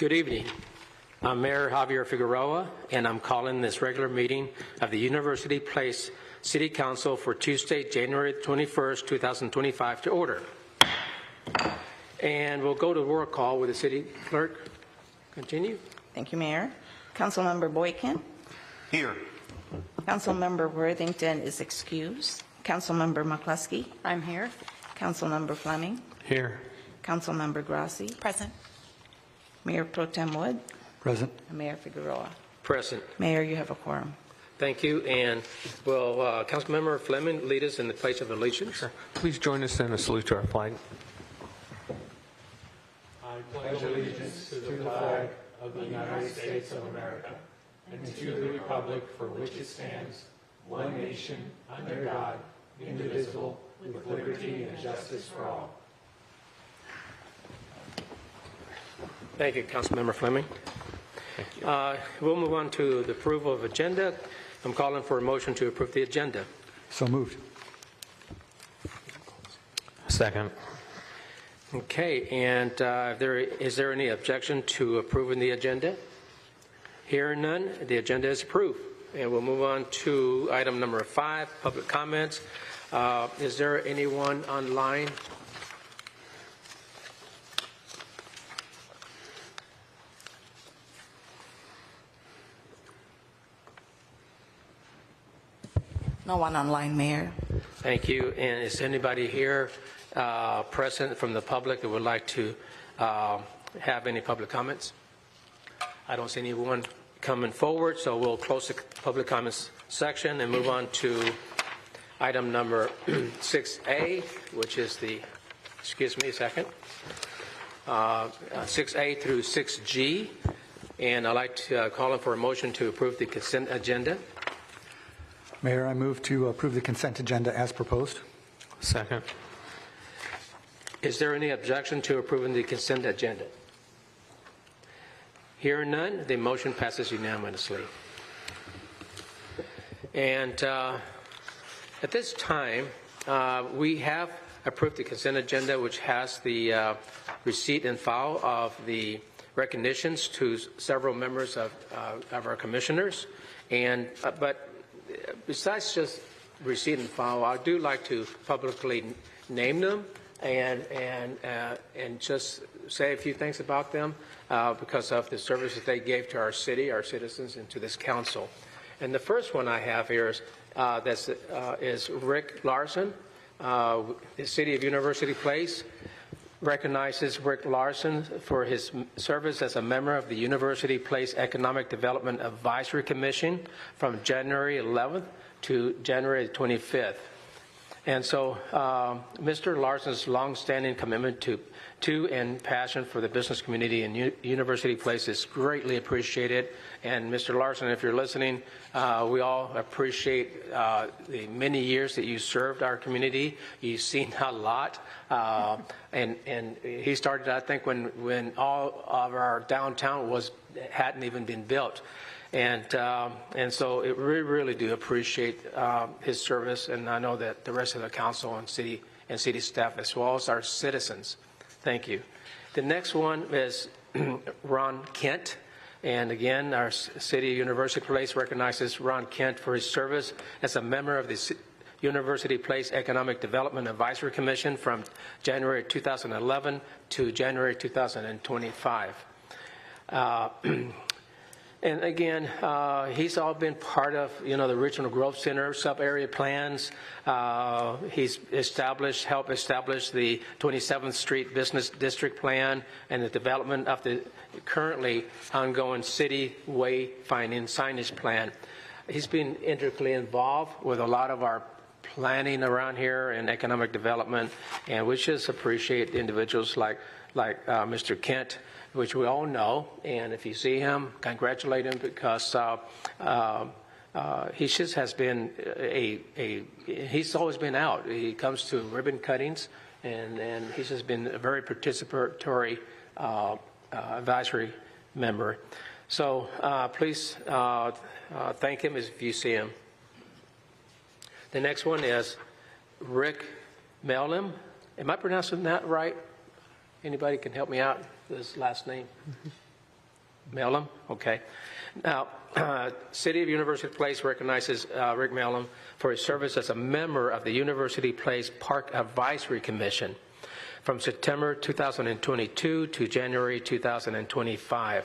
Good evening. I'm Mayor Javier Figueroa, and I'm calling this regular meeting of the University Place City Council for Tuesday, January 21st, 2025 to order. And we'll go to roll call with the city clerk. Continue. Thank you, Mayor. Councilmember Boykin. Here. Councilmember Worthington is excused. Councilmember McCluskey. I'm here. Councilmember Fleming. Here. Councilmember Grassi. Present. Mayor Pro Tem Wood. Present. And Mayor Figueroa. Present. Mayor, you have a quorum. Thank you. And will Councilmember Fleming lead us in the pledge of allegiance? Sure. Please join us in a salute to our flag. I pledge allegiance to the flag of the United States of America and to the republic for which it stands, one nation, under God, indivisible, with liberty and justice for all. Thank you, Councilmember Fleming. Thank you. We'll move on to the approval of agenda. I'm calling for a motion to approve the agenda. So moved. Second. Okay, and is there any objection to approving the agenda? Hearing none, the agenda is approved. And we'll move on to item number 5, public comments. Is there anyone online? No one online, Mayor. Thank you. And is anybody here present from the public that would like to have any public comments? I don't see anyone coming forward, so we'll close the public comments section and move on to item number 6A, which is the, excuse me a second, 6A through 6G. And I'd like to call in for a motion to approve the consent agenda. Mayor, I move to approve the consent agenda as proposed. Second. Is there any objection to approving the consent agenda? Hearing none, the motion passes unanimously. And at this time, we have approved the consent agenda, which has the receipt and file of the recognitions to several members of our commissioners. And but besides just receipt and file, I do like to publicly name them and just say a few things about them because of the services they gave to our city, our citizens, and to this council. And the first one I have here is Rick Larson. The City of University Place recognizes Rick Larson for his service as a member of the University Place Economic Development Advisory Commission from January 11th to January 25th. And so Mr. Larson's longstanding commitment to and passion for the business community in University Place is greatly appreciated. And Mr. Larson, if you're listening, we all appreciate the many years that you served our community. You've seen a lot. And he started, I think, when all of our downtown hadn't even been built. And so we really do appreciate his service, and I know that the rest of the council and city staff, as well as our citizens. Thank you. The next one is Ron Kent. And again, our City of University Place recognizes Ron Kent for his service as a member of the University Place Economic Development Advisory Commission from January 2011 to January 2025. And again, he's all been part of, the Regional Growth Center sub-area plans. He's helped establish the 27th Street Business District Plan and the development of the currently ongoing city wayfinding signage plan. He's been intricately involved with a lot of our planning around here and economic development, and we just appreciate individuals like Mr. Kent, which we all know, and if you see him, congratulate him because he just has been he's always been out. He comes to ribbon cuttings, and he's just been a very participatory advisory member. So please thank him if you see him. The next one is Rick Melham. Am I pronouncing that right? Anybody can help me out with his last name? Melham, okay. Now, City of University Place recognizes Rick Melham for his service as a member of the University Place Park Advisory Commission from September 2022 to January 2025.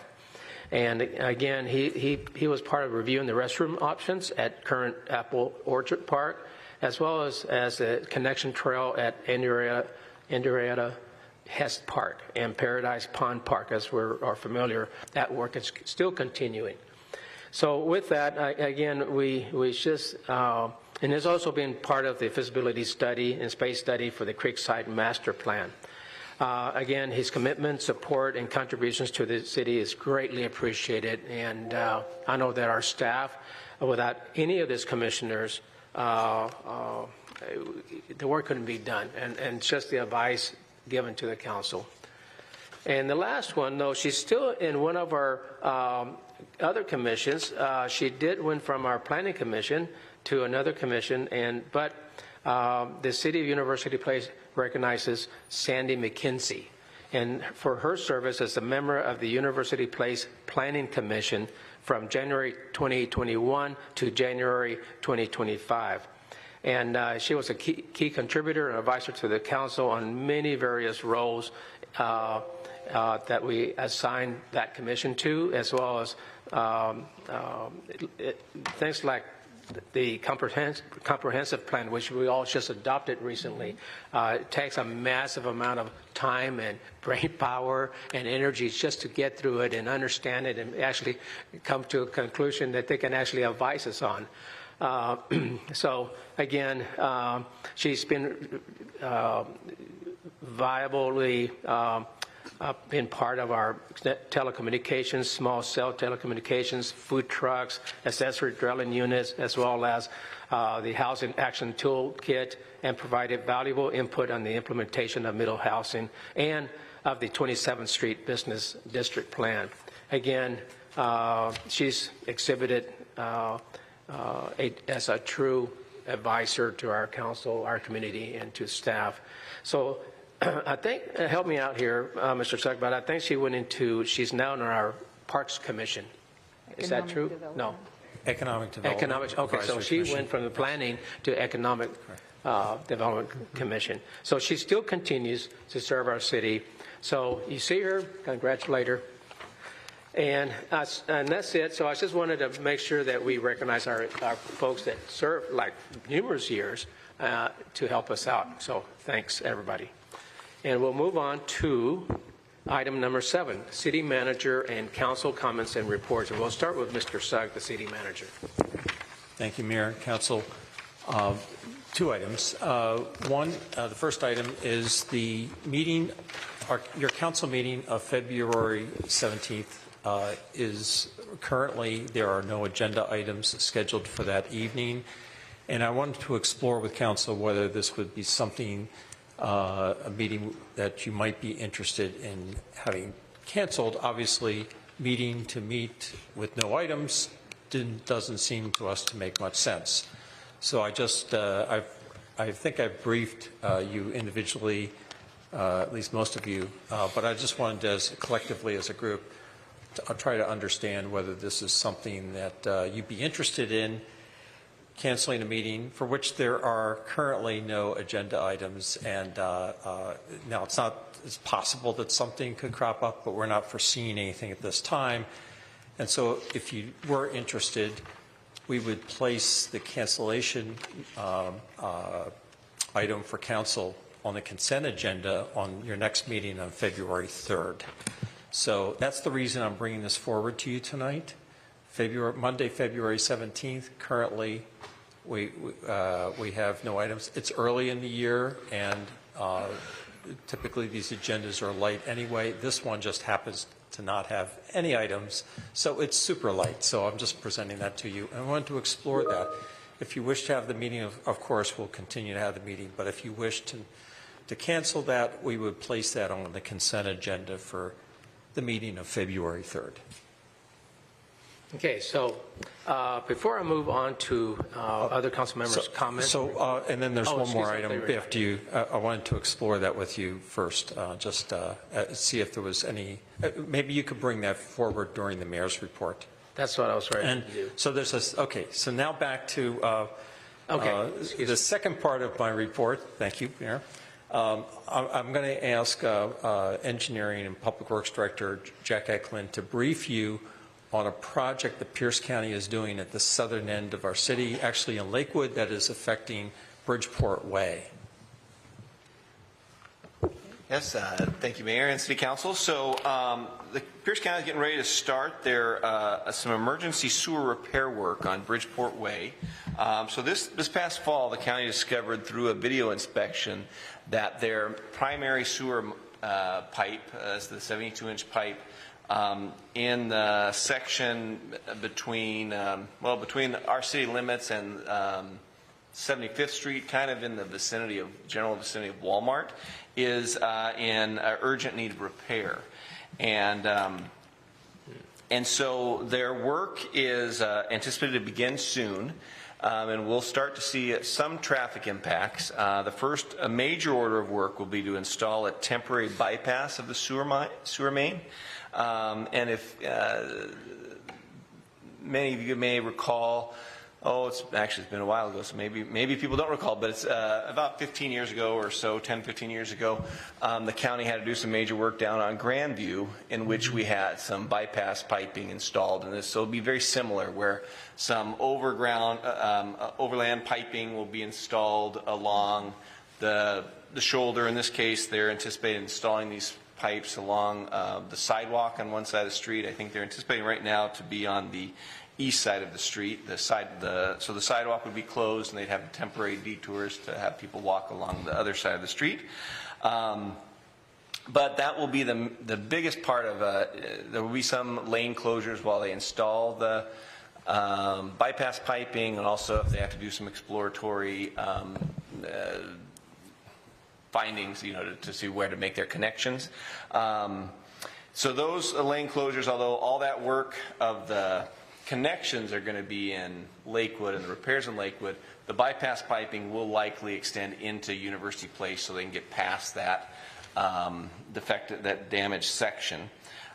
And again, he was part of reviewing the restroom options at current Apple Orchard Park, as well as the connection trail at Henrietta Hest Park and Paradise Pond Park, as we are familiar. That work is still continuing. So with that, again, we just, and it's also been part of the feasibility study and space study for the Creekside Master Plan. Again, his commitment, support, and contributions to the city is greatly appreciated, and I know that our staff, without any of these commissioners, the work couldn't be done, and just the advice given to the council. And the last one, though, she's still in one of our other commissions. She did went from our planning commission to another commission, but the City of University Place recognizes Sandy McKinsey, and for her service as a member of the University Place Planning Commission from January 2021 to January 2025. And she was a key contributor and advisor to the council on many various roles that we assigned that commission to, as well as things like the comprehensive plan, which we all just adopted recently. It takes a massive amount of time and brain power and energy just to get through it and understand it and actually come to a conclusion that they can actually advise us on. So again, she's been viably been part of our telecommunications, small cell telecommunications, food trucks, accessory dwelling units, as well as the Housing Action Toolkit, and provided valuable input on the implementation of middle housing and of the 27th Street Business District Plan. Again, she's exhibited as a true advisor to our council, our community, and to staff. So I think, help me out here, Mr. Suck, but I think she's now in our Parks Commission. Is that true? No. Economic Development. Economics, okay, so she went from the planning to Economic Development Commission. So she still continues to serve our city. So you see her, congratulate her. And that's it. So I just wanted to make sure that we recognize our folks that served like numerous years to help us out. So thanks, everybody. And we'll move on to item number 7, City Manager and Council Comments and Reports. And we'll start with Mr. Sugg, the City Manager. Thank you, Mayor and Council. 2 items. One, the first item is the meeting, your council meeting of February 17th is currently, there are no agenda items scheduled for that evening. And I wanted to explore with council whether this would be something, a meeting that you might be interested in having canceled. Obviously, meeting to meet with no items doesn't seem to us to make much sense. So I just, I think I've briefed you individually, at least most of you, but I just wanted to, collectively as a group, to try to understand whether this is something that you'd be interested in, canceling a meeting for which there are currently no agenda items. And now it's possible that something could crop up, but we're not foreseeing anything at this time. And so if you were interested, we would place the cancellation item for council on the consent agenda on your next meeting on February 3rd. So that's the reason I'm bringing this forward to you tonight. Monday, February 17th, currently we have no items. It's early in the year, and typically these agendas are light anyway. This one just happens to not have any items, so it's super light. So I'm just presenting that to you. And I wanted to explore that. If you wish to have the meeting, of course, we'll continue to have the meeting. But if you wish to cancel that, we would place that on the consent agenda for the meeting of February 3rd. Okay, so before I move on to other council members' comments. And then there's Oh, one more excuse me, item there we after you. I wanted to explore that with you first, just see if there was any, maybe you could bring that forward during the mayor's report. That's what I was ready And to do. so there's this, okay, so now back to Excuse the me. second part of my report. Thank you, Mayor. I'm going to ask Engineering and Public Works Director Jack Eklund to brief you on a project that Pierce County is doing at the southern end of our city, actually in Lakewood, that is affecting Bridgeport Way. Yes, thank you, Mayor and City Council. So the Pierce County is getting ready to start their some emergency sewer repair work on Bridgeport Way. So this past fall, the county discovered through a video inspection that their primary sewer pipe, the 72-inch pipe, in the section between our city limits and 75th Street, kind of in the general vicinity of Walmart, is in urgent need of repair. And so their work is anticipated to begin soon, and we'll start to see some traffic impacts. The first major order of work will be to install a temporary bypass of the sewer main. And if many of you may recall, it's been a while ago, so maybe people don't recall, but it's about 15 years ago or so, 10, 15 years ago, the county had to do some major work down on Grandview, in which we had some bypass piping installed. And so it'll be very similar, where some overland piping will be installed along the shoulder. In this case, they're anticipating installing these pipes along the sidewalk on one side of the street. I think they're anticipating right now to be on the east side of the street. So the sidewalk would be closed, and they'd have temporary detours to have people walk along the other side of the street. But that will be the biggest part of there will be some lane closures while they install the bypass piping, and also if they have to do some exploratory findings, to see where to make their connections. So those lane closures, although all that work of the connections are going to be in Lakewood and the repairs in Lakewood, the bypass piping will likely extend into University Place so they can get past that that damaged section.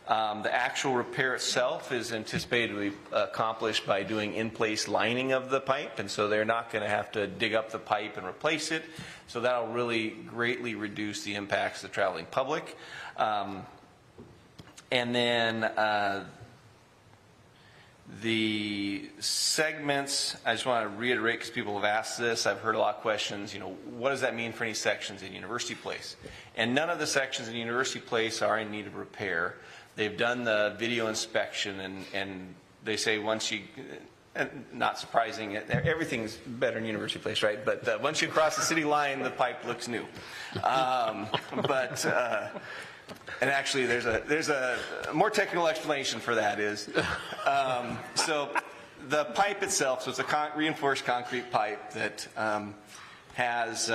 The actual repair itself is anticipated to be accomplished by doing in-place lining of the pipe, and so they're not going to have to dig up the pipe and replace it. So that'll really greatly reduce the impacts to the traveling public. And then the segments, I just want to reiterate, because people have asked this, I've heard a lot of questions, what does that mean for any sections in University Place? And none of the sections in University Place are in need of repair. They've done the video inspection, and they say once you, and not surprising, everything's better in University Place, right? But once you cross the city line, the pipe looks new. And actually, there's a more technical explanation for that. So the pipe itself, so it's a reinforced concrete pipe that has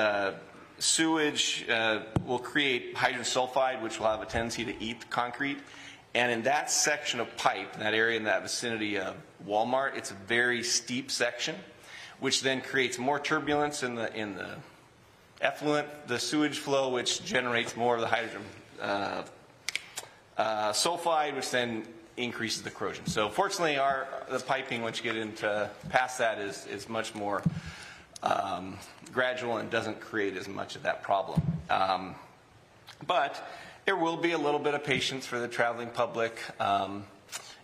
sewage will create hydrogen sulfide, which will have a tendency to eat the concrete. And in that section of pipe, in that area, in that vicinity of Walmart, it's a very steep section, which then creates more turbulence in the effluent, the sewage flow, which generates more of the hydrogen sulfide, which then increases the corrosion. So fortunately, the piping, once you get past that, is much more gradual and doesn't create as much of that problem. But there will be a little bit of patience for the traveling public, and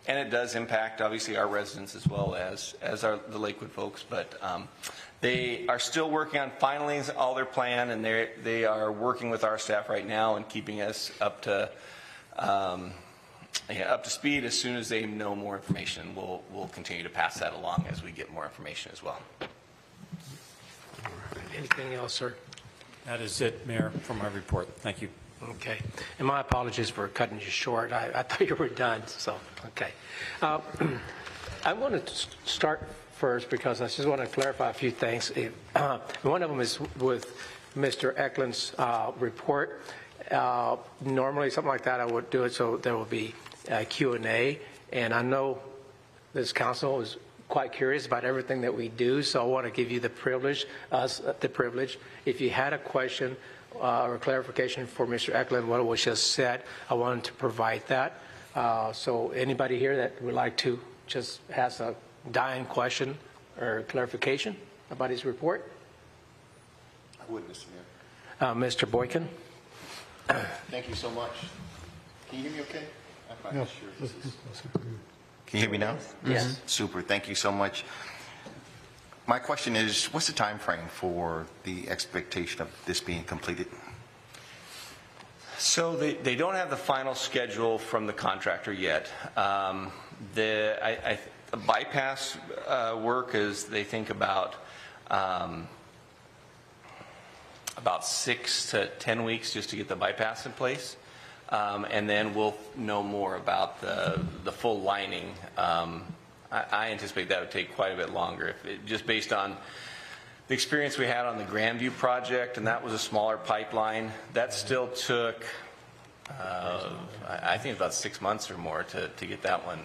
it does impact, obviously, our residents as well as the Lakewood folks. But they are still working on finalizing all their plan, and they are working with our staff right now and keeping us up to speed. As soon as they know more information, we'll continue to pass that along as we get more information as well. Anything else, sir? That is it, Mayor, for my report. Thank you. Okay. And my apologies for cutting you short. I thought you were done, so, okay. I want to start first because I just want to clarify a few things. One of them is with Mr. Eklund's report. Normally, something like that, I would do it so there will be Q&A. And I know this council is quite curious about everything that we do, so I want to give you the privilege, if you had a question or clarification for Mr. Eklund, what was just said, I wanted to provide that. So anybody here that would like to just ask a dying question or clarification about his report? I would, Mr. Mayor. Mr. Boykin? Thank you so much. Can you hear me okay? I'm not sure. If this is... Can you hear me now? Yes. Super. Thank you so much. My question is, what's the time frame for the expectation of this being completed? So they don't have the final schedule from the contractor yet. The bypass work is, they think about 6 to 10 weeks just to get the bypass in place. And then we'll know more about the full lining. I anticipate that would take quite a bit longer, just based on the experience we had on the Grandview project, and that was a smaller pipeline. That still took, I think, about 6 months or more to get that one.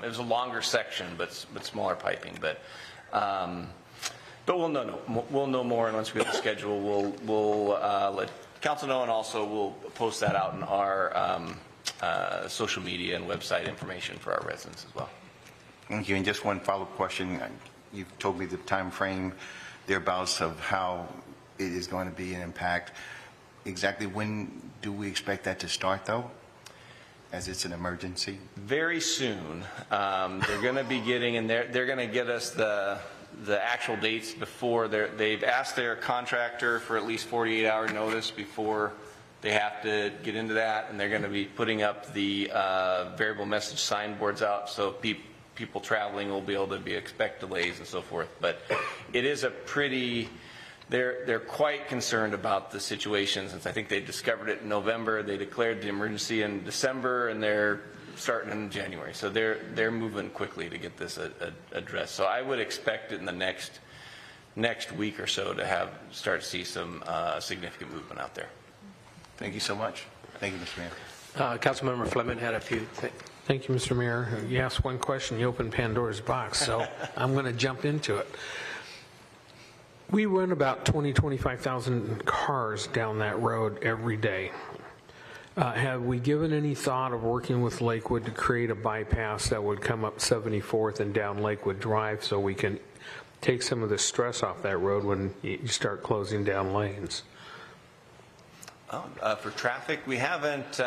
It was a longer section, but smaller piping. But we'll know more, and once we get the schedule, we'll let council know, and also we'll post that out in our social media and website information for our residents as well. Thank you. And just one follow-up question. You've told me the time frame thereabouts of how it is going to be an impact. Exactly when do we expect that to start, though, as it's an emergency? Very soon. They're going to be getting, and they're going to get us the actual dates before they've asked their contractor for at least 48-hour notice before they have to get into that, and they're going to be putting up the variable message signboards out, so people traveling will be able to expect delays and so forth. But it is a pretty, they're quite concerned about the situation, since I think they discovered it in November. They declared the emergency in December, and they're starting in January. So they're moving quickly to get this addressed. So I would expect it in the next week or so to start to see some significant movement out there. Thank you so much. Thank you, Mr. Mayor. Councilmember Fleming had a few things. Thank you, Mr. Mayor. You asked one question, you opened Pandora's box, so I'm going to jump into it. We run about 25,000 cars down that road every day. Have we given any thought of working with Lakewood to create a bypass that would come up 74th and down Lakewood Drive, so we can take some of the stress off that road when you start closing down lanes? For traffic, we haven't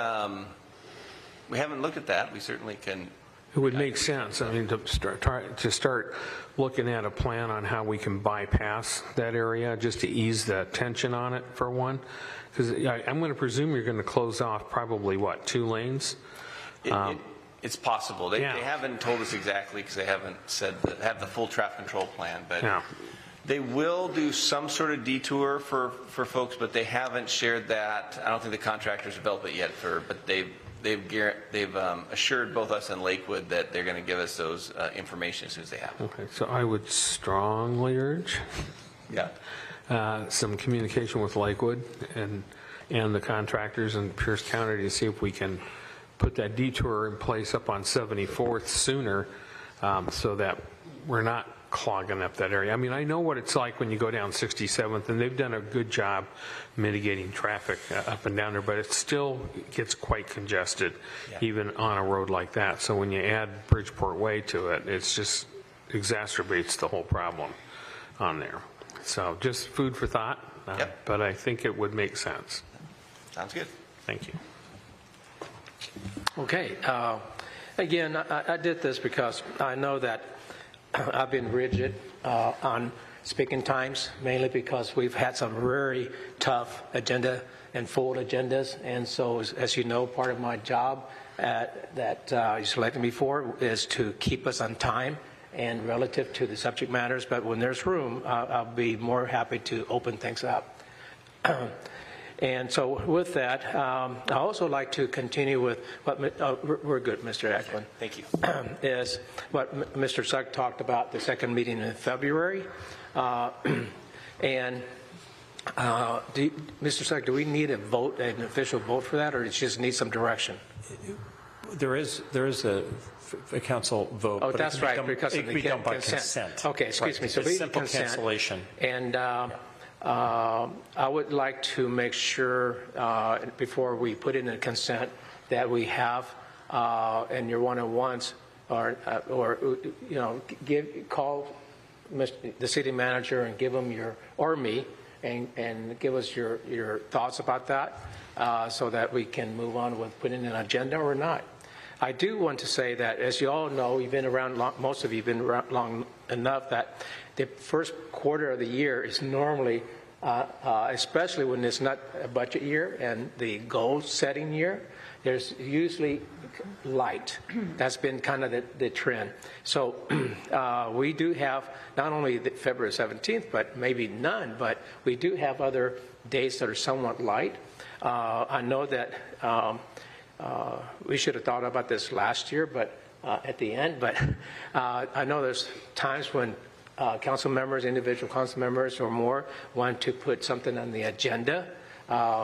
looked at that. We certainly can. It would make sense, I mean, to start looking at a plan on how we can bypass that area, just to ease the tension on it, for one. Because I'm going to presume you're going to close off probably, 2 lanes? It's possible. They Yeah. haven't told us exactly, because they haven't said have the full traffic control plan. But Yeah. they will do some sort of detour for folks, but they haven't shared that. I don't think the contractors developed it yet. But they've assured both us and Lakewood that they're going to give us those information as soon as they have. Okay, so I would strongly urge some communication with Lakewood and the contractors in Pierce County to see if we can put that detour in place up on 74th sooner, so that we're not clogging up that area. I mean, I know what it's like when you go down 67th, and they've done a good job mitigating traffic up and down there, but it still gets quite congested, even on a road like that. So when you add Bridgeport Way to it, it's just exacerbates the whole problem on there. So just food for thought, but I think it would make sense. Sounds good. Thank you. Okay. Again, I did this because I know that I've been rigid on speaking times, mainly because we've had some very tough agenda and full agendas. And so, as you know, part of my job that you selected me for is to keep us on time and relative to the subject matters. But when there's room, I'll be more happy to open things up. And so with that, I also like to continue with what, we're good, Mr. Eklund. Thank you. Is what Mr. Sugg talked about, the second meeting in February. And Mr. Sugg, do we need a vote, an official vote for that, or does it just need some direction? There is a council vote. Oh, but it that's can right, become- because it of can the become by consent. consent. Okay, excuse me. So It's we simple consent. cancellation. And I would like to make sure, before we put in a consent, that we have, in your one-on-ones, or call the city manager and give them or me, and give us your thoughts about that, so that we can move on with putting an agenda or not. I do want to say that, as you all know, you've been around most of you have been around long enough, that the first quarter of the year is normally, especially when it's not a budget year and the goal-setting year, there's usually light. That's been kind of the trend. So we do have not only the February 17th, but maybe none, but we do have other days that are somewhat light. I know that we should have thought about this last year, but at the end. But I know there's times when council members, individual council members or more, want to put something on the agenda.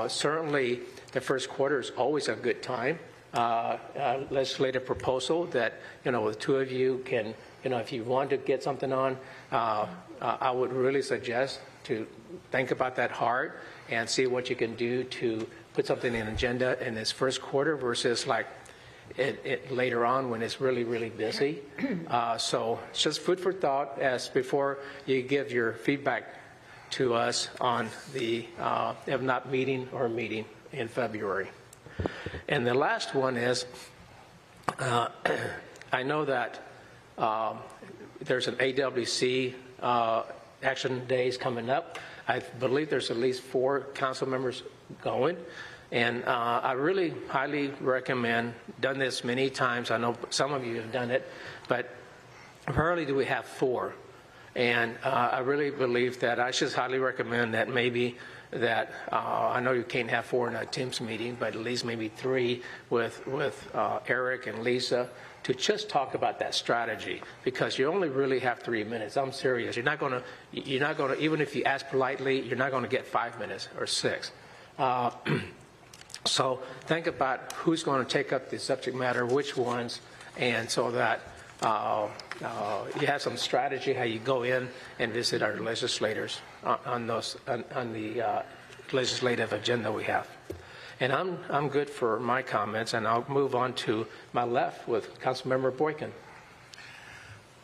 Certainly, the first quarter is always a good time. Legislative proposal that, the two of you can, if you want to get something on, I would really suggest to think about that hard and see what you can do to put something in agenda in this first quarter versus like it later on when it's really, really busy. So it's just food for thought as before you give your feedback to us on the, if not meeting or meeting in February. And the last one is, I know that there's an AWC action days coming up. I believe there's at least 4 council members going. And I really highly recommend, done this many times, I know some of you have done it, but rarely do we have 4. And I really believe that I should highly recommend that maybe that, I know you can't have 4 in a Teams meeting, but at least maybe 3 with Eric and Lisa to just talk about that strategy, because you only really have 3 minutes. I'm serious. You're not going to, even if you ask politely, you're not going to get 5 minutes or 6. So think about who's going to take up the subject matter, which ones, and so that you have some strategy how you go in and visit our legislators on the legislative agenda we have. And I'm good for my comments, and I'll move on to my left with Councilmember Boykin.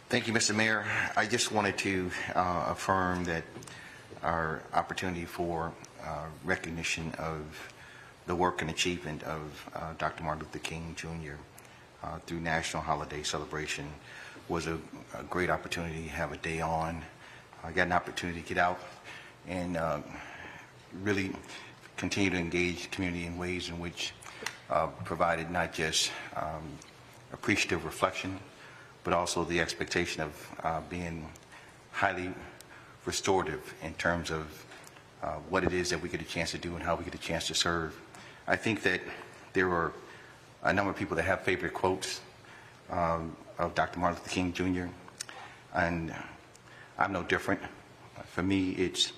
Thank you, Mr. Mayor. I just wanted to affirm that our opportunity for recognition of the work and achievement of Dr. Martin Luther King, Jr. Through National Holiday Celebration was a great opportunity to have a day on. I got an opportunity to get out and really continue to engage the community in ways in which provided not just appreciative reflection, but also the expectation of being highly restorative in terms of what it is that we get a chance to do and how we get a chance to serve. I think that there were a number of people that have favorite quotes of Dr. Martin Luther King, Jr., and I'm no different. For me, it's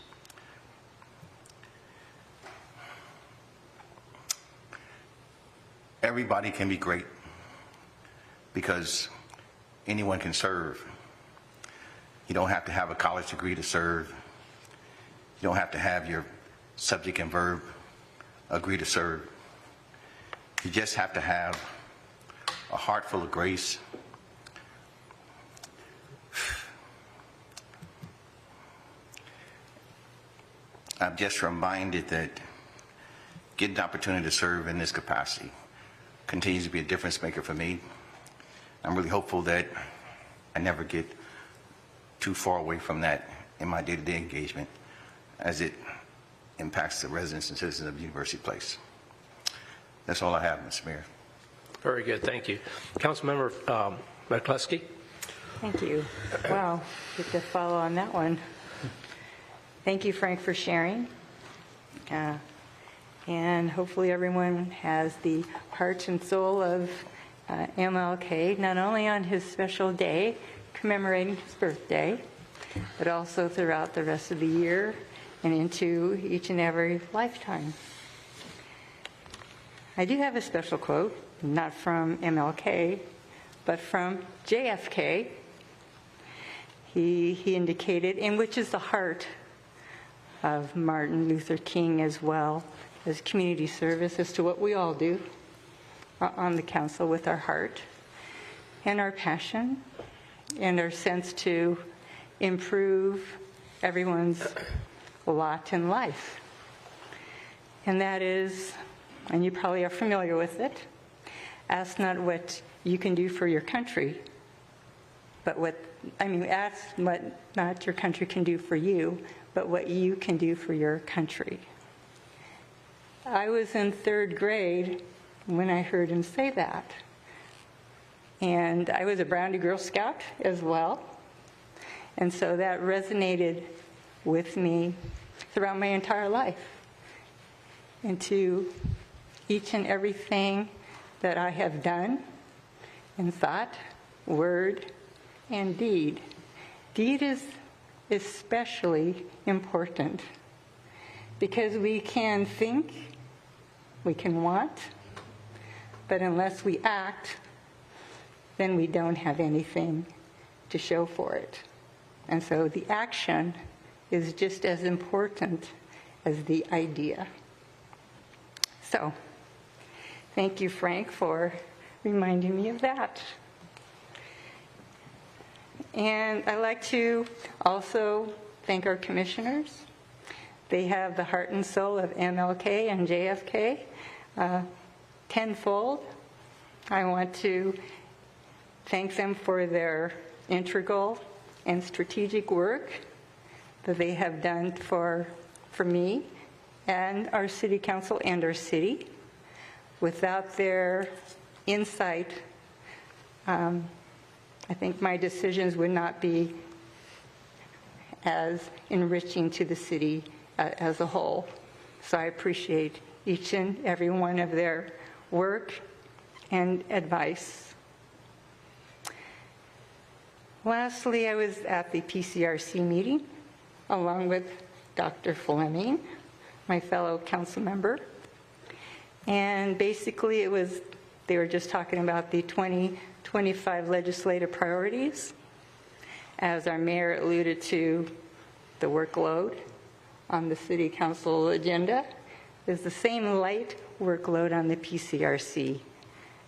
everybody can be great because anyone can serve. You don't have to have a college degree to serve. You don't have to have your subject and verb agree to serve. You just have to have a heart full of grace, I'm just reminded that getting the opportunity to serve in this capacity continues to be a difference maker for me. I'm really hopeful that I never get too far away from that in my day-to-day engagement as it impacts the residents and citizens of University Place. That's all I have, Mr. Mayor. Very good, thank you. Councilmember McCluskey. Thank you. Wow, get to follow on that one. Thank you, Frank, for sharing. And hopefully everyone has the heart and soul of MLK, not only on his special day commemorating his birthday, but also throughout the rest of the year and into each and every lifetime. I do have a special quote, not from MLK, but from JFK. He indicated, and which is the heart of Martin Luther King as well as community service, as to what we all do on the council with our heart and our passion and our sense to improve everyone's lot in life. And that is, and you probably are familiar with it, ask not what you can do for your country, but ask what not your country can do for you, but what you can do for your country. I was in 3rd grade when I heard him say that. And I was a Brownie Girl Scout as well. And so that resonated with me throughout my entire life. Into each and everything that I have done in thought, word, and deed. Deed is especially important because we can think, we can want, but unless we act, then we don't have anything to show for it. And so the action is just as important as the idea. So, thank you, Frank, for reminding me of that. And I'd like to also thank our commissioners. They have the heart and soul of MLK and JFK tenfold. I want to thank them for their integral and strategic work that they have done for me and our city council and our city. Without their insight, I think my decisions would not be as enriching to the city as a whole. So I appreciate each and every one of their work and advice. Lastly, I was at the PCRC meeting along with Dr. Fleming, my fellow council member. And basically they were just talking about the 2025 legislative priorities. As our mayor alluded to, the workload on the city council agenda is the same light workload on the PCRC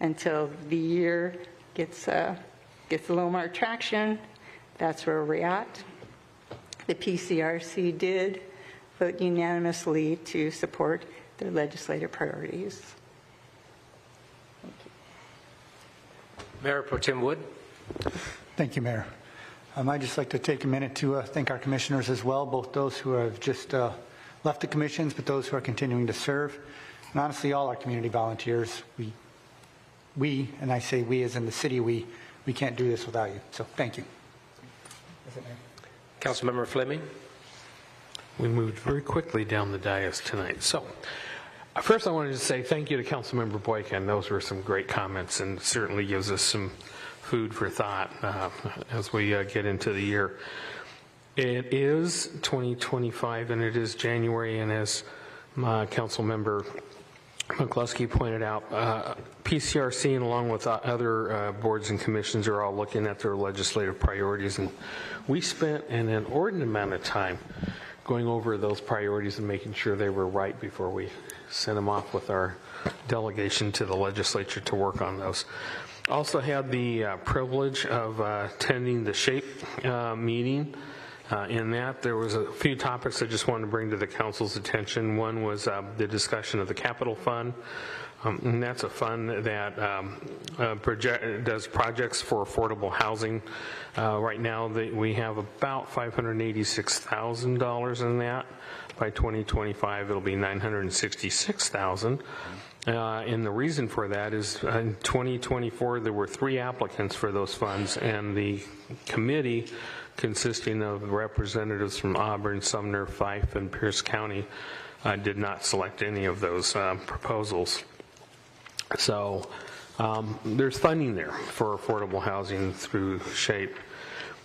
until the year gets a little more traction. That's where we're at. The PCRC did vote unanimously to support their legislative priorities. Thank you. Mayor Pro Tem Wood. Thank you, Mayor. I'd just like to take a minute to thank our commissioners as well, both those who have just left the commissions, but those who are continuing to serve, and honestly, all our community volunteers. We, and I say we as in the city, we can't do this without you. So thank you. Councilmember Fleming. We moved very quickly down the dais tonight. So first I wanted to say thank you to Councilmember Boykin. Those were some great comments and certainly gives us some food for thought as we get into the year. It is 2025 and it is January, and as my Councilmember McCluskey pointed out, PCRC and along with other boards and commissions are all looking at their legislative priorities, and we spent an inordinate amount of time going over those priorities and making sure they were right before we sent them off with our delegation to the legislature to work on those. Also had the privilege of attending the SHAPE meeting. In that, there was a few topics I just wanted to bring to the council's attention. One was the discussion of the capital fund, and that's a fund that does projects for affordable housing. Right now, we have about $586,000 in that. By 2025, it'll be $966,000. And the reason for that is in 2024, there were 3 applicants for those funds, and the committee, consisting of representatives from Auburn, Sumner, Fife, and Pierce County, did not select any of those proposals. So there's funding there for affordable housing through SHAPE.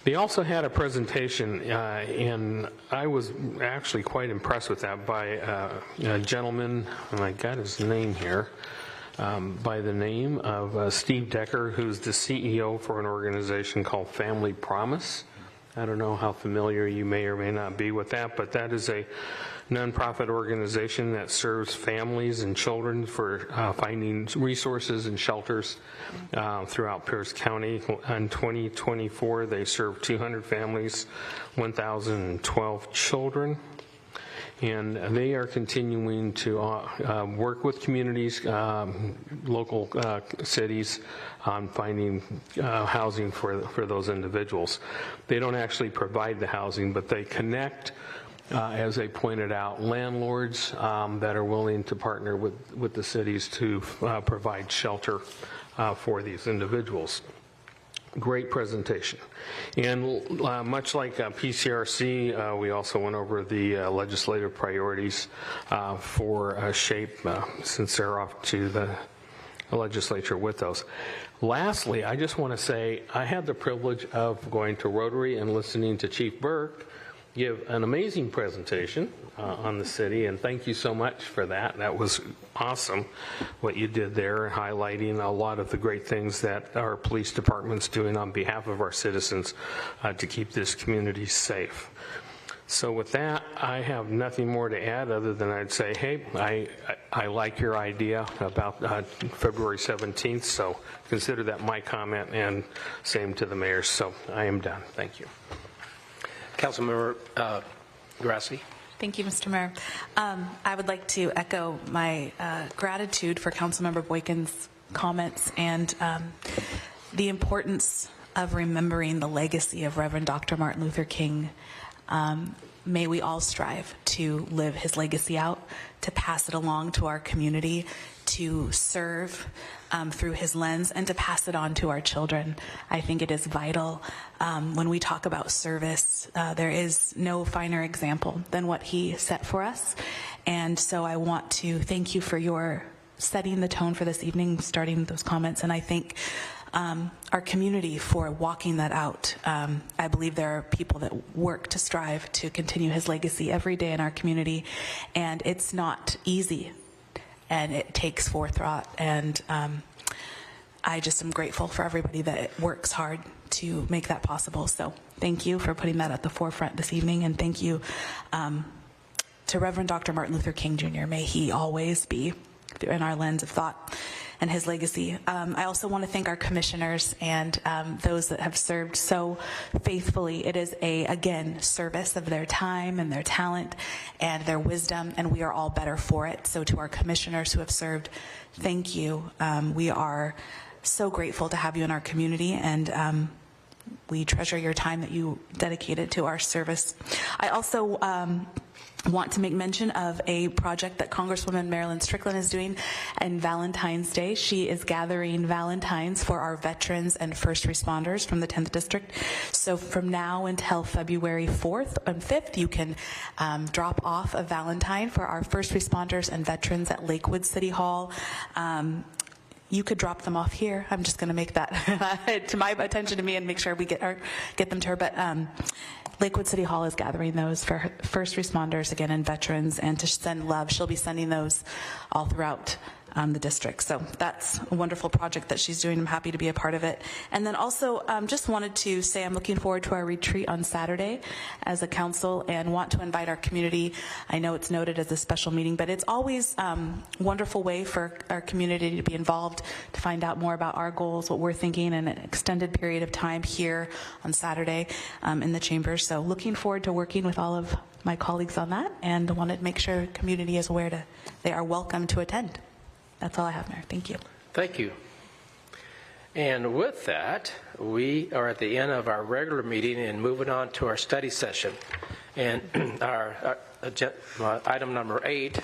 They also had a presentation, and I was actually quite impressed with that, by a gentleman, and I got his name here, by the name of Steve Decker, who's the CEO for an organization called Family Promise. I don't know how familiar you may or may not be with that, but that is a nonprofit organization that serves families and children for finding resources and shelters throughout Pierce County. In 2024, they served 200 families, 1,012 children. And they are continuing to work with communities, local cities, on finding housing for those individuals. They don't actually provide the housing, but they connect, as they pointed out, landlords that are willing to partner with the cities to provide shelter for these individuals. Great presentation. And much like PCRC, we also went over the legislative priorities for SHAPE since they're off to the legislature with those. Lastly, I just want to say I had the privilege of going to Rotary and listening to Chief Burke give an amazing presentation on the city, and thank you so much for that. That was awesome what you did there, highlighting a lot of the great things that our police department's doing on behalf of our citizens to keep this community safe. So with that, I have nothing more to add other than I'd say, hey, I like your idea about February 17th, so consider that my comment, and same to the mayor. So I am done. Thank you. Councilmember Grassi. Thank you, Mr. Mayor. I would like to echo my gratitude for Councilmember Boykin's comments and the importance of remembering the legacy of Reverend Dr. Martin Luther King. May we all strive to live his legacy out, to pass it along to our community, to serve through his lens, and to pass it on to our children. I think it is vital. When we talk about service, there is no finer example than what he set for us. And so I want to thank you for your setting the tone for this evening, starting those comments, and I think our community for walking that out. I believe there are people that work to strive to continue his legacy every day in our community, and it's not easy, and it takes forethought, and I just am grateful for everybody that works hard to make that possible. So thank you for putting that at the forefront this evening, and thank you to Reverend Dr. Martin Luther King Jr. May he always be in our lens of thought and his legacy. I also want to thank our commissioners and those that have served so faithfully. It is again, service of their time and their talent and their wisdom, and we are all better for it. So to our commissioners who have served, thank you. We are so grateful to have you in our community, and we treasure your time that you dedicated to our service. I also want to make mention of a project that Congresswoman Marilyn Strickland is doing in Valentine's Day. She is gathering Valentines for our veterans and first responders from the 10th District. So from now until February 4th and 5th, you can drop off a Valentine for our first responders and veterans at Lakewood City Hall. You could drop them off here. I'm just going to make that to my attention to me and make sure we get them to her. But Lakewood City Hall is gathering those for first responders again and veterans, and to send love. She'll be sending those all throughout the district. So that's a wonderful project that she's doing. I'm happy to be a part of it. And then also just wanted to say I'm looking forward to our retreat on Saturday as a council, and want to invite our community. I know it's noted as a special meeting, but it's always a wonderful way for our community to be involved, to find out more about our goals, what we're thinking in an extended period of time here on Saturday in the chambers. So looking forward to working with all of my colleagues on that, and wanted to make sure the community is aware they are welcome to attend. That's all I have, Mayor. Thank you. Thank you. And with that, we are at the end of our regular meeting and moving on to our study session. And our item number 8,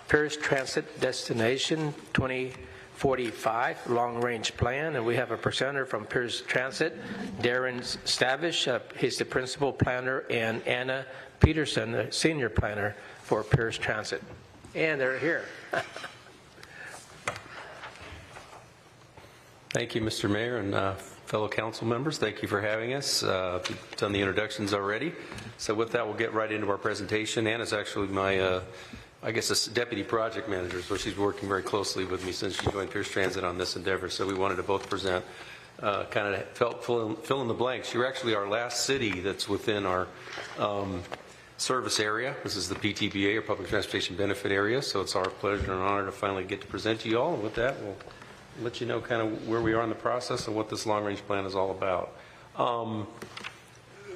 Pierce Transit Destination 2045 Long Range Plan. And we have a presenter from Pierce Transit, Darren Stavish. He's the principal planner, and Anna Peterson, the senior planner for Pierce Transit. And they're here. Thank you, Mr. Mayor and fellow council members. Thank you for having us. We've done the introductions already. So with that, we'll get right into our presentation. Anna's actually my I guess, a deputy project manager, so she's working very closely with me since she joined Pierce Transit on this endeavor. So we wanted to both present, kind of fill in the blanks. You're actually our last city that's within our service area. This is the PTBA, or Public Transportation Benefit Area, so it's our pleasure and honor to finally get to present to you all. And with that, we'll let you know kind of where we are in the process and what this long-range plan is all about.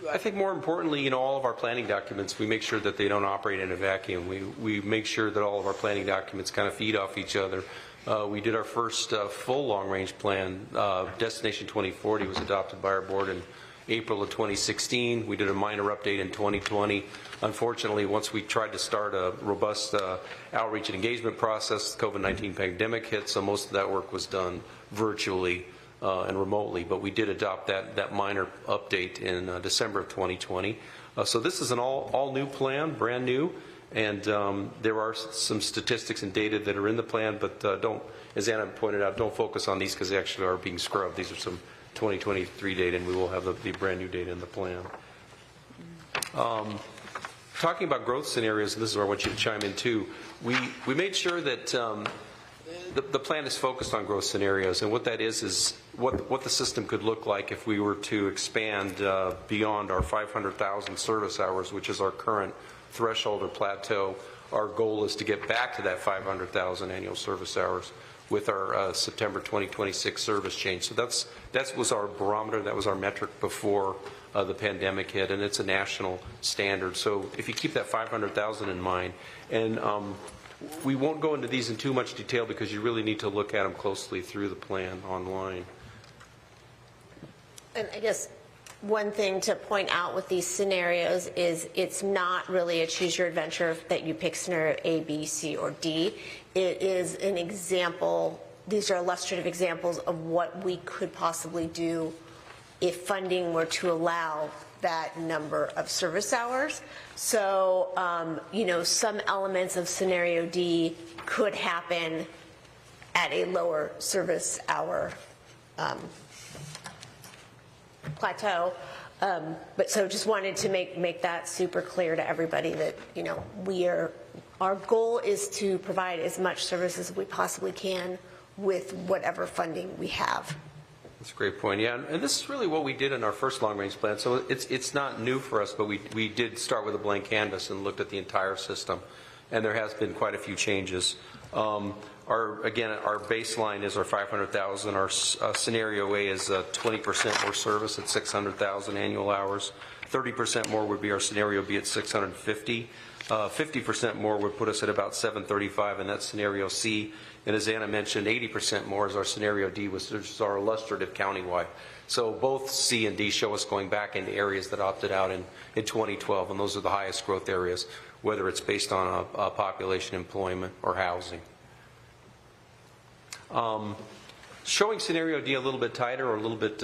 I think more importantly, all of our planning documents, we make sure that they don't operate in a vacuum. We make sure that all of our planning documents kind of feed off each other. We did our first full long-range plan. Destination 2040 was adopted by our board in April of 2016. We did a minor update in 2020. Unfortunately, once we tried to start a robust outreach and engagement process, the COVID-19 pandemic hit, so most of that work was done virtually and remotely. But we did adopt that minor update in December of 2020. So this is an all-new plan, brand new. And there are some statistics and data that are in the plan, but don't, as Anna pointed out, don't focus on these because they actually are being scrubbed. These are some 2023 data, and we will have the brand new data in the plan. Talking about growth scenarios, and this is where I want you to chime in too, we made sure that the plan is focused on growth scenarios, and what that is what the system could look like if we were to expand beyond our 500,000 service hours, which is our current threshold or plateau. Our goal is to get back to that 500,000 annual service hours with our September 2026 service change. So that was our barometer, that was our metric before the pandemic hit, and it's a national standard. So if you keep that 500,000 in mind, and we won't go into these in too much detail because you really need to look at them closely through the plan online. And I guess one thing to point out with these scenarios is it's not really a choose your adventure that you pick scenario A, B, C, or D. It is an example. These are illustrative examples of what we could possibly do if funding were to allow that number of service hours. So, some elements of scenario D could happen at a lower service hour plateau. But so just wanted to make that super clear to everybody that, our goal is to provide as much service as we possibly can with whatever funding we have. That's a great point. Yeah, and this is really what we did in our first long-range plan. So it's not new for us, but we did start with a blank canvas and looked at the entire system, and there has been quite a few changes. Our baseline is our 500,000. Our scenario A is 20% more service at 600,000 annual hours. 30% more would be our scenario B at 650. 50% more would put us at about 735 in that scenario C. And as Anna mentioned, 80% more is our scenario D, which is our illustrative countywide. So both C and D show us going back into areas that opted out in 2012, and those are the highest growth areas, whether it's based on a population, employment, or housing. Showing scenario D a little bit tighter or a little bit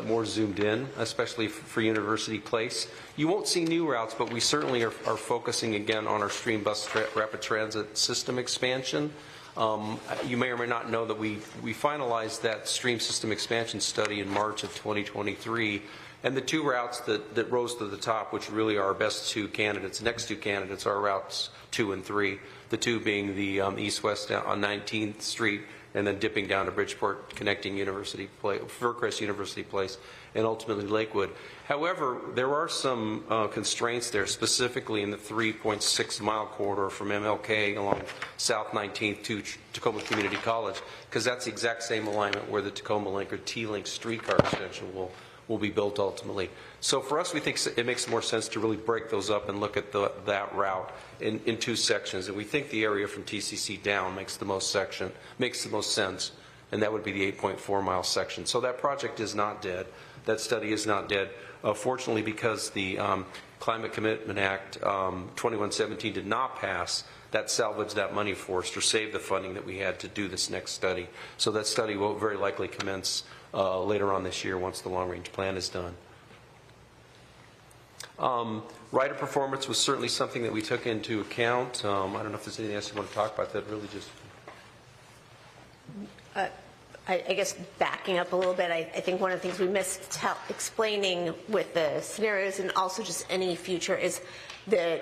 more zoomed in, especially for University Place. You won't see new routes, but we certainly are focusing again on our stream bus rapid transit system expansion. You may or may not know that we finalized that stream system expansion study in March of 2023, and the two routes that rose to the top, which really are our best two candidates, next two candidates are routes 2 and 3, the two being the east-west on 19th Street and then dipping down to Bridgeport, connecting University Place, Furcrest University Place, and ultimately Lakewood. However, there are some constraints there, specifically in the 3.6-mile corridor from MLK along South 19th to Tacoma Community College, because that's the exact same alignment where the Tacoma Link or T-Link streetcar extension will be built ultimately. So for us, we think it makes more sense to really break those up and look at that route in two sections. And we think the area from TCC down makes the most sense, and that would be the 8.4-mile section. So that project is not dead. That study is not dead. Fortunately, because the Climate Commitment Act 2117 did not pass, that salvaged that money for us or saved the funding that we had to do this next study. So that study will very likely commence later on this year once the long-range plan is done. Rider performance was certainly something that we took into account. I don't know if there's anything else you want to talk about that really just... I guess backing up a little bit, I think one of the things we missed explaining with the scenarios and also just any future is that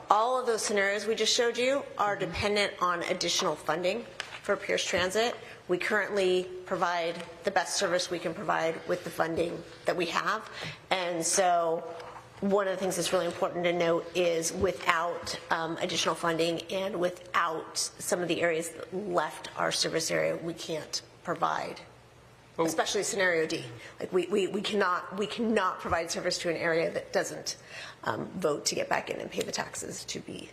All of those scenarios we just showed you are dependent on additional funding for Pierce Transit. We currently provide the best service we can provide with the funding that we have. And so one of the things that's really important to note is without additional funding and without some of the areas that left our service area, we can't provide, especially scenario D. Like we cannot provide service to an area that doesn't vote to get back in and pay the taxes to be.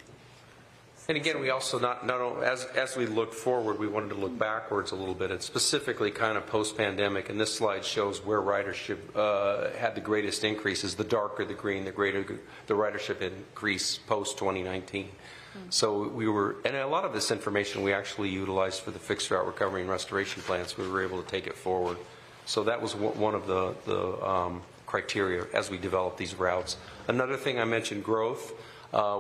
And again, we also not only, as we look forward, we wanted to look backwards a little bit, and specifically kind of post-pandemic. And this slide shows where ridership had the greatest increases. The darker the green, the greater the ridership increase post-2019. So we were, and a lot of this information we actually utilized for the fixed route recovery and restoration plans. We were able to take it forward. So that was one of the criteria as we developed these routes. Another thing I mentioned, growth.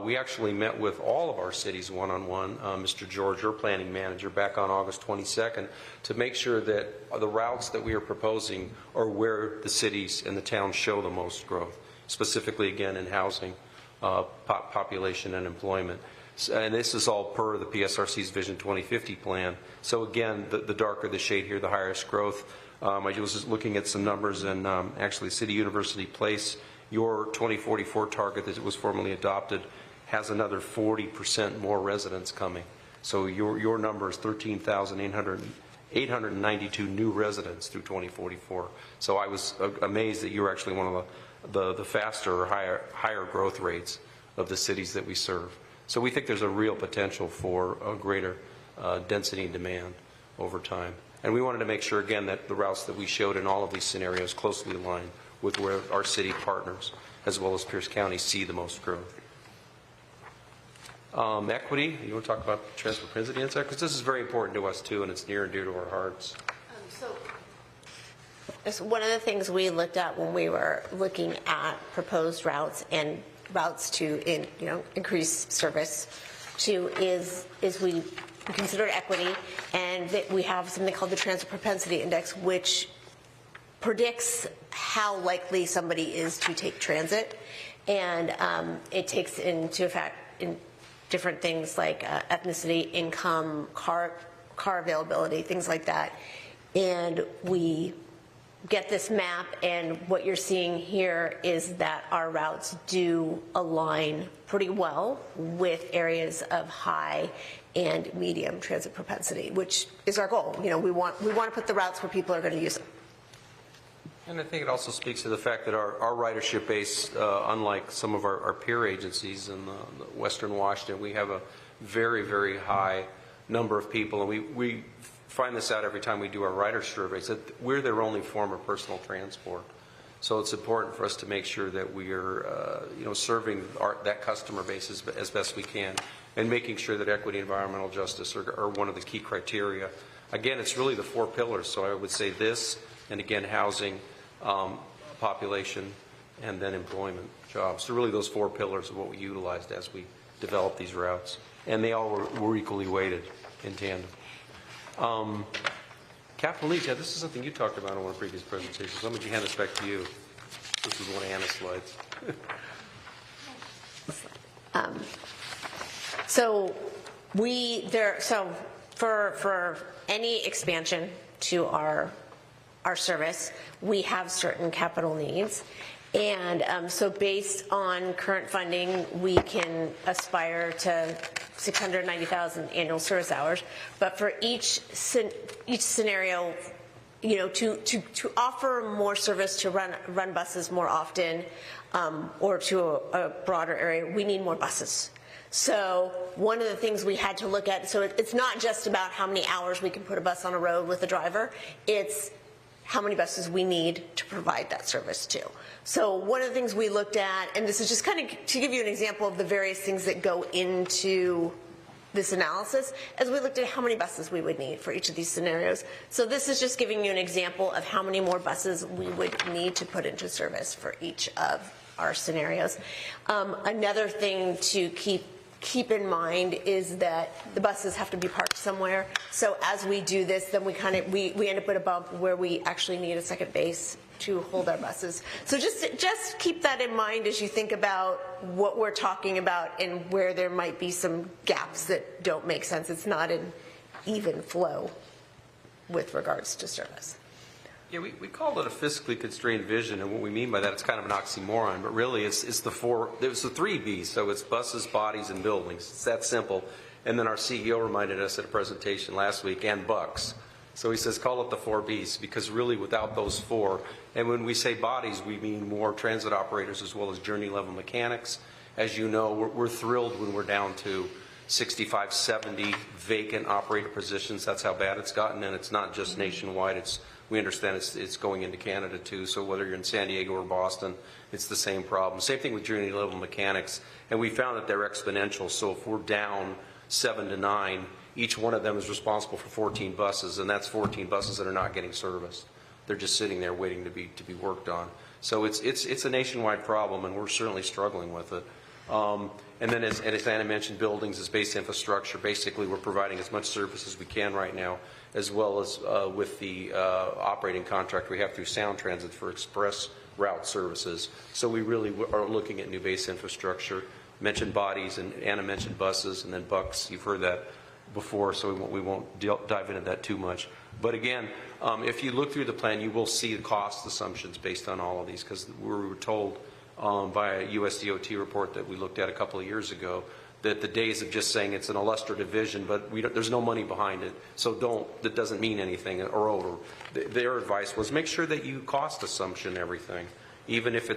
We actually met with all of our cities one-on-one, Mr. George, your planning manager, back on August 22nd, to make sure that the routes that we are proposing are where the cities and the towns show the most growth, specifically, again, in housing, population, and employment. And this is all per the PSRC's Vision 2050 plan. So again, the darker the shade here, the highest growth. I was just looking at some numbers, and actually City University Place, your 2044 target that was formally adopted, has another 40% more residents coming. So your number is 13,892 new residents through 2044. So I was amazed that you're actually one of the faster or higher growth rates of the cities that we serve. So we think there's a real potential for a greater density and demand over time. And we wanted to make sure, again, that the routes that we showed in all of these scenarios closely align with where our city partners, as well as Pierce County, see the most growth. Equity, you want to talk about transport propensity index? Because this is very important to us, too, and it's near and dear to our hearts. So one of the things we looked at when we were looking at proposed routes and routes to increase service to is we considered equity, and that we have something called the transport propensity index, which predicts how likely somebody is to take transit, and it takes into effect in different things like ethnicity, income, car availability, things like that. And we get this map, and what you're seeing here is that our routes do align pretty well with areas of high and medium transit propensity, which is our goal. We want to put the routes where people are going to use them. And I think it also speaks to the fact that our ridership base, unlike some of our peer agencies in the Western Washington, we have a very, very high number of people, and we find this out every time we do our rider surveys, that we're their only form of personal transport. So it's important for us to make sure that we are serving that customer base as best we can, and making sure that equity and environmental justice are one of the key criteria. Again, it's really the four pillars. So I would say this, and again, housing, population, and then employment, jobs. So really those four pillars of what we utilized as we developed these routes. And they all were equally weighted in tandem. Capital needs, this is something you talked about in one of the previous presentations. Let me hand this back to you. This is one of Anna's slides. So for any expansion to our service, we have certain capital needs. And so based on current funding, we can aspire to 690,000 annual service hours. But for each scenario, to offer more service, to run buses more often, or to a broader area, we need more buses. So one of the things we had to look at, so it's not just about how many hours we can put a bus on a road with a driver, it's how many buses we need to provide that service to. So one of the things we looked at, and this is just kind of to give you an example of the various things that go into this analysis, as we looked at how many buses we would need for each of these scenarios. So this is just giving you an example of how many more buses we would need to put into service for each of our scenarios. Another thing to keep keep in mind is that the buses have to be parked somewhere. So as we do this, then we end up with a bump where we actually need a second base to hold our buses. So just keep that in mind as you think about what we're talking about and where there might be some gaps that don't make sense. It's not an even flow with regards to service. Yeah, we call it a fiscally constrained vision, and what we mean by that, it's kind of an oxymoron, but really it's the three Bs, so it's buses, bodies, and buildings. It's that simple. And then our CEO reminded us at a presentation last week, and bucks. So he says, call it the 4 Bs, because really without those 4, and when we say bodies, we mean more transit operators as well as journey level mechanics. As you know, we're thrilled when we're down to 65, 70 vacant operator positions. That's how bad it's gotten, and it's not just nationwide. We understand it's going into Canada too, so whether you're in San Diego or Boston, it's the same problem. Same thing with journey level mechanics, and we found that they're exponential. So if we're down 7 to 9, each one of them is responsible for 14 buses, and that's 14 buses that are not getting serviced. They're just sitting there waiting to be worked on. So it's a nationwide problem, and we're certainly struggling with it. And then as Anna mentioned, buildings is base infrastructure. Basically, we're providing as much service as we can right now, as well as with the operating contract we have through Sound Transit for express route services. So we really are looking at new base infrastructure. Mentioned bodies, and Anna mentioned buses, and then bucks. You've heard that before, so we won't dive into that too much. But again, if you look through the plan, you will see the cost assumptions based on all of these, because we were told by a USDOT report that we looked at a couple of years ago that the days of just saying it's an illustrative vision, but there's no money behind it, so that doesn't mean anything or over. Their advice was make sure that you cost assumption everything, even if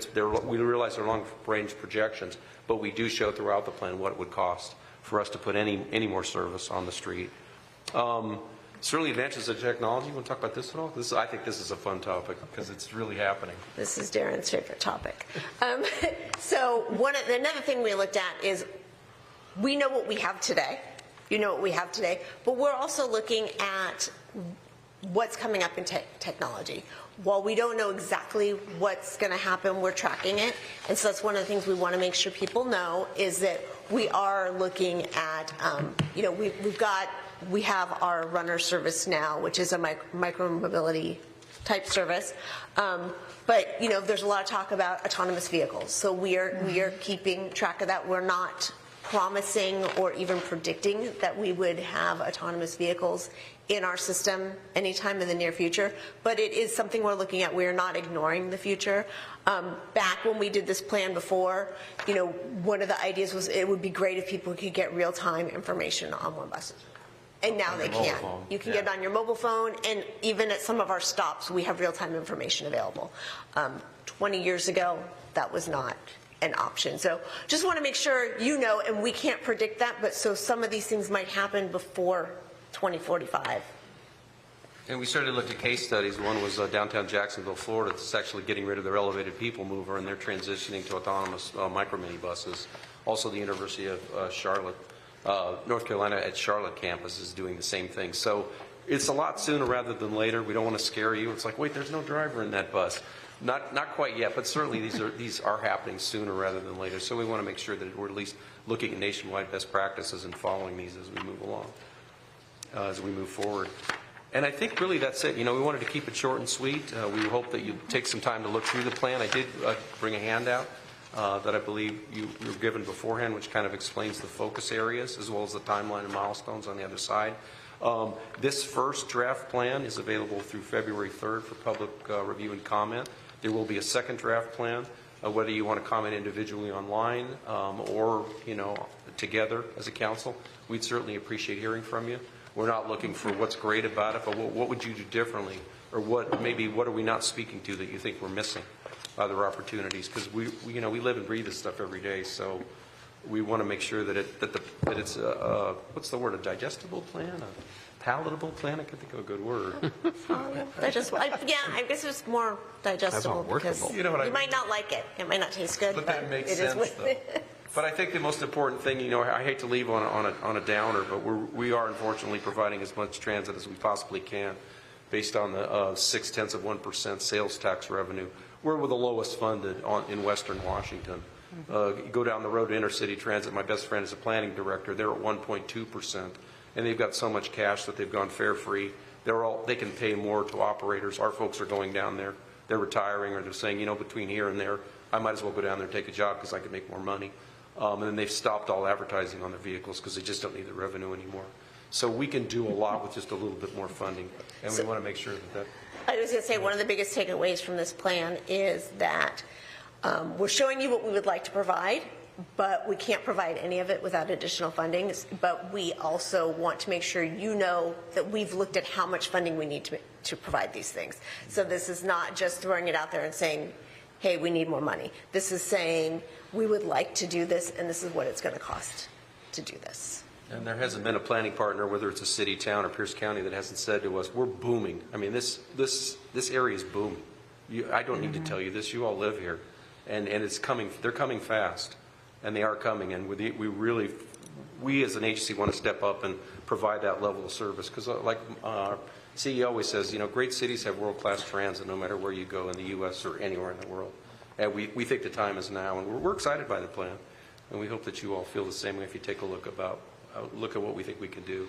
we realize they're long-range projections, but we do show throughout the plan what it would cost for us to put any more service on the street. Certainly advances of technology. You want to talk about this at all? I think this is a fun topic because it's really happening. This is Darren's favorite topic. So another thing we looked at is we know what we have today. You know what we have today. But we're also looking at what's coming up in technology. While we don't know exactly what's going to happen, we're tracking it. And so that's one of the things we want to make sure people know is that we are looking at, we have our runner service now, which is a micro-mobility type service. But, there's a lot of talk about autonomous vehicles. So we are keeping track of that. We're not promising or even predicting that we would have autonomous vehicles in our system anytime in the near future. But it is something we're looking at. We're not ignoring the future. Back when we did this plan before, one of the ideas was it would be great if people could get real-time information on more buses. And now they can. You can get it on your mobile phone, and even at some of our stops, we have real-time information available. 20 years ago, that was not an option. So just want to make sure and we can't predict that, but so some of these things might happen before 2045. And we started to look at case studies. One was downtown Jacksonville, Florida. It's actually getting rid of their elevated people mover, and they're transitioning to autonomous micro mini buses. Also, the University of Charlotte. North Carolina at Charlotte campus is doing the same thing. So it's a lot sooner rather than later. We don't want to scare you. It's like, wait, there's no driver in that bus. Not quite yet, but certainly these are happening sooner rather than later. So we want to make sure that we're at least looking at nationwide best practices and following these as we move along, as we move forward. And I think really that's it. We wanted to keep it short and sweet. We hope that you take some time to look through the plan. I did bring a handout that I believe you were given beforehand, which kind of explains the focus areas as well as the timeline and milestones on the other side. This first draft plan is available through February 3rd for public review and comment. There will be a second draft plan, whether you want to comment individually online or together as a council. We'd certainly appreciate hearing from you. We're not looking for what's great about it, but what would you do differently, or what are we not speaking to that you think we're missing? Other opportunities, because we live and breathe this stuff every day, so we want to make sure that it's what's the word, a digestible plan, a palatable plan. I could think of a good word. Digestible. I guess it's more digestible because you might not like it. It might not taste good, but that makes sense though. But I think the most important thing, I hate to leave on a downer, but we are unfortunately providing as much transit as we possibly can, based on the 0.6% sales tax revenue. We're the lowest funded in Western Washington. You go down the road to Intercity Transit, my best friend is a planning director, they're at 1.2%, and they've got so much cash that they've gone fare-free. They can pay more to operators. Our folks are going down there, they're retiring, or they're saying, between here and there, I might as well go down there and take a job because I can make more money. And then they've stopped all advertising on their vehicles because they just don't need the revenue anymore. So we can do a lot with just a little bit more funding, and we want to make sure that I was going to say, one of the biggest takeaways from this plan is that we're showing you what we would like to provide, but we can't provide any of it without additional funding. But we also want to make sure you know that we've looked at how much funding we need to provide these things. So this is not just throwing it out there and saying, hey, we need more money. This is saying, we would like to do this, and this is what it's going to cost to do this. And there hasn't been a planning partner, whether it's a city, town, or Pierce County, that hasn't said to us, we're booming. I mean, this area is booming. I don't need to tell you this. You all live here. And it's coming. They're coming fast. And they are coming. And we as an agency want to step up and provide that level of service. Because like our CEO always says, great cities have world-class transit no matter where you go in the U.S. or anywhere in the world. And we think the time is now. And we're excited by the plan. And we hope that you all feel the same way if you take a look at what we think we can do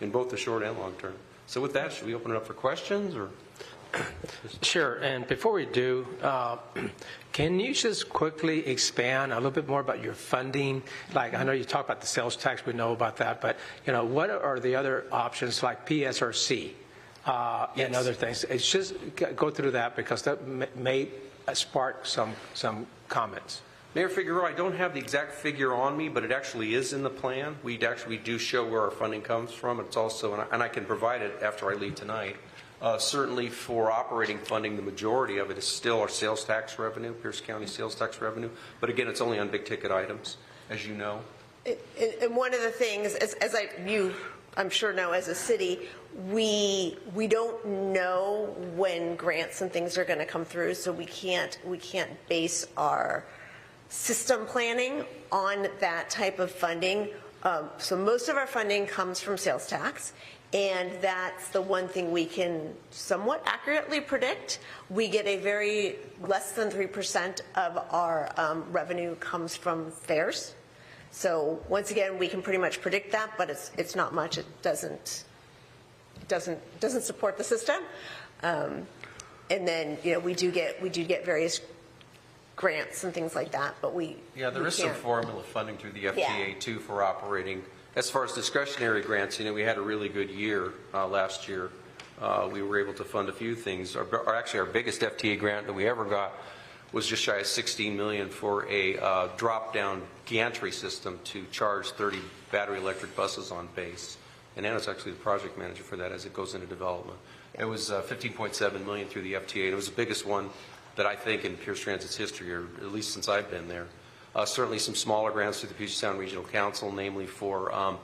in both the short and long term. So with that, should we open it up for questions? Or Sure. And before we do, can you just quickly expand a little bit more about your funding? Like, I know you talk about the sales tax, we know about that, but what are the other options like PSRC and other things? It's just go through that because that may spark some comments. Mayor Figueroa, I don't have the exact figure on me, but it actually is in the plan. We do show where our funding comes from. It's also, and I can provide it after I leave tonight. Certainly for operating funding, the majority of it is still our sales tax revenue, Pierce County sales tax revenue. But again, it's only on big ticket items, as you know. And one of the things, I'm sure know as a city, we don't know when grants and things are going to come through, so we can't base our system planning on that type of funding. So most of our funding comes from sales tax, and that's the one thing we can somewhat accurately predict. We get a very less than 3% of our revenue comes from fares. So once again, we can pretty much predict that, but it's not much. It doesn't support the system. And then we do get various grants and things like that, but there is some formula funding through the FTA too for operating. As far as discretionary grants, we had a really good year last year. We were able to fund a few things. Actually, our biggest FTA grant that we ever got was just shy of $16 million for a drop-down gantry system to charge 30 battery electric buses on base. And Anna's actually the project manager for that as it goes into development. It was $15.7 million through the FTA. And it was the biggest one that I think in Pierce Transit's history, or at least since I've been there. Certainly some smaller grants through the Puget Sound Regional Council, namely for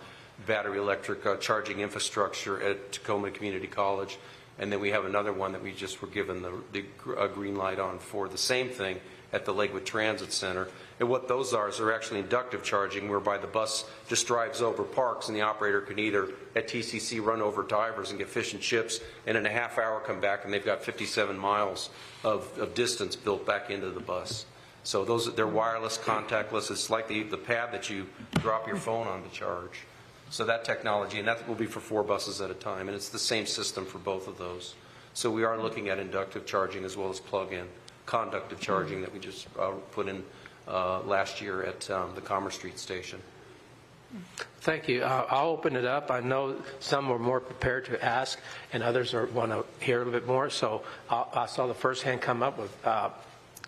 battery electric charging infrastructure at Tacoma Community College. And then we have another one that we just were given the green light on for the same thing at the Lakewood Transit Center. And what those are is they're actually inductive charging, whereby the bus just drives over, parks, and the operator can either at TCC run over divers and get fish and chips, and in a half hour come back and they've got 57 miles of distance built back into the bus. So they're wireless, contactless. It's like the pad that you drop your phone on to charge. So that technology, and that will be for 4 buses at a time, and it's the same system for both of those. So we are looking at inductive charging as well as plug-in conductive charging that we just put in last year at the Commerce Street station. Thank you. I'll open it up. I know some are more prepared to ask, and others want to hear a little bit more. So I saw the first hand come up with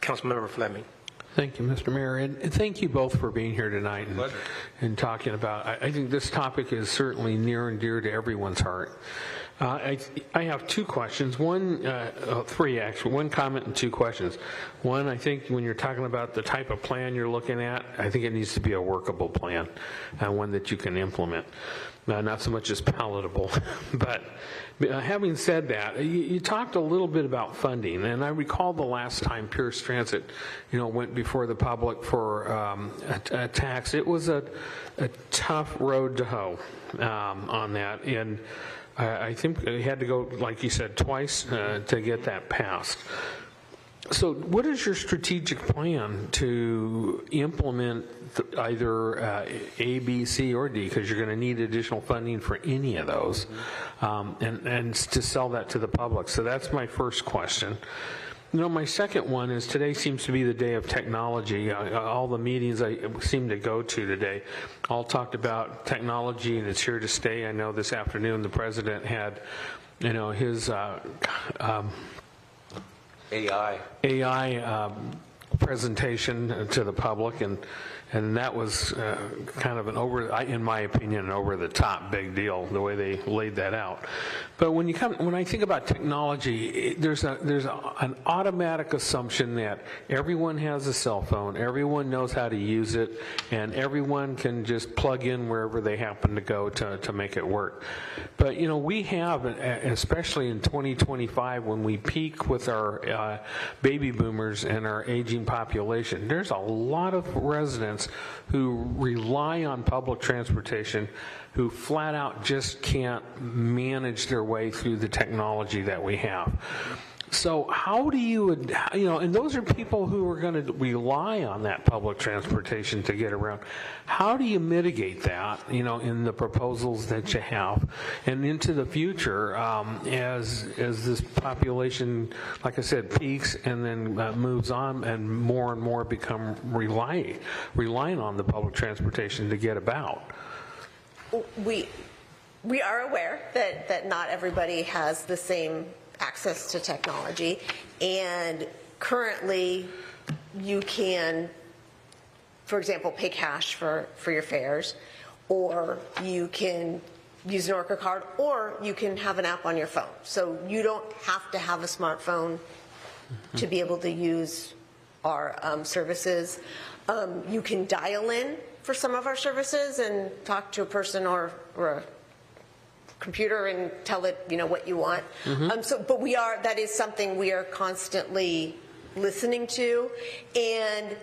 Councilmember Fleming. Thank you, Mr. Mayor, and thank you both for being here tonight and talking about. I think this topic is certainly near and dear to everyone's heart. I have 2 questions. Three actually. 1 comment and 2 questions. One, I think when you're talking about the type of plan you're looking at, I think it needs to be a workable plan, one that you can implement. Not so much as palatable. But having said that, you talked a little bit about funding, and I recall the last time Pierce Transit, went before the public for a tax. It was a tough road to hoe on that, and I think they had to go, like you said, twice to get that passed. So what is your strategic plan to implement either A, B, C, or D, because you're going to need additional funding for any of those, and to sell that to the public? So that's my first question. My second one is today seems to be the day of technology. All the meetings I seem to go to today all talked about technology, and it's here to stay. I know this afternoon the president had, his AI presentation to the public, and that was kind of in my opinion, an over-the-top big deal, the way they laid that out. But when I think about technology, there's an automatic assumption that everyone has a cell phone, everyone knows how to use it, and everyone can just plug in wherever they happen to go to make it work. But we have, especially in 2025, when we peak with our baby boomers and our aging population, there's a lot of residents who rely on public transportation who flat out just can't manage their way through the technology that we have. So how do you, and those are people who are going to rely on that public transportation to get around. How do you mitigate that, in the proposals that you have? And into the future, as this population, like I said, peaks and then moves on and more become reliant on the public transportation to get about? We are aware that not everybody has the same access to technology, and currently you can, for example, pay cash for your fares, or you can use an Orca card, or you can have an app on your phone. So you don't have to have a smartphone to be able to use our services. You can dial in for some of our services and talk to a person or a computer and tell it, what you want. But that is something we are constantly listening to, and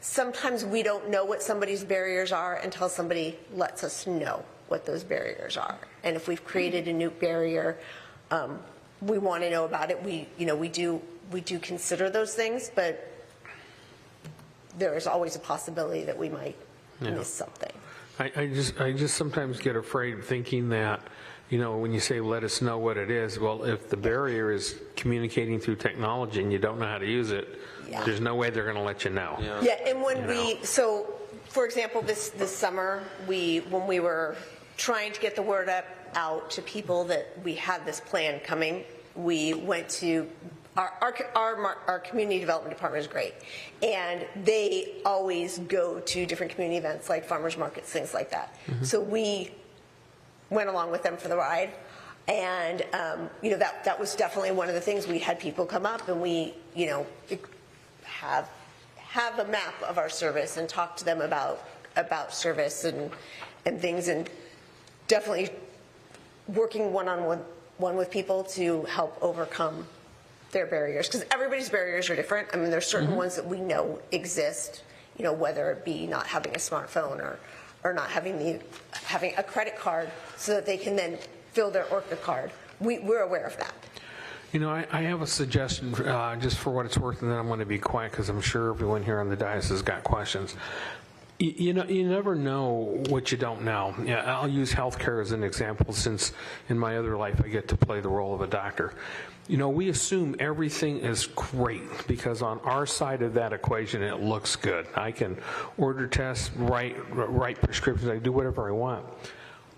sometimes we don't know what somebody's barriers are until somebody lets us know what those barriers are. And if we've created a new barrier, we want to know about it. We do consider those things, but there is always a possibility that we might miss something. I just sometimes get afraid thinking that, when you say let us know what it is, well, if the barrier is communicating through technology and you don't know how to use it, there's no way they're going to let you know. And so for example, this summer, when we were trying to get the word out to people that we had this plan coming, we went to our community development department is great, and they always go to different community events like farmers markets, things like that. So we went along with them for the ride, and that was definitely one of the things. We had people come up, and we have a map of our service and talk to them about service and things, and definitely working one-on-one with people to help overcome their barriers, because everybody's barriers are different. I mean, there's certain ones that we know exist, whether it be not having a smartphone or not having a credit card so that they can then fill their Orca card. We're aware of that. I have a suggestion, just for what it's worth, and then I'm going to be quiet because I'm sure everyone here on the dais has got questions. You never know what you don't know. I'll use healthcare as an example, since in my other life I get to play the role of a doctor. We assume everything is great because on our side of that equation it looks good. I can order tests, write prescriptions, I do whatever I want.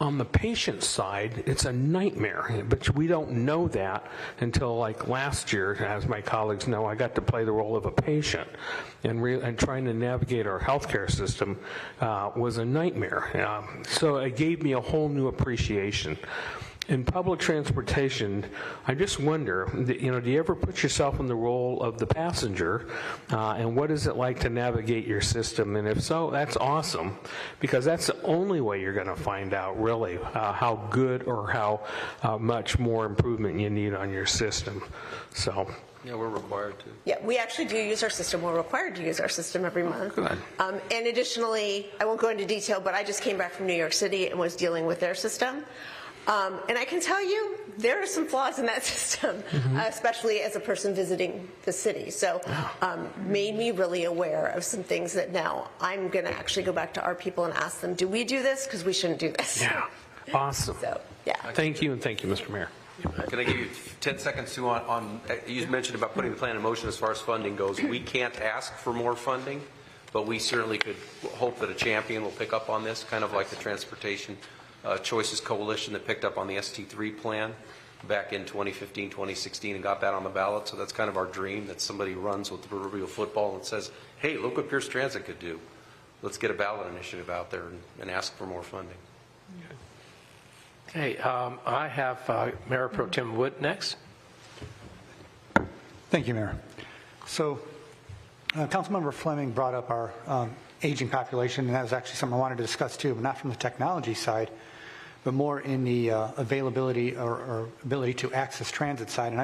On the patient side, it's a nightmare, but we don't know that until like last year, as my colleagues know, I got to play the role of a patient, and trying to navigate our healthcare system was a nightmare. So it gave me a whole new appreciation. In public transportation, I just wonder, do you ever put yourself in the role of the passenger, and what is it like to navigate your system? And if so, that's awesome, because that's the only way you're going to find out really how good or how much more improvement you need on your system. So. Yeah, we're required to. Yeah, we actually do use our system. We're required to use our system every month. Good. And additionally, I won't go into detail, but I just came back from New York City and was dealing with their system. And I can tell you, there are some flaws in that system, especially as a person visiting the city. So made me really aware of some things that now I'm going to actually go back to our people and ask them, do we do this? Because we shouldn't do this. Yeah, awesome. So, yeah. Thank you, and thank you, Mr. Mayor. Can I give you 10 seconds too on you mentioned about putting the plan in motion as far as funding goes. We can't ask for more funding, but we certainly could hope that a champion will pick up on this, kind of like the Transportation Choices Coalition that picked up on the ST3 plan back in 2015, 2016 and got that on the ballot. So that's kind of our dream, that somebody runs with the proverbial football and says, hey, look what Pierce Transit could do. Let's get a ballot initiative out there and ask for more funding. Okay, I have Mayor Pro Tem Wood next. Thank you, Mayor. So, Councilmember Fleming brought up our aging population, and that was actually something I wanted to discuss too, but not from the technology side, but more in the availability or ability to access transit side. And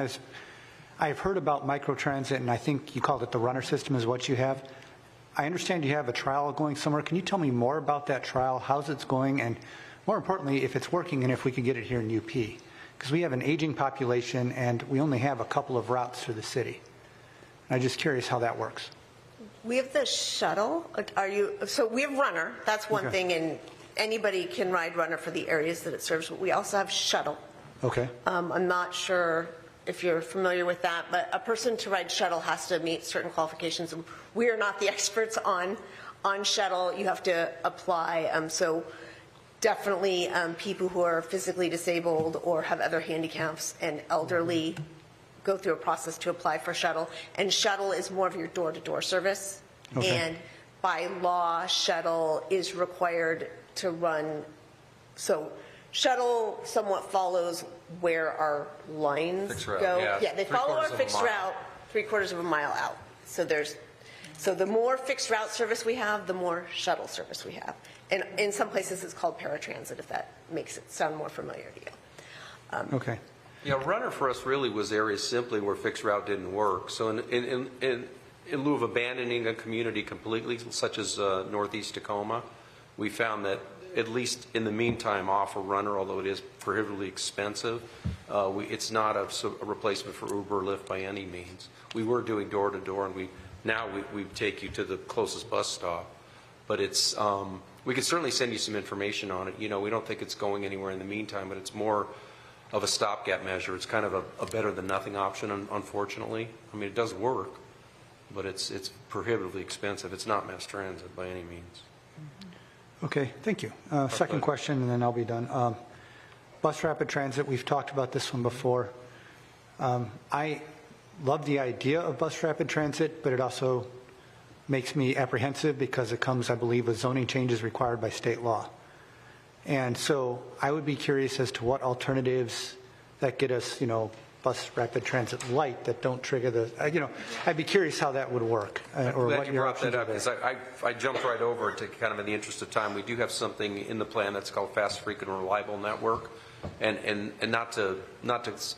I've heard about microtransit, and I think you called it the runner system is what you have. I understand you have a trial going somewhere. Can you tell me more about that trial, how's it's going, and more importantly, if it's working and if we could get it here in UP? Because we have an aging population and we only have a couple of routes through the city. I'm just curious how that works. We have the shuttle. So we have runner. That's one thing, and anybody can ride runner for the areas that it serves. But we also have shuttle. Okay. I'm not sure if you're familiar with that, but a person to ride shuttle has to meet certain qualifications. We are not the experts on shuttle. You have to apply. So definitely people who are physically disabled or have other handicaps and elderly go through a process to apply for shuttle. And shuttle is more of your door-to-door service. Okay. And by law, shuttle is required to run. So shuttle somewhat follows where our lines Fixed route, go. yeah. They follow our 3/4 of a fixed mile. route 3/4 of a mile out. So the more fixed route service we have, the more shuttle service we have. And in some places it's called paratransit, if that makes it sound more familiar to you. Okay. Yeah, runner for us really was areas simply where fixed route didn't work. So in lieu of abandoning a community completely, such as Northeast Tacoma, we found that at least in the meantime offer runner, although it is prohibitively expensive, it's not a replacement for Uber or Lyft by any means. We were doing door to door, and we take you to the closest bus stop, but it's we could certainly send you some information on it. You know, we don't think it's going anywhere in the meantime, but it's more of a stopgap measure. It's kind of a better than nothing option, unfortunately. I mean, it does work, but it's prohibitively expensive. It's not mass transit by any means. Okay, thank you. Second question, and then I'll be done. Bus rapid transit, we've talked about this one before. I love the idea of bus rapid transit, but it also makes me apprehensive because it comes, I believe, with zoning changes required by state law. And so I would be curious as to what alternatives that get us, bus rapid transit light that don't trigger the, I'd be curious how that would work. Or Glad what you your brought that options up, are. because I jumped right over to kind of in the interest of time. We do have something in the plan that's called Fast, Frequent, and Reliable Network. And not to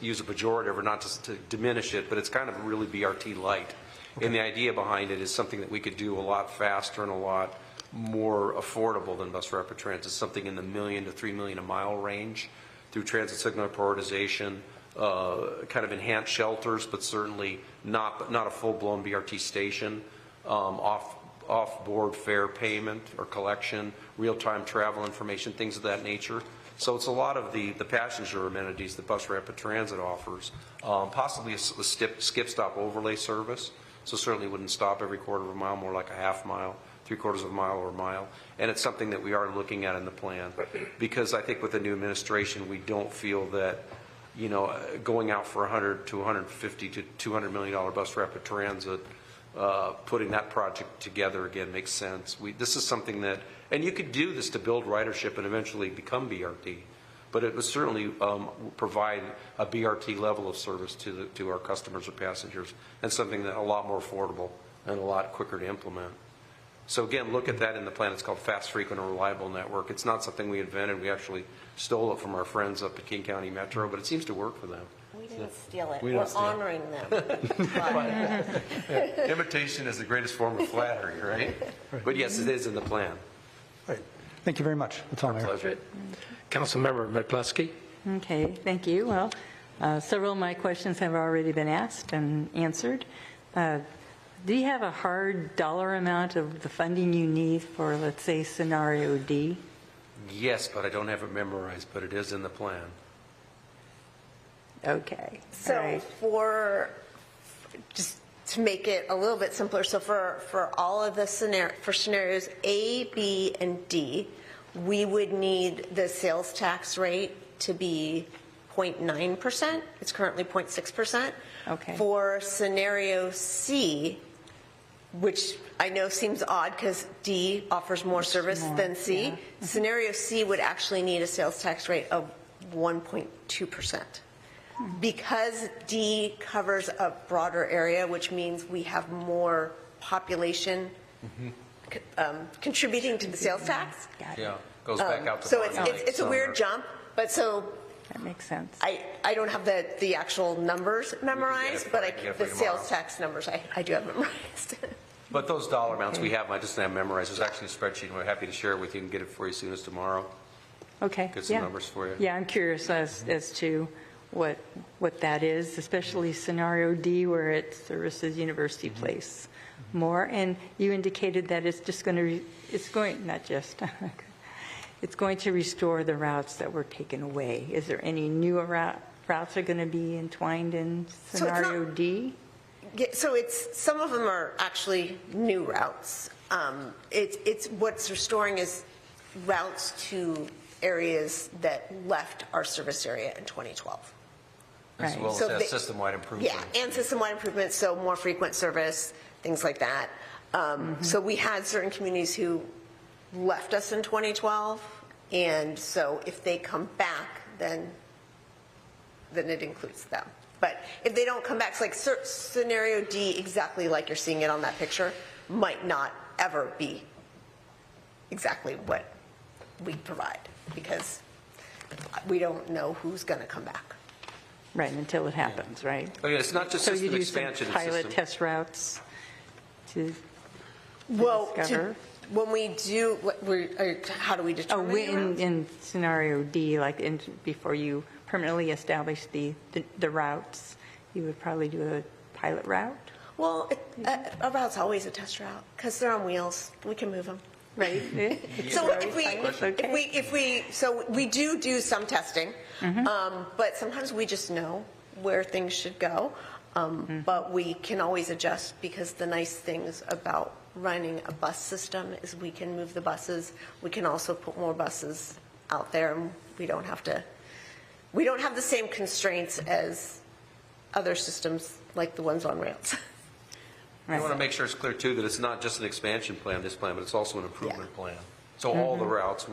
use a pejorative or not to diminish it, but it's kind of really BRT light. Okay. And the idea behind it is something that we could do a lot faster and a lot more affordable than bus rapid transit, something in the $1 million to $3 million a mile range through transit signal prioritization, kind of enhanced shelters, but certainly not a full-blown BRT station, off-board fare payment or collection, real-time travel information, things of that nature. So it's a lot of the passenger amenities that bus rapid transit offers, possibly a skip stop overlay service. So certainly wouldn't stop every quarter of a mile, more like a half mile, 3/4 of a mile or a mile. And it's something that we are looking at in the plan, because I think with the new administration, we don't feel that, going out for $100 to $150 to $200 million bus rapid transit, putting that project together again makes sense. This is something that, and you could do this to build ridership and eventually become BRT, but it would certainly provide a BRT level of service to our customers or passengers, and something that a lot more affordable and a lot quicker to implement. So again, look at that in the plan. It's called Fast, Frequent, and Reliable Network. It's not something we invented. We actually stole it from our friends up at King County Metro, but it seems to work for them. We didn't steal it. We We're don't steal it. honoring them. Imitation is the greatest form of flattery, right? But yes, it is in the plan. Right. Thank you very much. That's all, Mayor. Pleasure. Councilmember McCluskey. Okay, thank you. Well, several of my questions have already been asked and answered. Do you have a hard dollar amount of the funding you need for, let's say, scenario D? Yes, but I don't have it memorized, but it is in the plan. Okay. So all right. for, just to make it a little bit simpler, so for all of the scenarios A, B, and D, we would need the sales tax rate to be 0.9%. It's currently 0.6%. Okay. For scenario C, which I know seems odd because D offers more service than C, scenario C would actually need a sales tax rate of 1.2%. Because D covers a broader area, which means we have more population contributing to the sales tax. Got it. Yeah, goes back out to So Bond Lake it's a weird somewhere. jump, but so That makes sense. I don't have the actual numbers memorized, but get it for the you tomorrow. sales tax numbers I do have memorized. But those dollar amounts we have, I just don't have memorized. There's actually a spreadsheet, and we're happy to share it with you and get it for you as soon as tomorrow. Okay. Get some yeah. numbers for you. Yeah, I'm curious as to what that is, especially scenario D where it services University Place more. And you indicated that it's just going to, it's going to restore the routes that were taken away. Is there any new routes are going to be entwined in scenario D? Yeah, so some of them are actually new routes. It's what's restoring is routes to areas that left our service area in 2012. As Right. well as So that they- system-wide improvement. Yeah, and system-wide improvements, so more frequent service, things like that. So we had certain communities who left us in 2012, and so if they come back, then it includes them. But if they don't come back, it's like scenario D, exactly like you're seeing it on that picture, might not ever be exactly what we provide, because we don't know who's going to come back. Right, until it happens, right? Oh, yeah, it's not just So you system do some expansion. it's pilot system- test routes to Well, discover? when we do, how do we Oh, determine the routes? in scenario D, like before you permanently establish the routes, you would probably do a pilot route? Well, a route's always a test route because they're on wheels. We can move them. Right. So so we do some testing, but sometimes we just know where things should go. But we can always adjust because the nice things about running a bus system is we can move the buses. We can also put more buses out there, and we don't have the same constraints as other systems like the ones on rails. I want to make sure it's clear, too, that it's not just an expansion plan, this plan, but it's also an improvement plan. So all the routes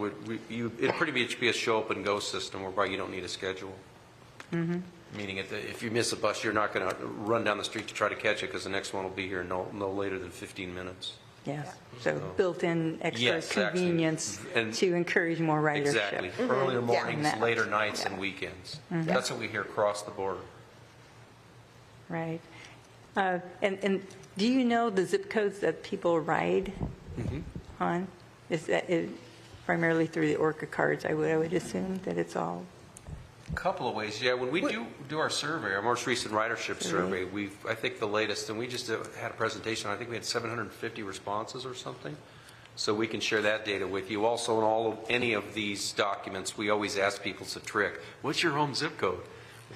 it'd pretty much be a show-up-and-go system whereby you don't need a schedule. Meaning if you miss a bus, you're not going to run down the street to try to catch it because the next one will be here no later than 15 minutes. Yes, so built-in extra Yes, exactly. convenience And- to encourage more ridership. Exactly. Earlier mornings, Yeah. later nights, and weekends. That's what we hear across the board. Right. And do you know the zip codes that people ride on? Is that primarily through the Orca cards? I would assume that it's all. A couple of ways, yeah. When we do our survey, our most recent ridership survey, I think the latest, and we just had a presentation, I think we had 750 responses or something. So we can share that data with you. Also, in any of these documents, we always ask people, it's a trick, what's your home zip code?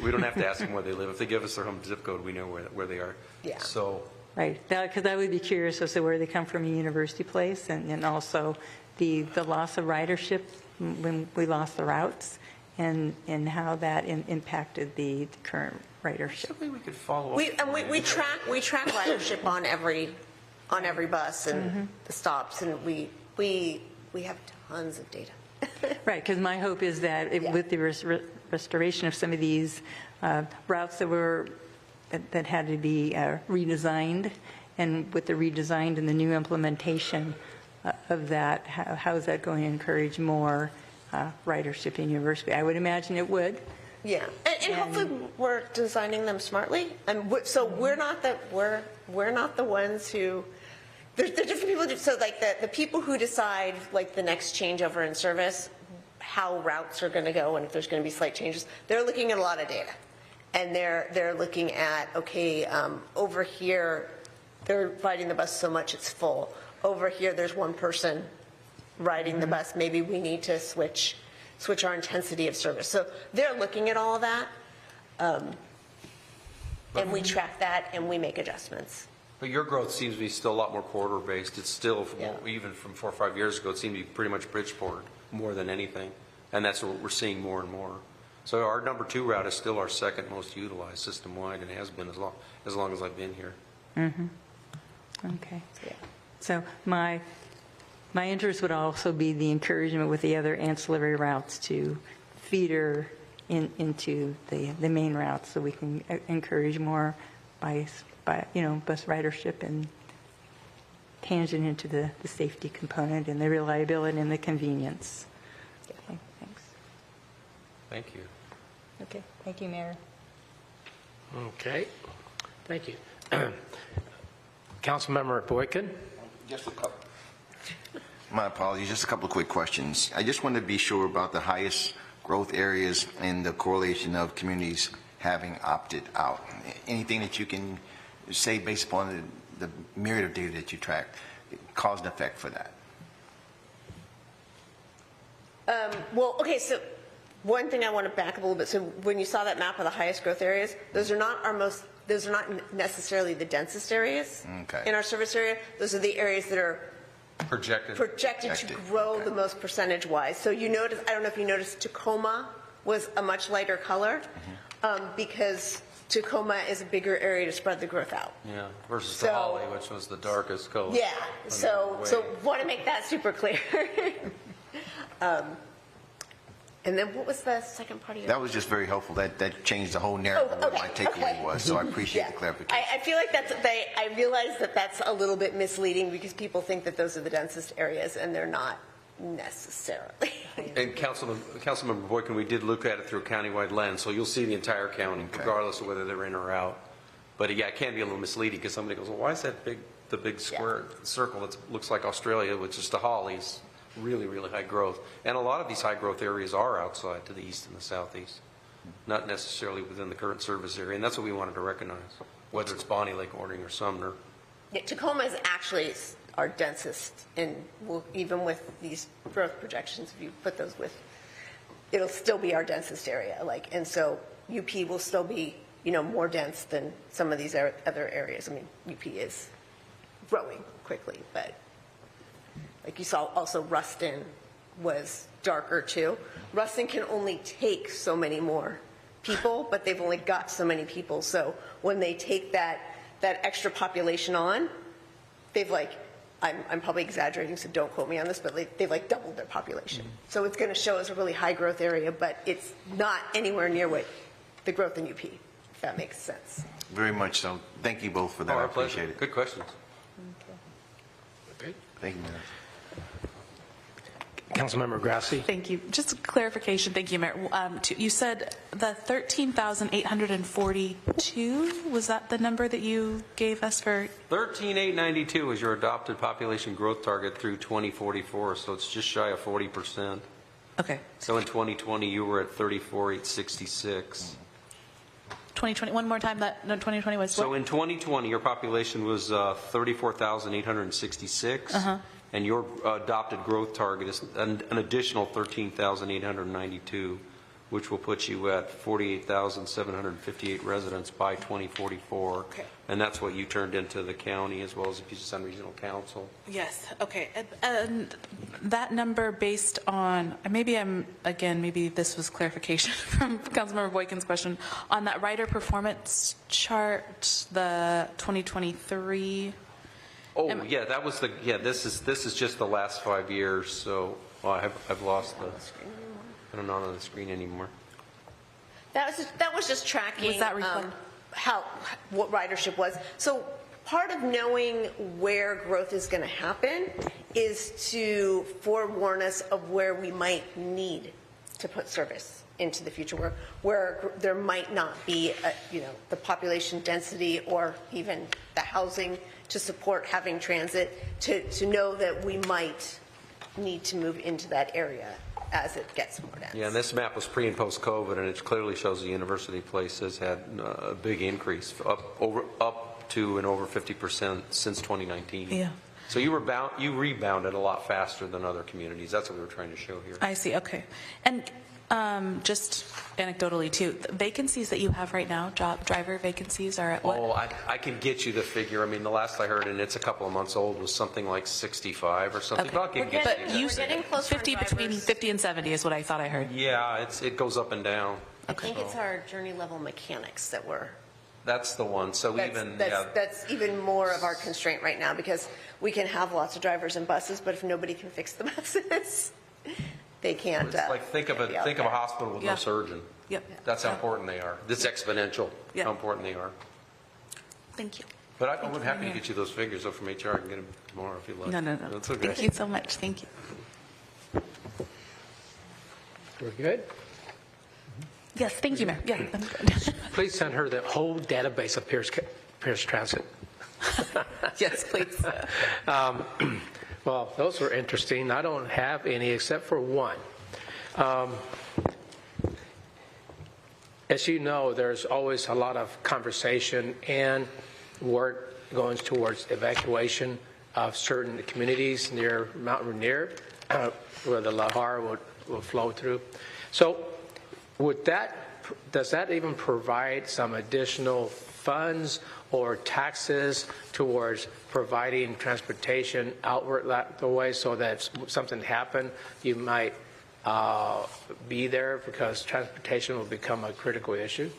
We don't have to ask them where they live. If they give us their home zip code, we know where they are. Yeah. So, Right, because I would be curious as to where they come from in University Place, and also the loss of ridership when we lost the routes, and how that impacted the current ridership. something we could follow up. We track ridership on every bus and the stops, and we have tons of data. Right, because my hope is that with the restoration of some of these routes that had to be redesigned, and with the redesigned and the new implementation of that, how is that going to encourage more ridership in University? I would imagine it would. Yeah, and hopefully we're designing them smartly, and so we're not the ones who. There's different people. So like the people who decide like the next changeover in service how routes are going to go and if there's going to be slight changes. They're looking at a lot of data. And they're looking at, okay, over here, they're riding the bus so much it's full. Over here, there's one person riding the bus. Maybe we need to switch our intensity of service. So they're looking at all of that. And we track that and we make adjustments. But your growth seems to be still a lot more corridor-based. It's still, even from 4 or 5 years ago, it seemed to be pretty much Bridgeport more than anything. And that's what we're seeing more and more. So our number 2 route is still our second most utilized system-wide, and has been as long as I've been here. Okay. So my interest would also be the encouragement with the other ancillary routes to feeder into the main routes, so we can encourage more bus ridership and tangent into the safety component and the reliability and the convenience. Okay, thanks. Thank you. Okay, thank you, Mayor. Okay, thank you. Councilmember Boykin? Just a couple. My apologies, just a couple of quick questions. I just wanted to be sure about the highest growth areas and the correlation of communities having opted out. Anything that you can say based upon the myriad of data that you tracked, cause and effect for that? Well, okay, so one thing I want to back up a little bit. So when you saw that map of the highest growth areas, those are not necessarily the densest areas in our service area. Those are the areas that are projected to grow the most percentage-wise. So you notice, I don't know if you noticed, Tacoma was a much lighter color because Tacoma is a bigger area to spread the growth out. Yeah, versus the Holly, which was the darkest color. Yeah, so want to make that super clear. And then what was the second part of your... That was just very helpful. That changed the whole narrative of what my takeaway was, so I appreciate the clarification. I feel like I realize that that's a little bit misleading because people think that those are the densest areas, and they're not necessarily. And Councilmember Boykin, we did look at it through a countywide lens, so you'll see the entire county, regardless of whether they're in or out. But yeah, it can be a little misleading because somebody goes, well, why is that the big square circle that looks like Australia, which is the Hollies? Really, really high growth. And a lot of these high growth areas are outside to the east and the southeast, not necessarily within the current service area. And that's what we wanted to recognize, whether it's Bonnie Lake, Ording, or Sumner. Yeah, Tacoma is actually our densest, and even with these growth projections, if you put those with, it'll still be our densest area. And so UP will still be, more dense than some of these other areas. I mean, UP is growing quickly, but like you saw, also Ruston was darker too. Ruston can only take so many more people, but they've only got so many people. So when they take that extra population on, they've I'm probably exaggerating, so don't quote me on this, but they've doubled their population. So it's going to show as a really high growth area, but it's not anywhere near what the growth in UP, if that makes sense. Very much so. Thank you both for that. I appreciate it. Good questions. Okay. Thank you, Mayor. Councilmember Grassi? Thank you. Just a clarification. Thank you, Mayor. You said the 13,842, was that the number that you gave us for? 13,892 is your adopted population growth target through 2044, so it's just shy of 40%. Okay. So in 2020, you were at 34,866. 2020, one more time, 2020 was what? So in 2020, your population was 34,866. And your adopted growth target is an additional 13,892, which will put you at 48,758 residents by 2044. Okay. And that's what you turned into the county as well as the Puget Sound Regional Council. Yes. Okay. And that number based on, maybe this was clarification from Councilmember Boykin's question on that rider performance chart, the 2023. Oh, yeah, that was this is just the last 5 years, so I've lost I'm not on the screen anymore. That was just tracking Was that reflect? What ridership was. So part of knowing where growth is going to happen is to forewarn us of where we might need to put service into the future, where there might not be the population density or even the housing to support having transit, to know that we might need to move into that area. as it gets more dense. Yeah, and this map was pre and post COVID, and it clearly shows the University Place has had a big increase, up to and over 50% since 2019. Yeah. So you rebounded a lot faster than other communities. That's what we were trying to show here. I see, okay. And just anecdotally too, the vacancies that you have right now, driver vacancies are at what? Oh, I can get you the figure. I mean, the last I heard, and it's a couple of months old, was something like 65 or something. Okay. But I'll get you But the you figure. getting closer on 50 between drivers. 50 and 70 is what I thought I heard. Yeah, it goes up and down. I think it's our journey level mechanics that we're. That's the one. So That's even more of our constraint right now, because we can have lots of drivers and buses, but if nobody can fix the buses, they can't. It's like think of a hospital with Yeah. no surgeon. Yep. That's how important they are. It's exponential. Yeah. How important they are. Thank you. But I'm happy to get you those figures. So from HR, I can get them tomorrow if you like. No. That's okay. Thank you so much. Thank you. We're good? Yes, thank you, Mayor. Yeah, I'm good. Please send her the whole database of Pierce Transit. Yes, please. Well, those were interesting. I don't have any except for one. As you know, there's always a lot of conversation and work going towards evacuation of certain communities near Mount Rainier, where the Lahar will flow through. So does that even provide some additional funds or taxes towards providing transportation outward the way, so that if something happened, you might be there, because transportation will become a critical issue?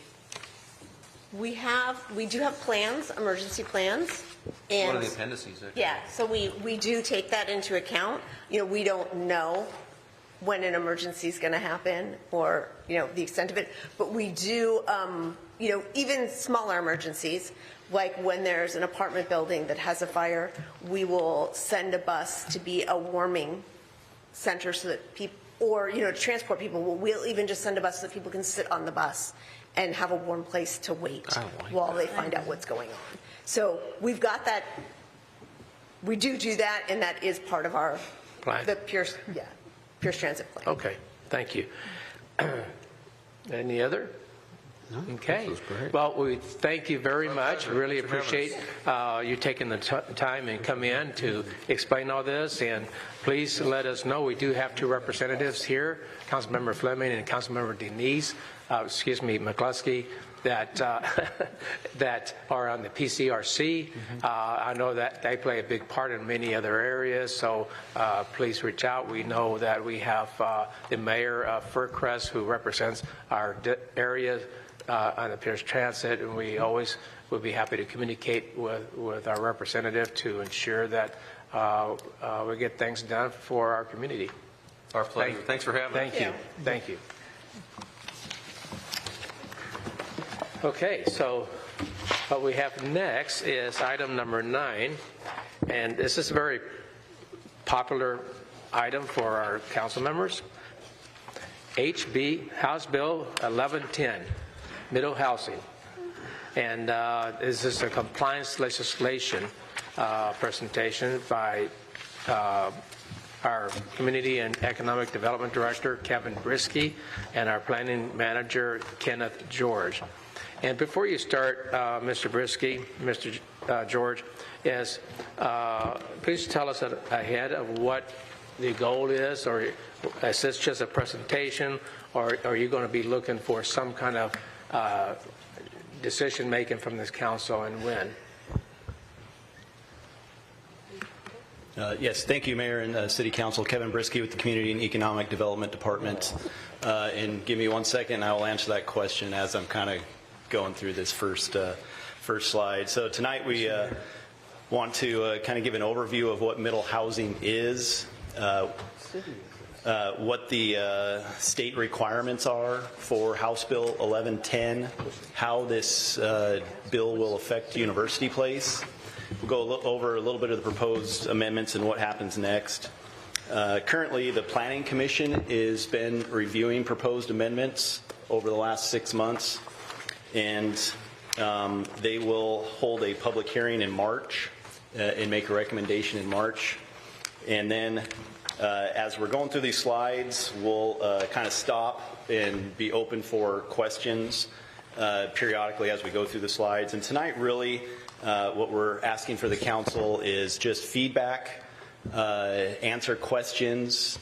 We do have plans, emergency plans. And One of the appendices. Actually. yeah, so we do take that into account. We don't know when an emergency is going to happen, or, the extent of it. But we do, even smaller emergencies, like when there's an apartment building that has a fire, we will send a bus to be a warming center so that people, or, to transport people. We'll even just send a bus so that people can sit on the bus and have a warm place to wait while they find out what's going on. So we've got that. We do that, and that is part of our Plan. the Pierce Transit plan. Okay, thank you. Any other? Okay. Well, we thank you very much. Really appreciate you taking the time and come in to explain all this. And please let us know. We do have two representatives here, Councilmember Fleming and Councilmember McCluskey, that that are on the PCRC. I know that they play a big part in many other areas, so please reach out. We know that we have the mayor of Fircrest, who represents our area on the Pierce Transit, and we always would be happy to communicate with our representative to ensure that we get things done for our community. Our pleasure. Thanks for having us. Thank you. Thank you. Okay, so what we have next is item number 9, and this is a very popular item for our council members. HB House Bill 1110, middle housing, and this is a compliance legislation presentation by our Community and Economic Development Director, Kevin Brisky, and our Planning Manager, Kenneth George. And before you start, Mr. Brisky, Mr. George, please tell us ahead of what the goal is, or is this just a presentation, or are you going to be looking for some kind of decision-making from this council, and when? Yes, thank you, Mayor and City Council. Kevin Brisky with the Community and Economic Development Department. And give me 1 second, I will answer that question as I'm kind of going through this first slide. So tonight we want to kind of give an overview of what middle housing is, what the state requirements are for House Bill 1110, how this bill will affect University Place. We'll go over a little bit of the proposed amendments and what happens next. Currently, the Planning Commission has been reviewing proposed amendments over the last 6 months, and they will hold a public hearing in March and make a recommendation in March. And then As we're going through these slides, we'll kind of stop and be open for questions periodically as we go through the slides. And tonight, really, what we're asking for the council is just feedback, answer questions,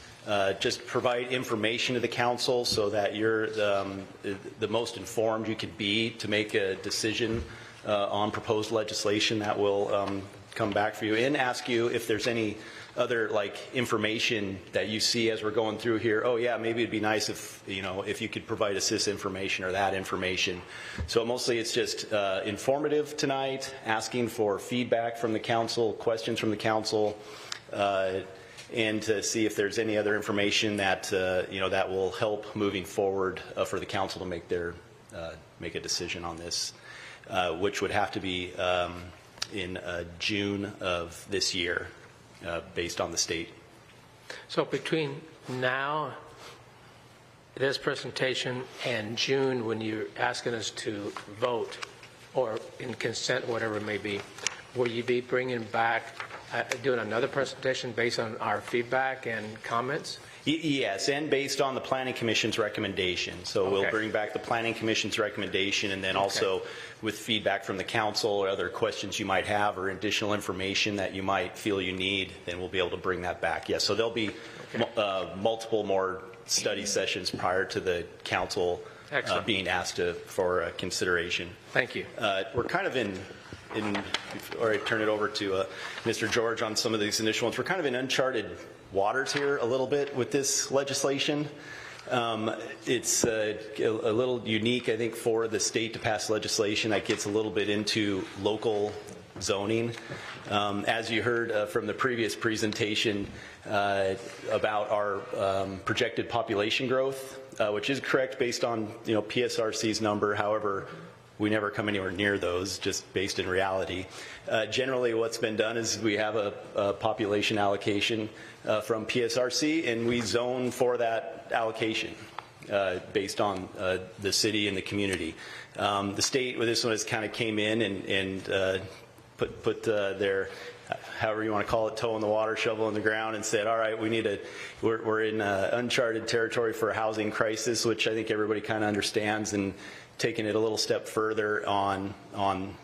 just provide information to the council so that you're the most informed you could be to make a decision on proposed legislation that will come back for you, and ask you if there's any other information that you see as we're going through here. Oh yeah, maybe it'd be nice if if you could provide us this information or that information. So mostly it's just informative tonight, asking for feedback from the council, questions from the council, and to see if there's any other information that that will help moving forward for the council to make a decision on this, which would have to be in June of this year, based on the state. So between now, this presentation, and June, when you're asking us to vote, or in consent, whatever it may be, will you be bringing back, doing another presentation based on our feedback and comments? Yes, and based on the Planning Commission's recommendation. So we'll bring back the Planning Commission's recommendation, and then also with feedback from the council or other questions you might have or additional information that you might feel you need, then we'll be able to bring that back. Yes, so there'll be multiple more study sessions prior to the council being asked for consideration. Thank you. We're kind of or I turn it over to Mr. George on some of these initial ones. We're kind of in uncharted waters here a little bit with this legislation. It's a little unique, I think, for the state to pass legislation that gets a little bit into local zoning. As you heard from the previous presentation about our projected population growth, which is correct based on PSRC's number. However, we never come anywhere near those, just based in reality. Generally, what's been done is we have a population allocation from PSRC, and we zone for that allocation based on the city and the community. The state with this one has kind of came in and put their, however you want to call it, toe in the water, shovel in the ground, and said, all right, we're in uncharted territory for a housing crisis, which I think everybody kind of understands, and taking it a little step further on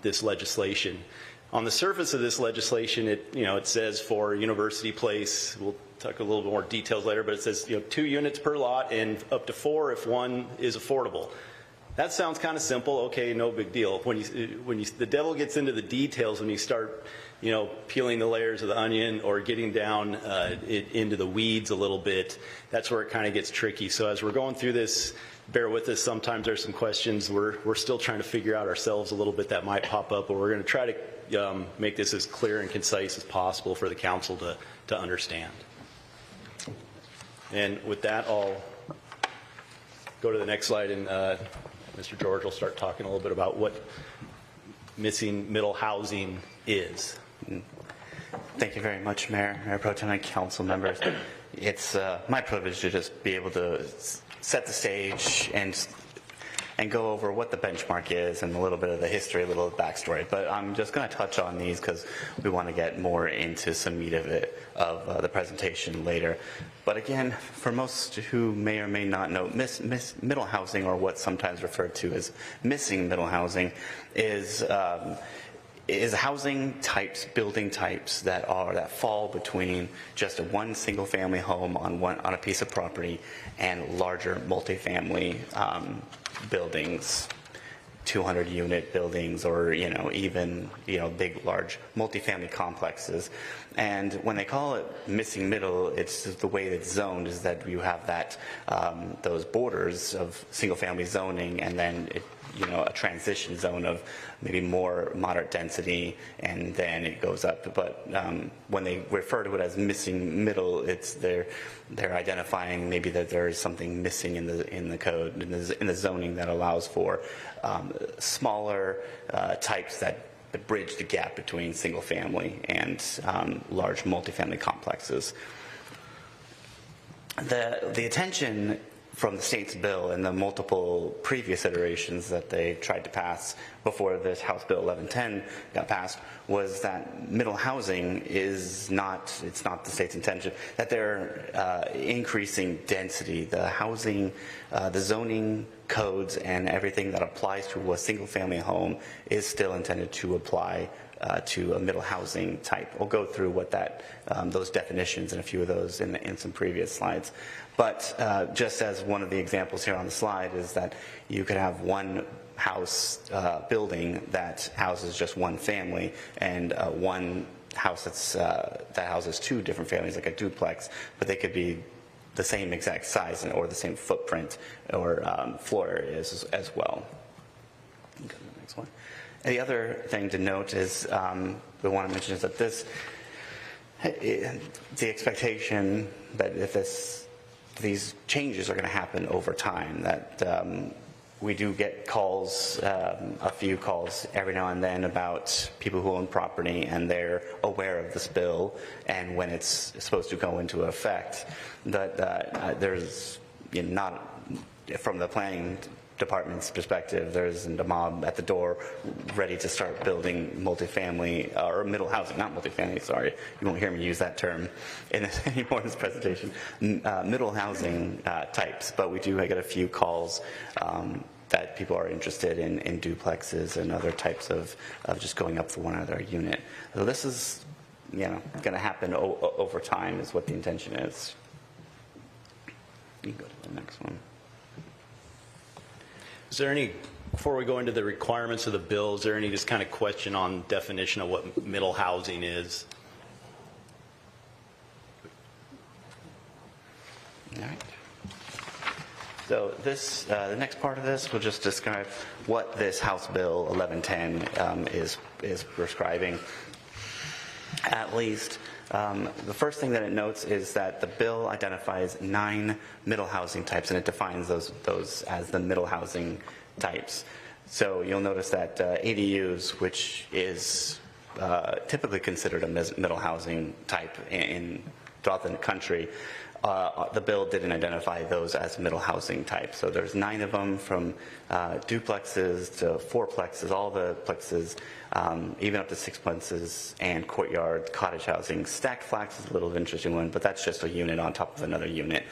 this legislation. On the surface of this legislation, it says for University Place, we'll talk a little bit more details later, but it says 2 units per lot and up to 4 if one is affordable. That sounds kind of simple. Okay, no big deal. When the devil gets into the details, when you start peeling the layers of the onion or getting down into the weeds a little bit, that's where it kind of gets tricky. So as we're going through this, bear with us. Sometimes there's some questions we're still trying to figure out ourselves a little bit that might pop up, but we're going to try to make this as clear and concise as possible for the council to understand. And with that, I'll go to the next slide, and Mr. George will start talking a little bit about what missing middle housing is. Thank you very much, Mayor Pro Tem and council members. It's my privilege to just be able to set the stage and go over what the benchmark is and a little bit of the history, a little backstory. But I'm just going to touch on these because we want to get more into some meat of it, of the presentation later. But again, for most who may or may not know, middle housing, or what's sometimes referred to as missing middle housing, is housing types, building types that fall between just one single family home on a piece of property and larger multifamily buildings, 200 unit buildings, or even big large multifamily complexes. And when they call it missing middle, it's the way it's zoned is that you have that those borders of single family zoning, and then a transition zone of maybe more moderate density, and then it goes up. But when they refer to it as missing middle, it's they're identifying maybe that there is something missing in the code, in the zoning, that allows for smaller types that bridge the gap between single family and large multifamily complexes. The attention from the state's bill and the multiple previous iterations that they tried to pass before this House Bill 1110 got passed was that middle housing is not, it's not the state's intention, that they're increasing density. The housing, the zoning codes and everything that applies to a single family home is still intended to apply to a middle housing type. We'll go through what that, those definitions and a few of those in some previous slides. But just as one of the examples here on the slide is that you could have one house building that houses just one family, and one house that's, that houses two different families, like a duplex, but they could be the same exact size or the same footprint or floor areas as well. Go to the next one. The other thing to note is, we want to mention is that this, the expectation that if these changes are going to happen over time, that we do get calls, a few calls every now and then about people who own property and they're aware of this bill and when it's supposed to go into effect, that there's, you know, not from the planning department's perspective, there's a mob at the door ready to start building multifamily or middle housing, not multifamily, sorry, you won't hear me use that term anymore in this presentation, middle housing types, but we do get a few calls that people are interested in duplexes and other types of just going up for one other unit. So this is, you know, going to happen over time is what the intention is. You can go to the next one. Is there any, before we go into the requirements of the bill, is there any just kind of question on definition of what middle housing is? All right. So this, the next part of this will just describe what this House Bill 1110 is prescribing. At least, the first thing that it notes is that the bill identifies 9 middle housing types, and it defines those as the middle housing types. So you'll notice that ADUs, which is typically considered a middle housing type throughout the country, the bill didn't identify those as middle housing types. So there's 9 of them, from duplexes to fourplexes, all the plexes, even up to sixplexes, and courtyard cottage housing. Stacked flats is a little interesting one, but that's just a unit on top of another unit.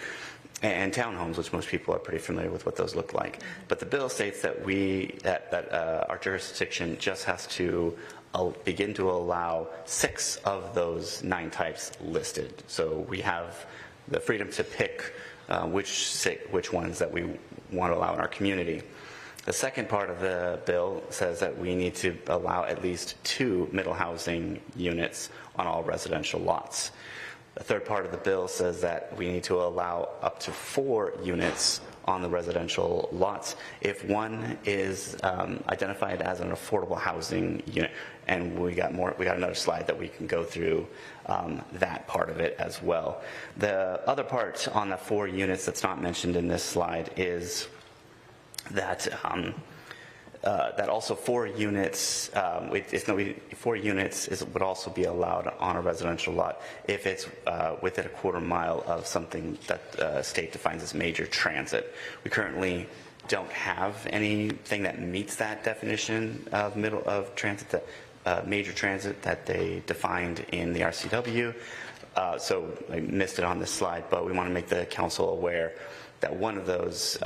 And townhomes, which most people are pretty familiar with what those look like. But the bill states that our jurisdiction just has to begin to allow 6 of those 9 types listed. So we have the freedom to pick which ones that we want to allow in our community. The second part of the bill says that we need to allow at least 2 middle housing units on all residential lots. The third part of the bill says that we need to allow up to 4 units on the residential lots if one is identified as an affordable housing unit. And we got another slide that we can go through that part of it as well. The other part on the 4 units that's not mentioned in this slide is that that also 4 units, 4 units would also be allowed on a residential lot if it's within a quarter mile of something that the state defines as major transit. We currently don't have anything that meets that definition of transit, major transit that they defined in the RCW. So I missed it on this slide, but we want to make the council aware that one of those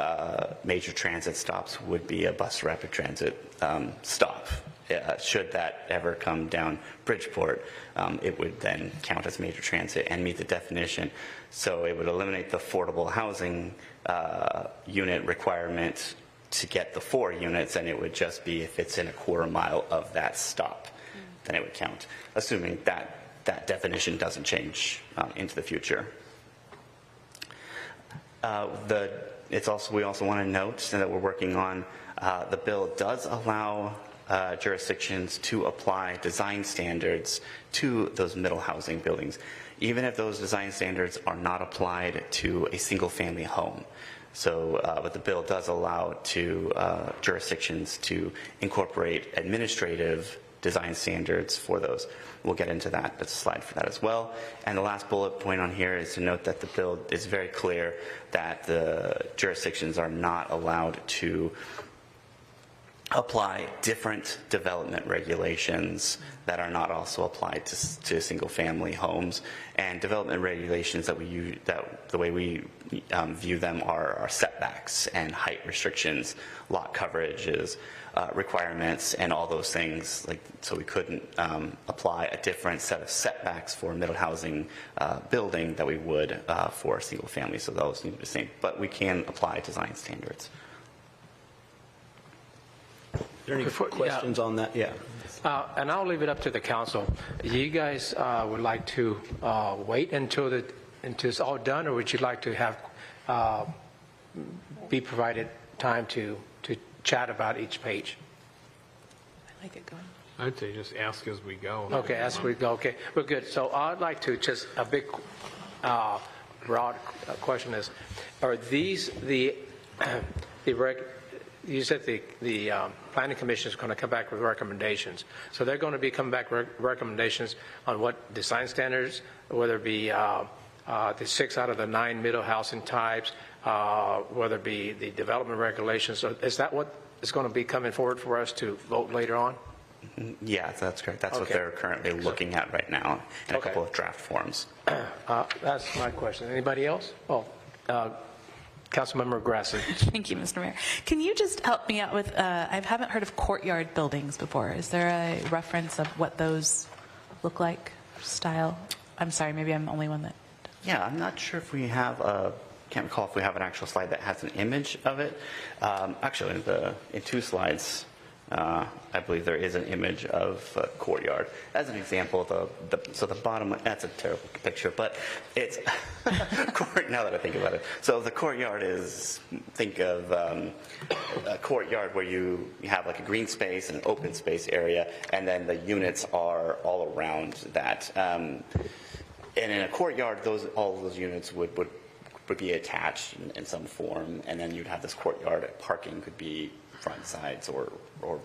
major transit stops would be a bus rapid transit stop. Should that ever come down Bridgeport, it would then count as major transit and meet the definition. So it would eliminate the affordable housing unit requirement to get the 4 units, and it would just be if it's in a quarter mile of that stop, then it would count, assuming that that definition doesn't change into the future. We also want to note that we're working on, the bill does allow jurisdictions to apply design standards to those middle housing buildings, even if those design standards are not applied to a single family home. So but the bill does allow jurisdictions to incorporate administrative design standards for those. We'll get into that. That's a slide for that as well. And the last bullet point on here is to note that the bill is very clear that the jurisdictions are not allowed to apply different development regulations that are not also applied to single-family homes. And development regulations that we use, that the way we view them are setbacks and height restrictions, lot coverages, requirements, and all those things. So we couldn't apply a different set of setbacks for a middle housing building that we would for a single-family. So those need to be the same. But we can apply design standards. Are there any questions on that? Yeah. And I'll leave it up to the council. You guys would like to wait until it's all done, or would you like to have be provided time to chat about each page? I like it going. I'd say just ask as we go. Okay, as we go. Okay, well, good. So I'd like to just a big, broad question is: are these you said the Planning Commission is going to come back with recommendations. So they're going to be coming back with recommendations on what design standards, whether it be the 6 out of the 9 middle housing types, whether it be the development regulations. So is that what is going to be coming forward for us to vote later on? Yeah, that's correct. That's what Okay. they're currently looking at right now in a couple of draft forms. That's my question. Anybody else? Oh, Councilmember Grassley. Thank you, Mr. Mayor. Can you just help me out with, I haven't heard of courtyard buildings before. Is there a reference of what those look like, style? I'm sorry, maybe I'm the only one that... Yeah, I'm not sure if we have can't recall if we have an actual slide that has an image of it. Actually, in 2 slides, I believe there is an image of a courtyard. As an example, so the bottom, that's a terrible picture, but it's, now that I think about it. So the courtyard is, think of a courtyard where you have like a green space and an open space area, and then the units are all around that. And in a courtyard, all of those units would be attached in some form, and then you'd have this courtyard. Parking could be front, sides, or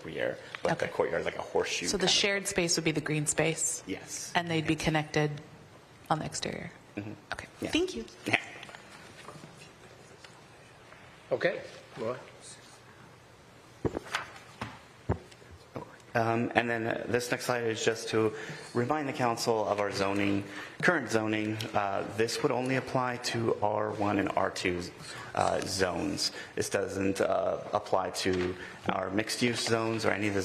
rear, but Okay. the courtyard is like a horseshoe. So the shared space would be the green space? Yes. And they'd be connected on the exterior? Mm-hmm. Okay, Yeah. thank you. Yeah. Okay. Well, And then this next slide is just to remind the council of our zoning, current zoning. This would only apply to R1 and R2 zones. This doesn't apply to our mixed-use zones or any of the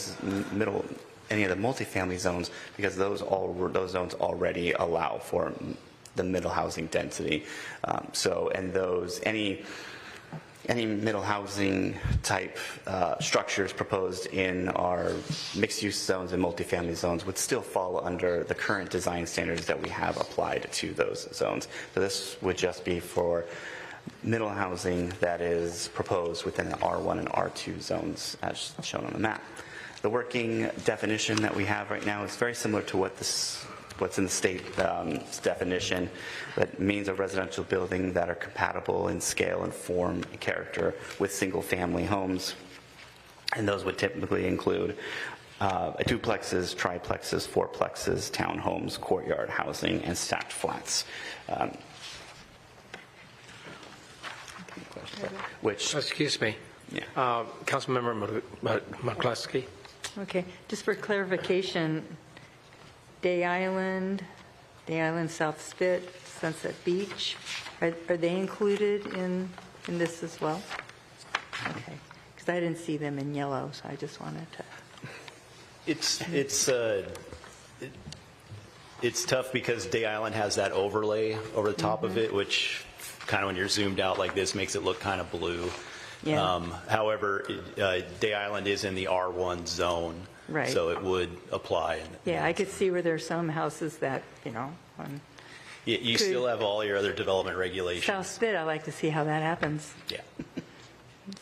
multifamily zones, because those zones already allow for the middle housing density. Any middle housing type structures proposed in our mixed-use zones and multifamily zones would still fall under the current design standards that we have applied to those zones. So this would just be for middle housing that is proposed within the R1 and R2 zones as shown on the map. The working definition that we have right now is very similar to what's in the state definition. That means a residential building that are compatible in scale and form and character with single-family homes. And those would typically include duplexes, triplexes, fourplexes, townhomes, courtyard housing, and stacked flats. excuse me. Yeah. Councilmember McCluskey. Okay, just for clarification, Day Island South Spit, Sunset Beach, are they included in this as well? Okay, because I didn't see them in yellow, so I just wanted to. It's tough because Day Island has that overlay over the top of it, which kind of when you're zoomed out like this makes it look kind of blue. Yeah. However, Day Island is in the R1 zone, Right. so it would apply. Yeah, I could see where there's some houses that, on You still have all your other development regulations. South Spit, I'd like to see how that happens. Yeah.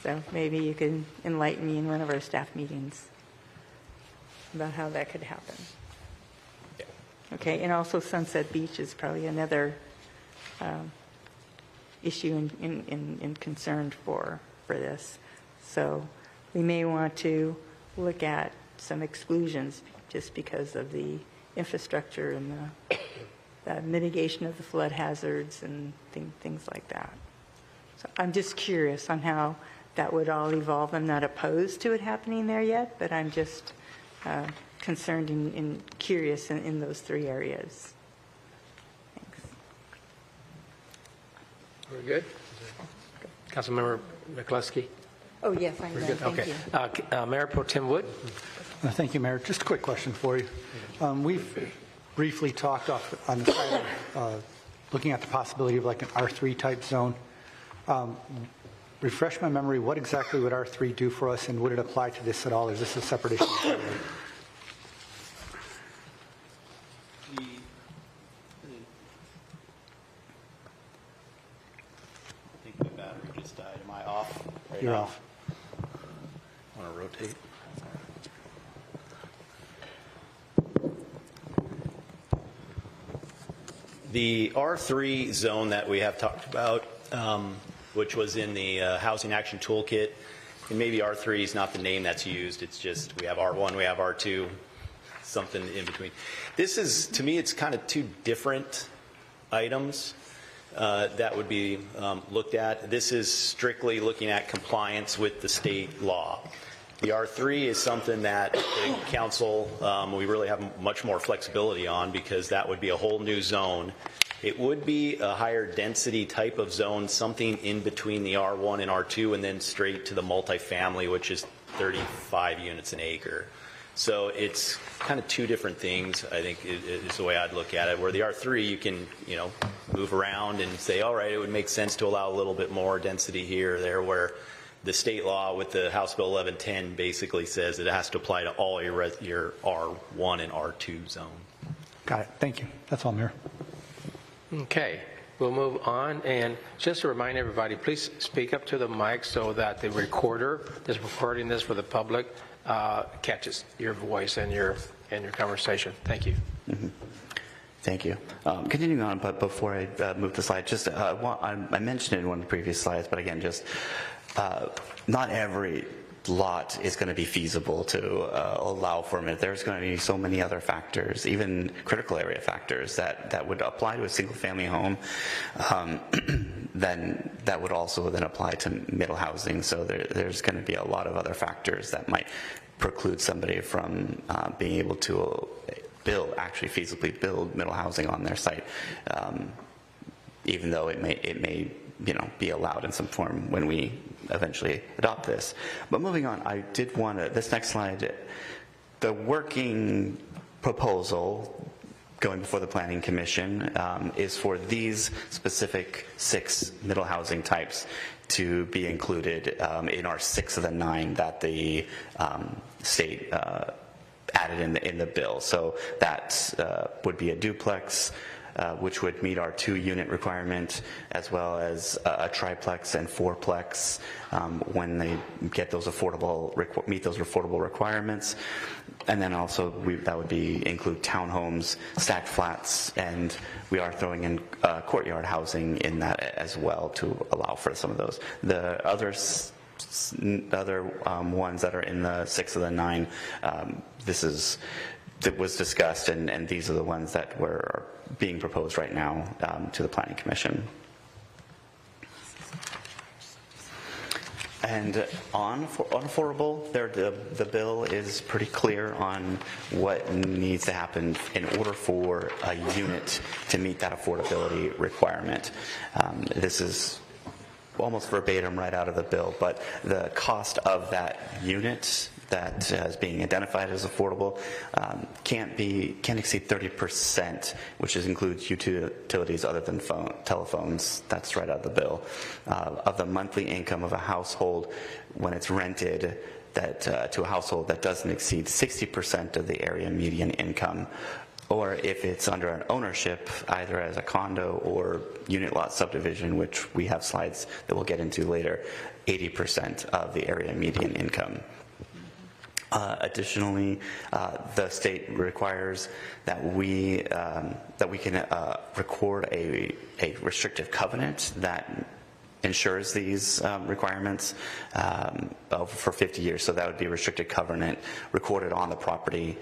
So maybe you can enlighten me in one of our staff meetings about how that could happen. Yeah. Okay, and also Sunset Beach is probably another issue in concern for this. So we may want to look at some exclusions just because of the infrastructure and the mitigation of the flood hazards and things like that. So I'm just curious on how that would all evolve. I'm not opposed to it happening there yet, but I'm just concerned and curious in those three areas. Thanks. We're good? Councilmember McCluskey? Oh, yes, I'm We're done. good? Thank Okay. you. Mayor Pro Tem Wood? Thank you, Mayor. Just a quick question for you. We've briefly talked on the side of looking at the possibility of like an R3 type zone. Refresh my memory, what exactly would R3 do for us, and would it apply to this at all? Is this a separate issue? I think the battery just died. Am I off? Right You're now? off. Want to rotate? The R3 zone that we have talked about, which was in the Housing Action Toolkit, and maybe R3 is not the name that's used. It's just we have R1, we have R2, something in between. This is, to me, it's kind of two different items that would be looked at. This is strictly looking at compliance with the state law. The R3 is something that the council, we really have much more flexibility on, because that would be a whole new zone. It would be a higher density type of zone, something in between the R1 and R2, and then straight to the multifamily, which is 35 units an acre. So it's kind of two different things, I think, is the way I'd look at it. Where the R3, you can, move around and say, all right, it would make sense to allow a little bit more density here or there, where the state law with the House Bill 1110 basically says it has to apply to all your R1 and R2 zone. Got it. Thank you. That's all, Mayor. Okay, we'll move on. And just to remind everybody, please speak up to the mic so that the recorder that's recording this for the public catches your voice and your conversation. Thank you. Mm-hmm. Thank you. Continuing on, but before I move the slide, just I mentioned it in one of the previous slides, but again, just not every lot is going to be feasible to allow for it. There's going to be so many other factors, even critical area factors that would apply to a single family home, then that would also then apply to middle housing. So there's going to be a lot of other factors that might preclude somebody from being able to actually feasibly build middle housing on their site, even though it may be allowed in some form when we eventually adopt this. But moving on, I did want to, this next slide, the working proposal going before the Planning Commission is for these specific 6 middle housing types to be included in our 6 of the 9 that the state added in the bill. So that would be a duplex, which would meet our 2-unit requirement, as well as a triplex and fourplex when they get those meet those affordable requirements. And then also that would include townhomes, stacked flats, and we are throwing in courtyard housing in that as well to allow for some of those. The other ones that are in the 6 of the 9, that was discussed, and these are the ones that were being proposed right now to the Planning Commission. And on affordable, the bill is pretty clear on what needs to happen in order for a unit to meet that affordability requirement. This is almost verbatim right out of the bill, but the cost of that unit that is being identified as affordable can't exceed 30%, which includes utilities other than telephones. That's right out of the bill, of the monthly income of a household when it's rented to a household that doesn't exceed 60% of the area median income. Or if it's under an ownership, either as a condo or unit lot subdivision, which we have slides that we'll get into later, 80% of the area median income. Additionally, the state requires that we can record a restrictive covenant that ensures these requirements for 50 years. So that would be a restricted covenant recorded on the property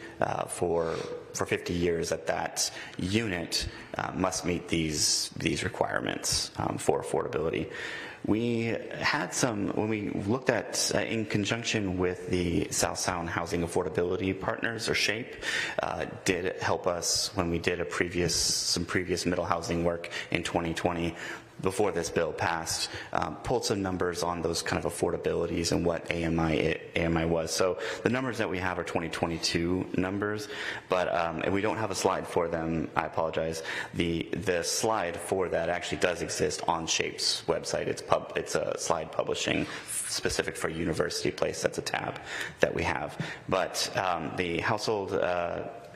for 50 years that unit must meet these requirements for affordability. We had some, when we looked at, in conjunction with the South Sound Housing Affordability Partners, or SHAPE, did help us when we did some previous middle housing work in 2020, before this bill passed, pulled some numbers on those kind of affordabilities and what AMI was. So the numbers that we have are 2022 numbers, but and we don't have a slide for them. I apologize. The slide for that actually does exist on SHAPE's website. It's a slide publishing specific for University Place. That's a tab that we have. But the household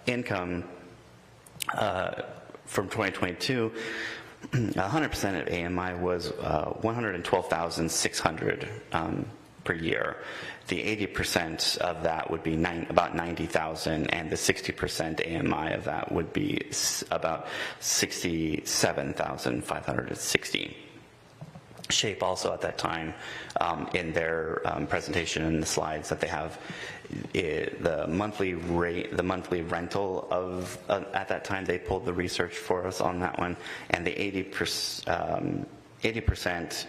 income from 2022. 100% of AMI was $112,600 per year. The 80% of that would be about $90,000, and the 60% AMI of that would be about $67,560. SHAPE also at that time, in their presentation in the slides that they have, the monthly rate, the monthly rental of at that time, they pulled the research for us on that one, and the 80%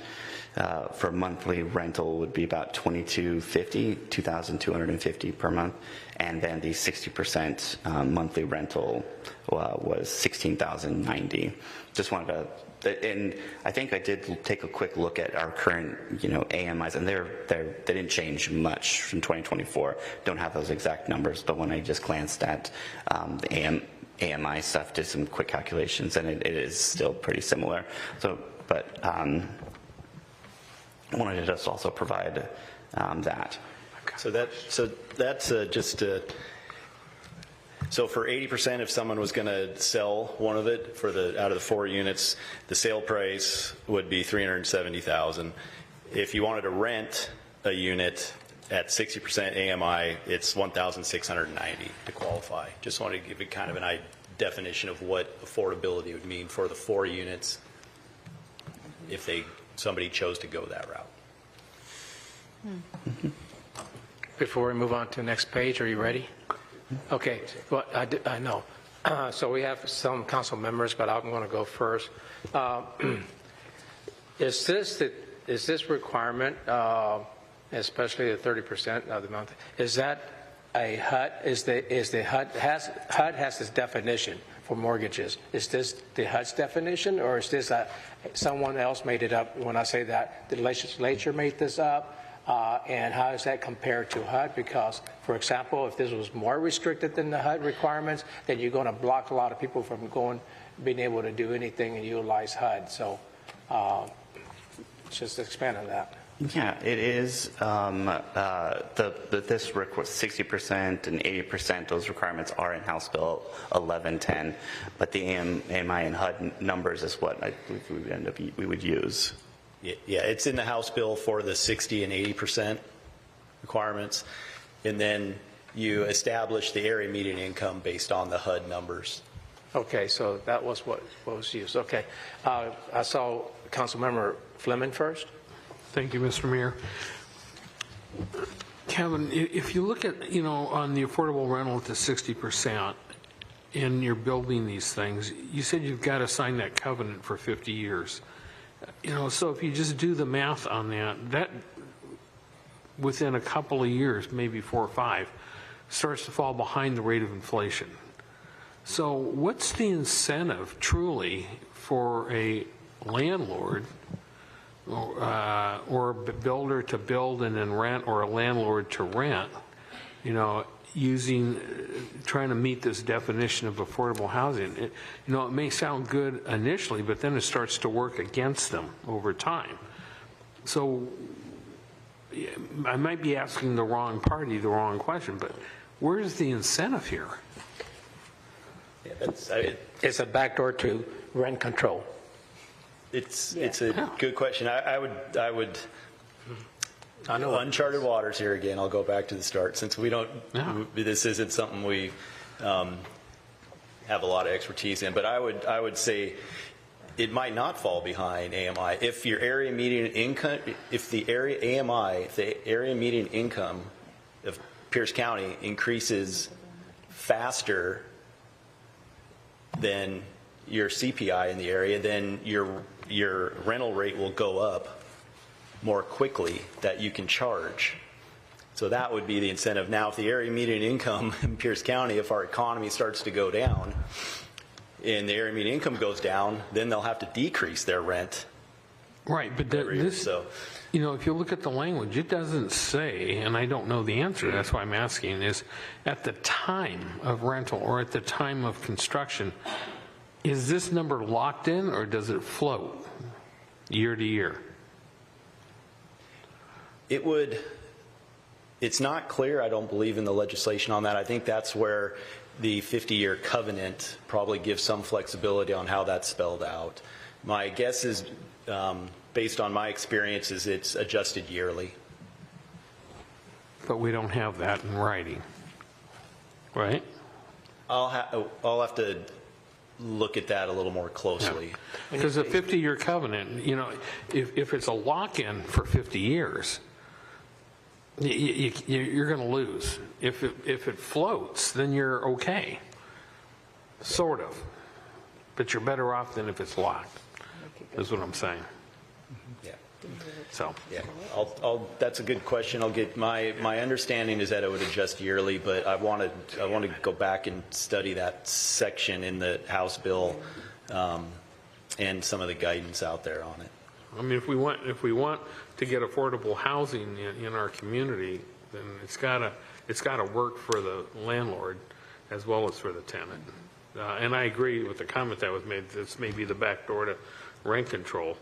for monthly rental would be about $2,250 per month, and then the 60% monthly rental was $16,090. Just wanted to. And I think I did take a quick look at our current, AMIs, and they didn't change much from 2024. Don't have those exact numbers, but when I just glanced at the AMI stuff, did some quick calculations, and it is still pretty similar. So, but I wanted to just also provide that. So that's just. So for 80%, if someone was going to sell one of it out of the 4 units, the sale price would be $370,000. If you wanted to rent a unit at 60% AMI, it's $1,690 to qualify. Just wanted to give you kind of a definition of what affordability would mean for the 4 units if somebody chose to go that route. Before we move on to the next page, are you ready? Okay, well, I know. So we have some council members, but I'm going to go first. Is this requirement, especially the 30% of the month, is that a HUD? HUD has this definition for mortgages. Is this the HUD's definition, or is this someone else made it up? When I say that, the legislature made this up. And how does that compare to HUD? Because, for example, if this was more restricted than the HUD requirements, then you're going to block a lot of people from being able to do anything and utilize HUD. So just expand on that. Yeah, it is. This request 60% and 80%, those requirements are in House Bill 1110, but the AMI and HUD numbers is what I believe we would use. Yeah, it's in the House bill for the 60 and 80% requirements, and then you establish the area median income based on the HUD numbers. Okay, so that was what was used. Okay, I saw Councilmember Fleming first. Thank you, Mr. Mayor. Kevin, if you look at, on the affordable rental to 60%, and you're building these things, you said you've got to sign that covenant for 50 years. So if you just do the math on that within a couple of years, maybe 4 or 5, starts to fall behind the rate of inflation. So what's the incentive truly for a landlord or a builder to build and then rent, or a landlord to rent, trying to meet this definition of affordable housing? It may sound good initially, but then it starts to work against them over time. So I might be asking the wrong party the wrong question, but where's the incentive here? Yeah, It's a backdoor to rent control. It's a good question. I would uncharted waters here again. I'll go back to the start, since this isn't something we have a lot of expertise in. But I would say it might not fall behind AMI. If your area median income, if the area median income of Pierce County increases faster than your CPI in the area, then your rental rate will go up more quickly that you can charge. So that would be the incentive. Now, if the area median income in Pierce County, if our economy starts to go down and the area median income goes down, then they'll have to decrease their rent. Right, but this, you know, if you look at the language, it doesn't say, and I don't know the answer, that's why I'm asking, is at the time of rental or at the time of construction, is this number locked in or does it float year to year? It's not clear, I don't believe in the legislation on that. I think that's where the 50-year covenant probably gives some flexibility on how that's spelled out. My guess is, based on my experiences, it's adjusted yearly. But we don't have that in writing, right? I'll have to look at that a little more closely. Because a 50-year covenant, you know, if it's a lock-in for 50 years, you're going to lose. If it floats, then you're okay, sort of. But you're better off than if it's locked, is what I'm saying. Yeah. So. Yeah, that's a good question. I'll get my understanding is that it would adjust yearly, but I want to go back and study that section in the House bill and some of the guidance out there on it. I mean, if we want to get affordable housing in our community, then it's got to work for the landlord as well as for the tenant. And I agree with the comment that was made. This may be the back door to rent control.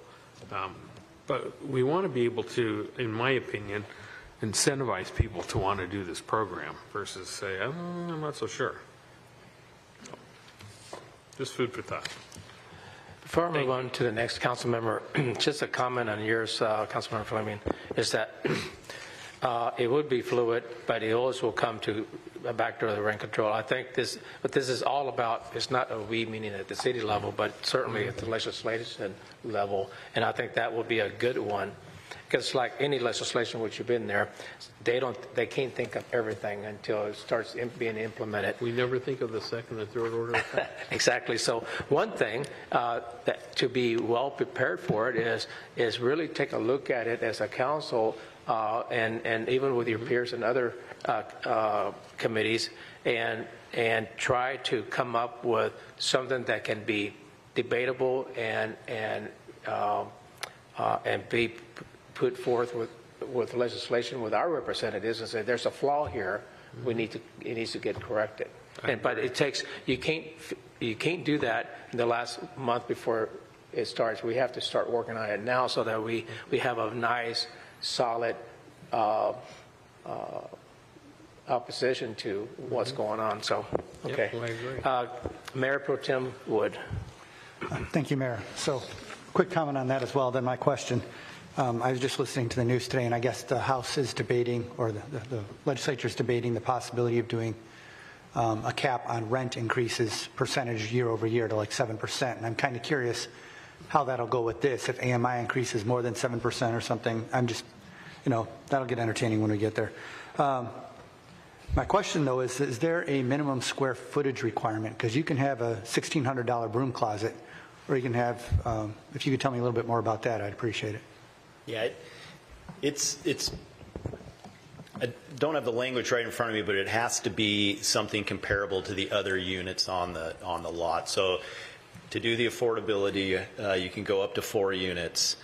But we want to be able to, in my opinion, incentivize people to want to do this program versus say, I'm not so sure. Just food for thought. Before I move on to the next council member, just a comment on yours, Councilmember Fleming, is that it would be fluid, but it always will come to back to the rent control. I think this is all about, it's not a we meaning at the city level, but certainly at the legislation level, and I think that will be a good one. Because like any legislation which you've been there, they can't think of everything until it starts being implemented. We never think of the second and third order effect. Exactly. So one thing that to be well prepared for it is really take a look at it as a council and even with your peers and other committees and try to come up with something that can be debatable and be put forth with legislation with our representatives and say there's a flaw here, it needs to get corrected. But it takes, you can't do that in the last month before it starts. We have to start working on it now so that we have a nice solid opposition to what's going on. So okay. Yep, I agree. Mayor Pro Tem Wood. Thank you, Mayor. So quick comment on that as well, then my question. I was just listening to the news today, and I guess the House is debating, or the legislature is debating the possibility of doing a cap on rent increases percentage year over year to like 7%. And I'm kind of curious how that'll go with this. If AMI increases more than 7% or something, I'm just, that'll get entertaining when we get there. My question, though, is there a minimum square footage requirement? Because you can have a $1,600 broom closet, or you can have, if you could tell me a little bit more about that, I'd appreciate it. Yeah, it's. I don't have the language right in front of me, but it has to be something comparable to the other units on the lot. So, to do the affordability, you can go up to 4 units,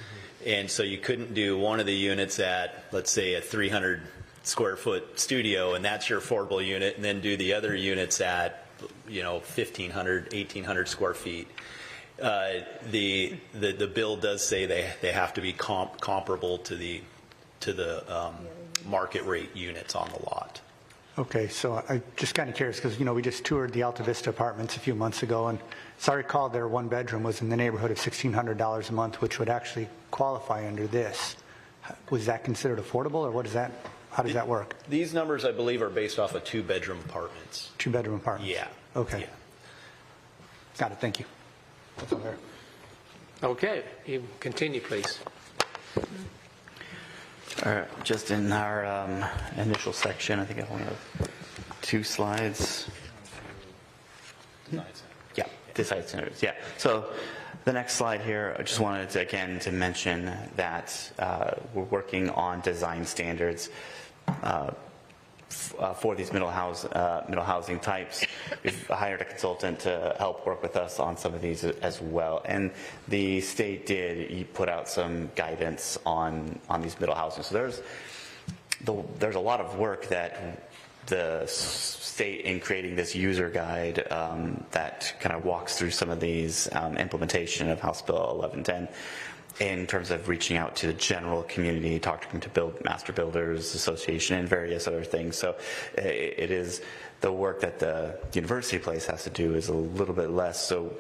and so you couldn't do one of the units at, let's say, a 300 square foot studio, and that's your affordable unit, and then do the other units at, 1,500, 1,800 square feet. The bill does say they have to be comparable to the market rate units on the lot. Okay, so I'm just kind of curious because we just toured the Alta Vista apartments a few months ago, and as I recall, their one bedroom was in the neighborhood of $1,600 a month, which would actually qualify under this. Was that considered affordable, or what is that? How does that work? These numbers, I believe, are based off of 2-bedroom apartments. 2-bedroom apartments. Yeah. Okay. Yeah. Got it. Thank you. That's all there. Okay, you continue, please. Just in our initial section, I think I only have 2 slides. Yeah, design standards. Yeah. So the next slide here, I just wanted to, again, to mention that we're working on design standards for these middle housing types. We've hired a consultant to help work with us on some of these as well. And the state did put out some guidance on these middle housing. So there's a lot of work that the state in creating this user guide that kind of walks through some of these implementation of House Bill 1110 in terms of reaching out to the general community, talking to Master Builders Association and various other things. So it is the work that the University Place has to do is a little bit less. So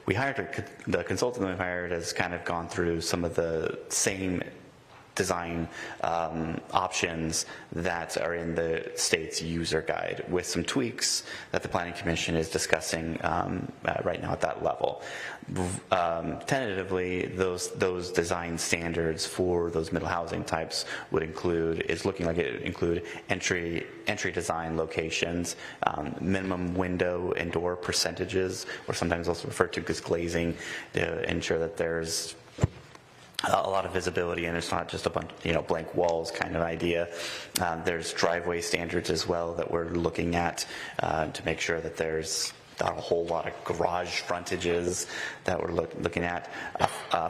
we hired the consultant that we hired has kind of gone through some of the same design options that are in the state's user guide with some tweaks that the Planning Commission is discussing right now at that level. Tentatively, those design standards for those middle housing types is looking like it would include entry design locations, minimum window and door percentages, or sometimes also referred to as glazing, to ensure that there's a lot of visibility and it's not just a bunch, blank walls kind of idea. There's driveway standards as well that we're looking at to make sure that there's not a whole lot of garage frontages that we're looking at.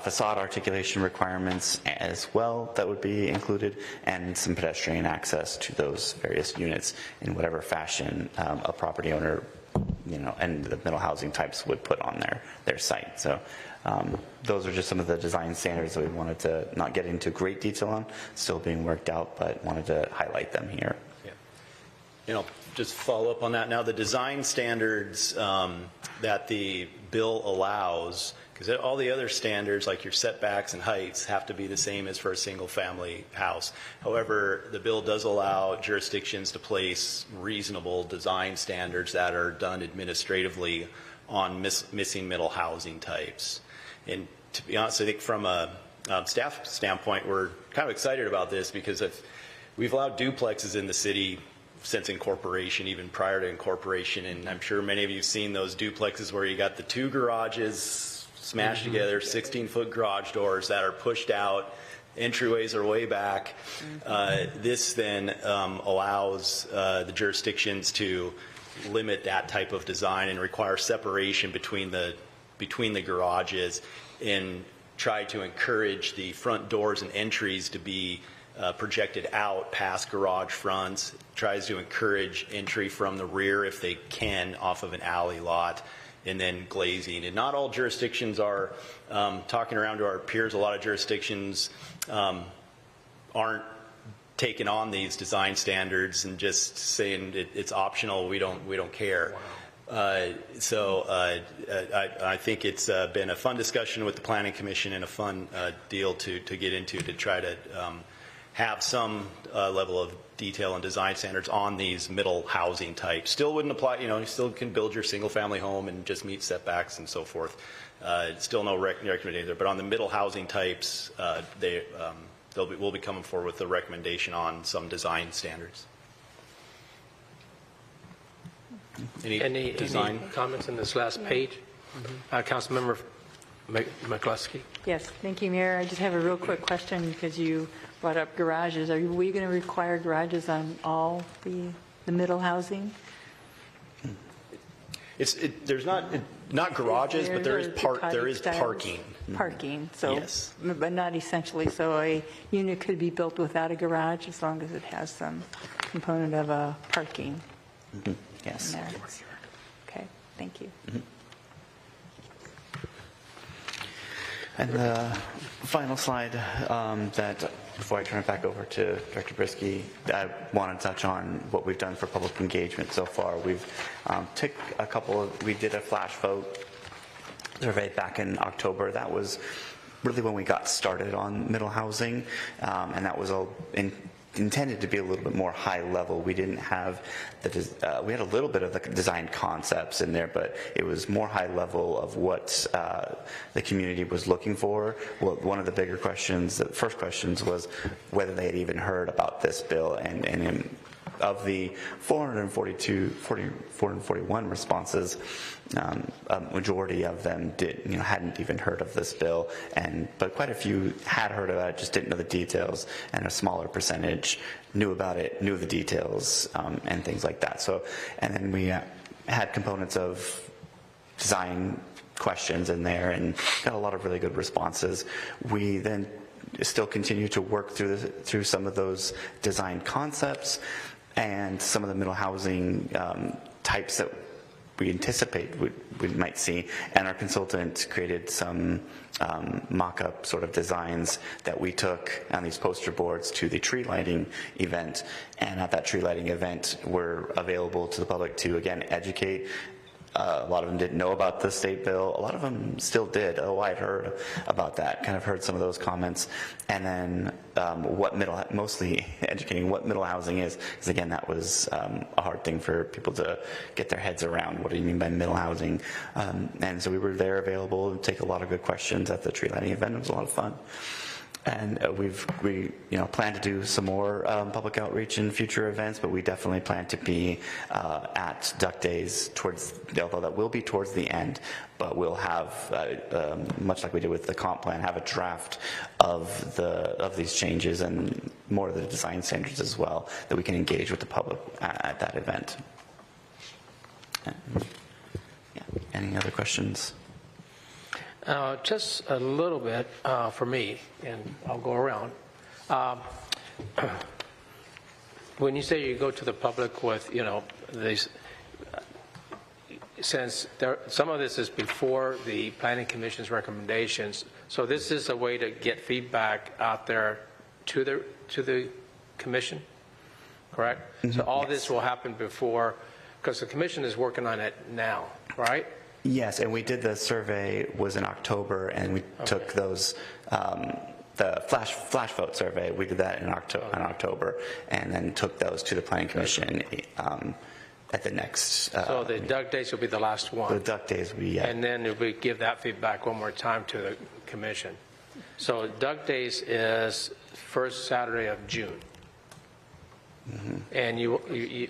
Facade articulation requirements as well that would be included, and some pedestrian access to those various units in whatever fashion a property owner, and the middle housing types would put on their site. So those are just some of the design standards that we wanted to not get into great detail on, still being worked out, but wanted to highlight them here. Yeah. Just follow up on that. Now, the design standards that the bill allows, because all the other standards like your setbacks and heights have to be the same as for a single family house. However, the bill does allow jurisdictions to place reasonable design standards that are done administratively on missing middle housing types. And to be honest, I think from a staff standpoint, we're kind of excited about this because we've allowed duplexes in the city since incorporation, even prior to incorporation, and I'm sure many of you have seen those duplexes where you got the 2 garages smashed together, 16-foot garage doors that are pushed out, entryways are way back. This then allows the jurisdictions to limit that type of design and require separation between the garages and try to encourage the front doors and entries to be projected out past garage fronts, tries to encourage entry from the rear if they can off of an alley lot, and then glazing. And not all jurisdictions are, talking around to our peers, a lot of jurisdictions aren't taking on these design standards and just saying it's optional, we don't care. Wow. I think it's been a fun discussion with the Planning Commission and a fun deal to get into to try to have some level of detail and design standards on these middle housing types. Still wouldn't apply, you still can build your single family home and just meet setbacks and so forth. Still no recommendation there, but on the middle housing types, we'll be coming forward with a recommendation on some design standards. Any comments on this last page? Councilmember McCluskey. Yes, thank you, Mayor. I just have a real quick question because you brought up garages. Are we going to require garages on all the middle housing? There's not garages, but there is parking. Parking, so yes, but not essentially. So a unit could be built without a garage as long as it has some component of a parking. Yes. In there. Okay, thank you. And the final slide that, before I turn it back over to Director Brisky, I want to touch on what we've done for public engagement so far. We've we did a flash vote survey back in October. That was really when we got started on middle housing, and that was intended to be a little bit more high level. We didn't have we had a little bit of the design concepts in there, but it was more high level of what the community was looking for. Well, one of the bigger questions, the first questions, was whether they had even heard about this bill, and of the 441 responses, a majority of them hadn't even heard of this bill, but quite a few had heard about it, just didn't know the details, and a smaller percentage knew about it, knew the details, and things like that. So, and then we had components of design questions in there, and got a lot of really good responses. We then still continue to work through some of those design concepts and some of the middle housing types that we anticipate we might see. And our consultant created some mock-up sort of designs that we took on these poster boards to the tree lighting event. And at that tree lighting event, we're available to the public to, again, educate. A lot of them didn't know about the state bill. A lot of them still did. Oh, I'd heard about that. Kind of heard some of those comments. And then mostly educating what middle housing is. Because again, that was a hard thing for people to get their heads around. What do you mean by middle housing? And so we were there available to take a lot of good questions at the tree lighting event. It was a lot of fun. And we plan to do some more public outreach in future events, but we definitely plan to be at Duck Days although that will be towards the end, but we'll have, much like we did with the comp plan, have a draft of these changes and more of the design standards as well, that we can engage with the public at that event. Any other questions? Just a little bit for me, and I'll go around. When you say you go to the public with, these, since some of this is before the Planning Commission's recommendations, so this is a way to get feedback out there to the Commission, correct? Mm-hmm. So all this will happen before, because the Commission is working on it now, right? Yes, and we did the survey was in October, and we took those the flash vote survey. We did that in October, and then took those to the Planning Commission at the next. So the Duck Days will be the last one. The Duck Days will be, yeah. And then we give that feedback one more time to the Commission. So Duck Days is first Saturday of June. Mm-hmm. And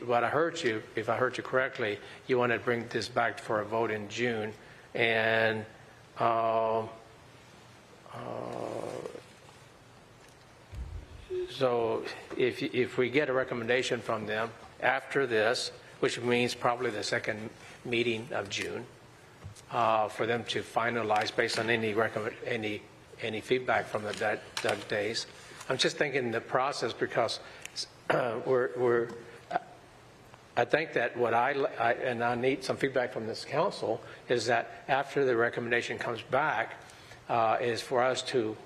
what I heard you, if I heard you correctly, you want to bring this back for a vote in June, and so if we get a recommendation from them after this, which means probably the second meeting of June, for them to finalize based on any feedback from the Duck Days. I'm just thinking the process, because I think that what and I need some feedback from this council, is that after the recommendation comes back, is for us to,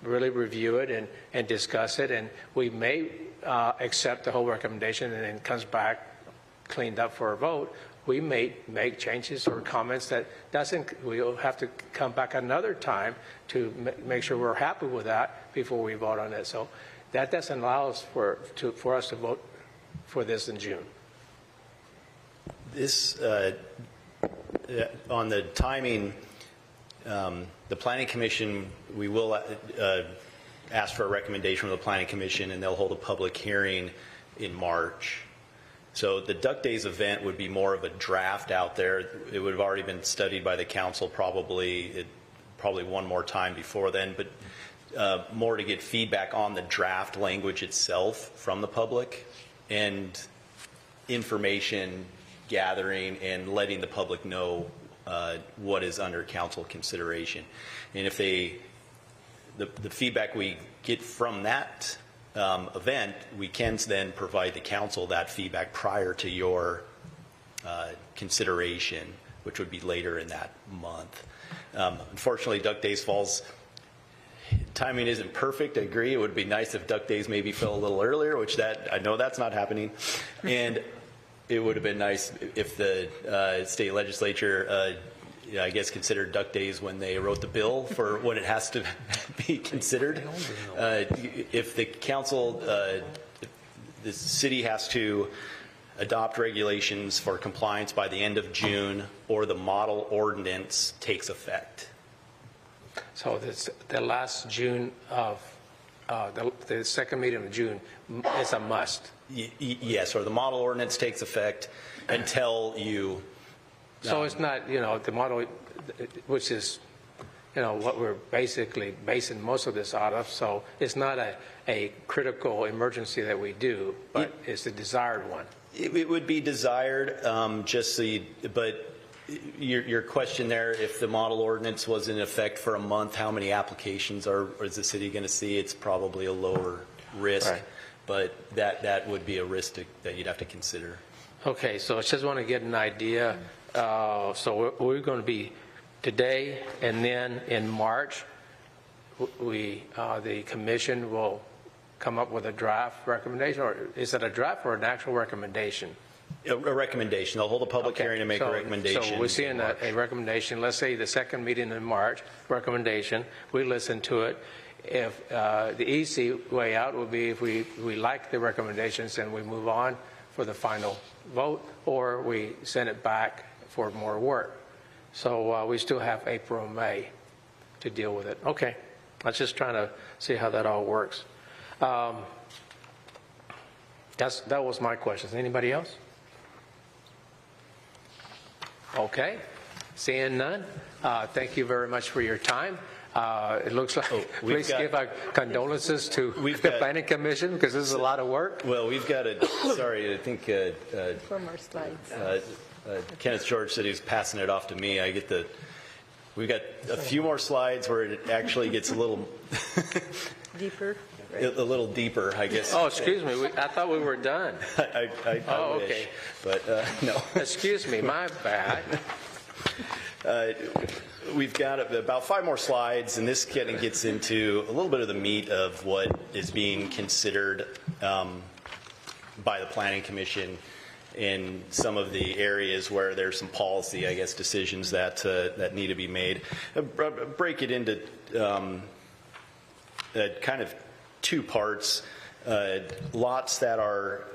really review it and discuss it, and we may accept the whole recommendation, and then it comes back cleaned up for a vote. We may make changes or comments that we'll have to come back another time to make sure we're happy with that before we vote on it. So that doesn't allow us for us to vote for this in June. This, on the timing, the Planning Commission, we will ask for a recommendation from the Planning Commission, and they'll hold a public hearing in March. So the Duck Days event would be more of a draft out there. It would have already been studied by the council probably one more time before then, but more to get feedback on the draft language itself from the public, and information gathering and letting the public know what is under council consideration. And if the feedback we get from that event, we can then provide the council that feedback prior to your consideration, which would be later in that month. Unfortunately, Duck Days falls. Timing isn't perfect. I agree. It would be nice if Duck Days maybe fell a little earlier, which I know that's not happening. And it would have been nice if the state legislature I guess, considered duck days when they wrote the bill for what it has to be considered. If the council, the city has to adopt regulations for compliance by the end of June, or the model ordinance takes effect. So this, the last June of, the second meeting of June is a must. Yes, or the model ordinance takes effect until you... So it's not, the model, which is, what we're basically basing most of this out of. So it's not a critical emergency that we do, but it's the desired one. It would be desired, but your question there, if the model ordinance was in effect for a month, how many applications is the city going to see? It's probably a lower risk, right. But that would be a risk that you'd have to consider. Okay, so I just want to get an idea. So we're going to be today, and then in March, the commission will come up with a draft recommendation, or is it a draft or an actual recommendation? A recommendation. They'll hold a public hearing to make a recommendation. So we're seeing a recommendation. Let's say the second meeting in March, recommendation. We listen to it. If the easy way out would be if we like the recommendations and we move on for the final vote, or we send it back for more work. So we still have April and May to deal with it. Okay, I was just trying to see how that all works. That was my questions. Anybody else? Okay, seeing none. Thank you very much for your time. It looks like, please give our condolences to the Planning Commission, because this is a lot of work. Well, we've got sorry, I think 4 more slides. Kenneth George said he was passing it off to me. We've got a few more slides where it actually gets a little Deeper. a little deeper, I guess. Oh, excuse me. I thought we were done. I wish, okay. But no. Excuse me, my bad. We've got about 5 more slides, and this kind of gets into a little bit of the meat of what is being considered by the Planning Commission in some of the areas where there's some policy, I guess, decisions that need to be made. Break it into kind of 2 parts. Lots that are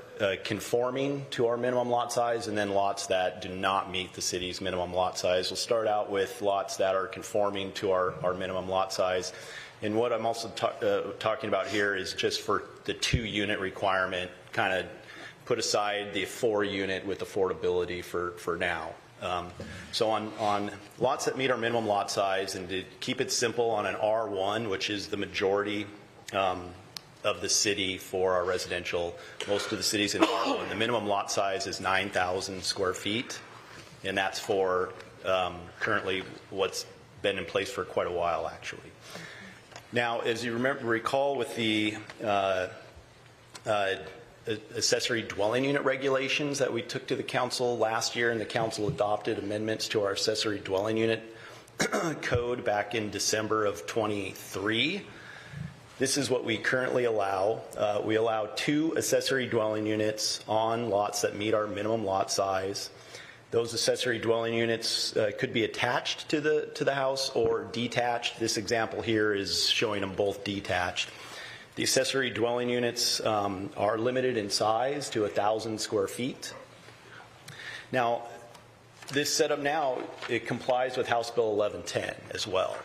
conforming to our minimum lot size, and then lots that do not meet the city's minimum lot size. We'll start out with lots that are conforming to our minimum lot size. And what I'm also talking about here is just for the 2-unit requirement, kind of put aside the 4-unit with affordability for now. So on lots that meet our minimum lot size, and to keep it simple, on an R1, which is the majority of the city for our residential, most of the cities in R1, the minimum lot size is 9,000 square feet, and that's for currently what's been in place for quite a while, actually. Now, as you recall with the accessory dwelling unit regulations that we took to the council last year, and the council adopted amendments to our accessory dwelling unit code back in December of 23. This is what we currently allow. We allow 2 accessory dwelling units on lots that meet our minimum lot size. Those accessory dwelling units could be attached to the house or detached. This example here is showing them both detached. The accessory dwelling units are limited in size to 1,000 square feet. Now, this setup now, it complies with House Bill 1110 as well.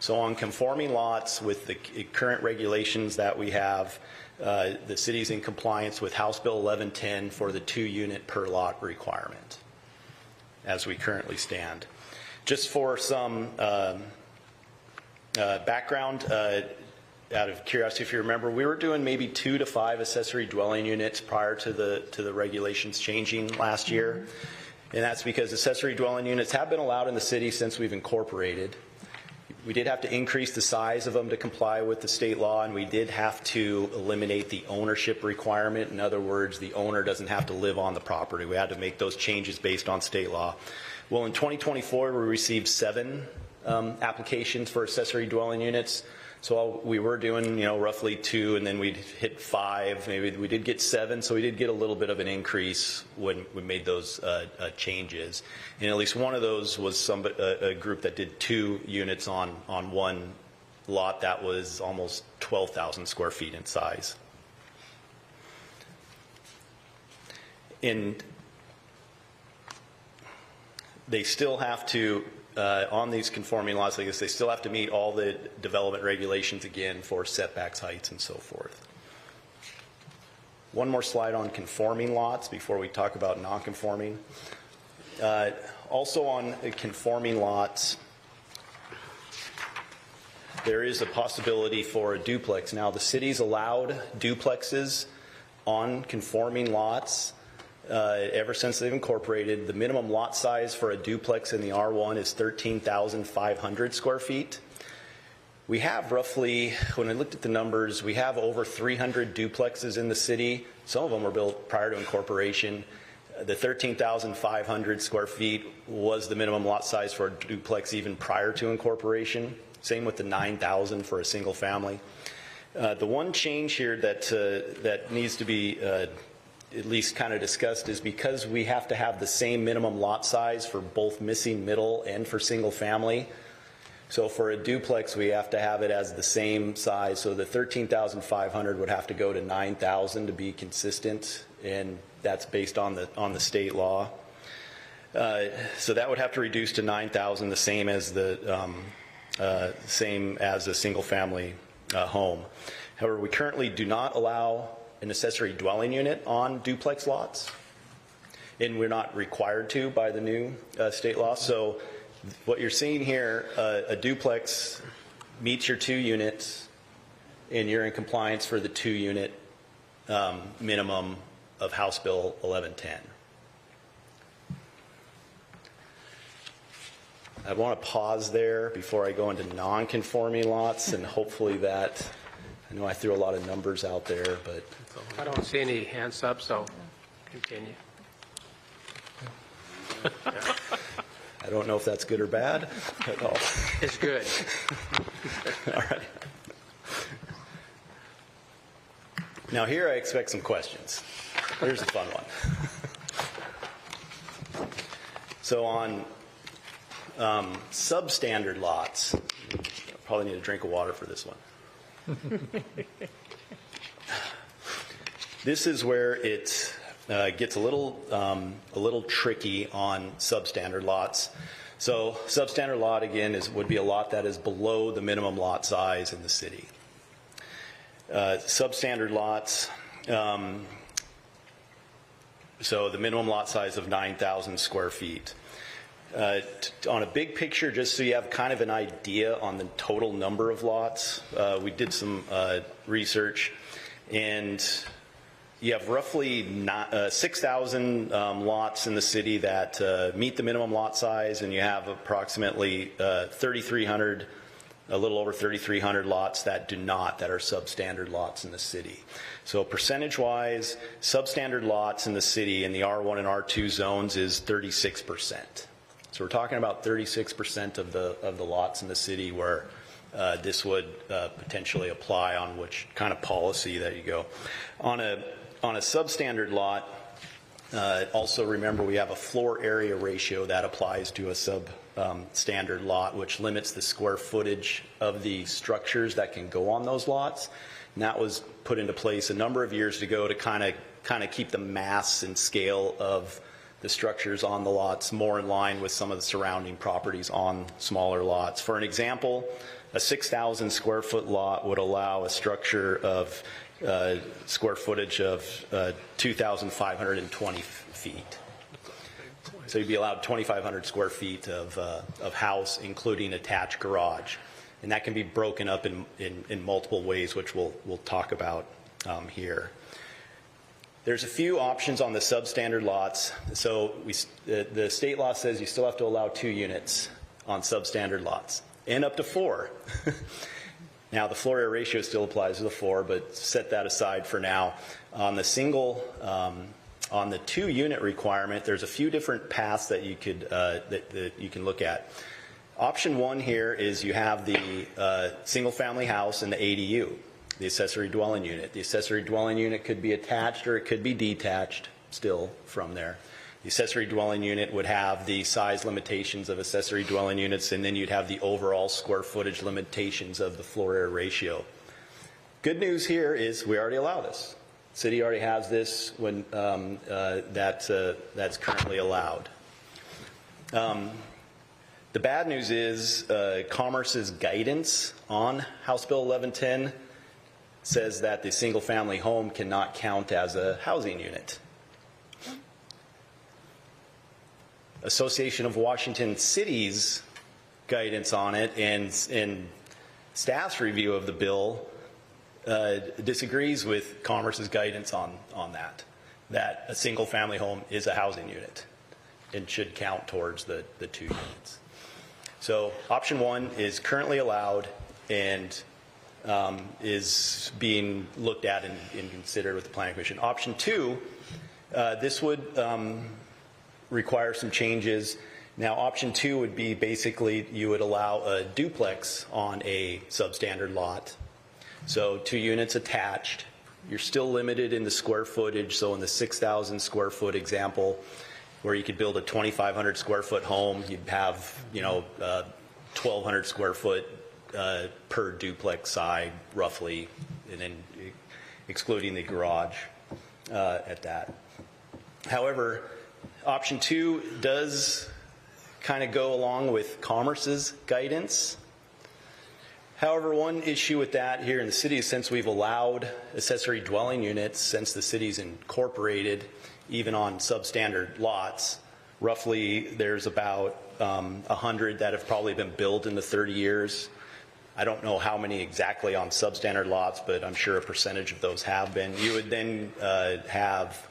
So on conforming lots with the current regulations that we have, the city's in compliance with House Bill 1110 for the 2-unit per lot requirement as we currently stand. Just for some background, out of curiosity, if you remember, we were doing maybe 2 to 5 accessory dwelling units prior to the regulations changing last year. And that's because accessory dwelling units have been allowed in the city since we've incorporated. We did have to increase the size of them to comply with the state law, and we did have to eliminate the ownership requirement. In other words, the owner doesn't have to live on the property. We had to make those changes based on state law. Well, in 2024, we received 7 applications for accessory dwelling units. So we were doing, roughly 2, and then we'd hit 5. Maybe we did get 7, so we did get a little bit of an increase when we made those changes. And at least one of those was a group that did 2 units on one lot that was almost 12,000 square feet in size. And they still have to, on these conforming lots like this, they still have to meet all the development regulations again for setbacks, heights, and so forth. One more slide on conforming lots before we talk about non-conforming. Also on conforming lots, there is a possibility for a duplex. Now, the city's allowed duplexes on conforming lots ever since they've incorporated. The minimum lot size for a duplex in the R1 is 13,500 square feet. We have roughly, when I looked at the numbers, we have over 300 duplexes in the city. Some of them were built prior to incorporation. The 13,500 square feet was the minimum lot size for a duplex even prior to incorporation. Same with the 9,000 for a single family. The one change here that needs to be at least kind of discussed is because we have to have the same minimum lot size for both missing middle and for single family. So for a duplex, we have to have it as the same size. So the 13,500 would have to go to 9,000 to be consistent, and that's based on the state law. So that would have to reduce to 9,000, the same as a single family home. However, we currently do not allow an accessory dwelling unit on duplex lots, and we're not required to by the new state law. So what you're seeing here, a duplex meets your 2 units, and you're in compliance for the 2 unit minimum of House Bill 1110. I want to pause there before I go into non-conforming lots, and hopefully that, I know I threw a lot of numbers out there, but I don't see any hands up, so continue. I don't know if that's good or bad at all. It's good. All right. Now here I expect some questions. Here's a fun one. So on substandard lots, probably need a drink of water for this one. This is where it gets a little tricky on substandard lots. So substandard lot, again, would be a lot that is below the minimum lot size in the city. Substandard lots, so the minimum lot size of 9,000 square feet. On a big picture, just so you have kind of an idea on the total number of lots, we did some research, and you have roughly 6,000 lots in the city that meet the minimum lot size, and you have approximately 3,300, a little over 3,300 lots that do not, that are substandard lots in the city. So percentage-wise, substandard lots in the city in the R1 and R2 zones is 36%. So we're talking about 36% of the lots in the city where this would potentially apply on which kind of policy that you go. On a substandard lot, also remember we have a floor area ratio that applies to a substandard lot, which limits the square footage of the structures that can go on those lots. And that was put into place a number of years ago to kind of keep the mass and scale of the structures on the lots more in line with some of the surrounding properties on smaller lots. For an example, a 6,000 square foot lot would allow a structure of square footage of 2,520 feet. So you'd be allowed 2,500 square feet of house, including attached garage. And that can be broken up in multiple ways, which we'll talk about here. There's a few options on the substandard lots. So the state law says you still have to allow 2 units on substandard lots, and up to 4. Now, the floor area ratio still applies to the 4, but set that aside for now. On the single, on the 2-unit requirement, there's a few different paths that you could that you can look at. Option 1 here is you have the single-family house and the ADU, the accessory dwelling unit. The accessory dwelling unit could be attached or it could be detached still from there. The accessory dwelling unit would have the size limitations of accessory dwelling units, and then you'd have the overall square footage limitations of the floor area ratio. Good news here is we already allow this. City already has this when that's currently allowed. The bad news is Commerce's guidance on House Bill 1110 says that the single-family home cannot count as a housing unit. Association of Washington Cities guidance on it and staff's review of the bill disagrees with Commerce's guidance on that a single-family home is a housing unit and should count towards the 2 units. So option 1 is currently allowed and is being looked at and considered with the Planning Commission. Option 2, this would require some changes. Now, option 2 would be basically you would allow a duplex on a substandard lot. So 2 units attached. You're still limited in the square footage. So in the 6,000 square foot example, where you could build a 2,500 square foot home, you'd have, 1,200 square foot per duplex side, roughly, and then excluding the garage at that. However, option 2 does kind of go along with Commerce's guidance. However, one issue with that here in the city is since we've allowed accessory dwelling units, since the city's incorporated, even on substandard lots, roughly there's about 100 that have probably been built in the 30 years. I don't know how many exactly on substandard lots, but I'm sure a percentage of those have been. You would then have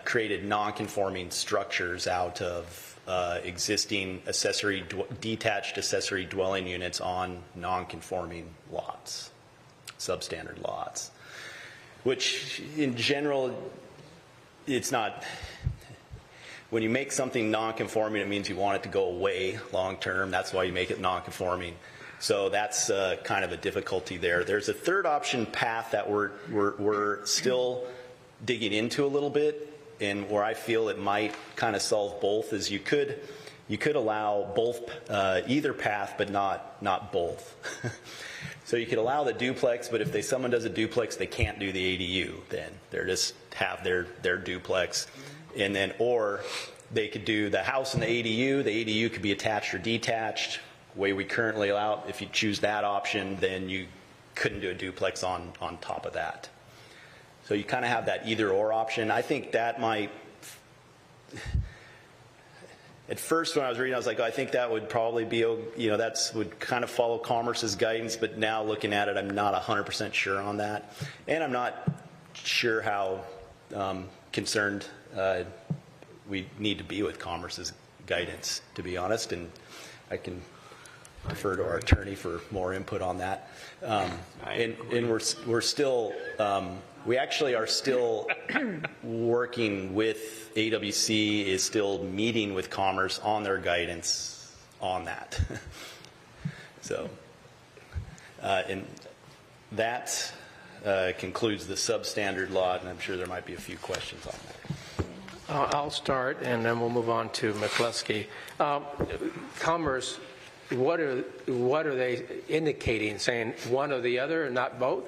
created non-conforming structures out of existing detached accessory dwelling units on non-conforming lots, substandard lots, which in general, it's not, when you make something non-conforming, it means you want it to go away long-term. That's why you make it non-conforming. So that's kind of a difficulty there. There's a third option path that we're still digging into a little bit, and where I feel it might kind of solve both is you could allow both either path, but not both. So you could allow the duplex, but if someone does a duplex, they can't do the ADU. Then they just have their duplex, and then or they could do the house and the ADU. The ADU could be attached or detached. The way we currently allow, if you choose that option, then you couldn't do a duplex on top of that. So you kind of have that either or option. I think that might, at first when I was reading, I was like, oh, I think that would probably be, that would kind of follow Commerce's guidance, but now looking at it, I'm not 100% sure on that. And I'm not sure how concerned we need to be with Commerce's guidance, to be honest, and I can defer to our attorney for more input on that. And we're still, we actually are still working with AWC, is still meeting with Commerce on their guidance on that. So, and that concludes the substandard lot, and I'm sure there might be a few questions on that. I'll start, and then we'll move on to McCluskey. Commerce, what are they indicating? Saying one or the other, and not both?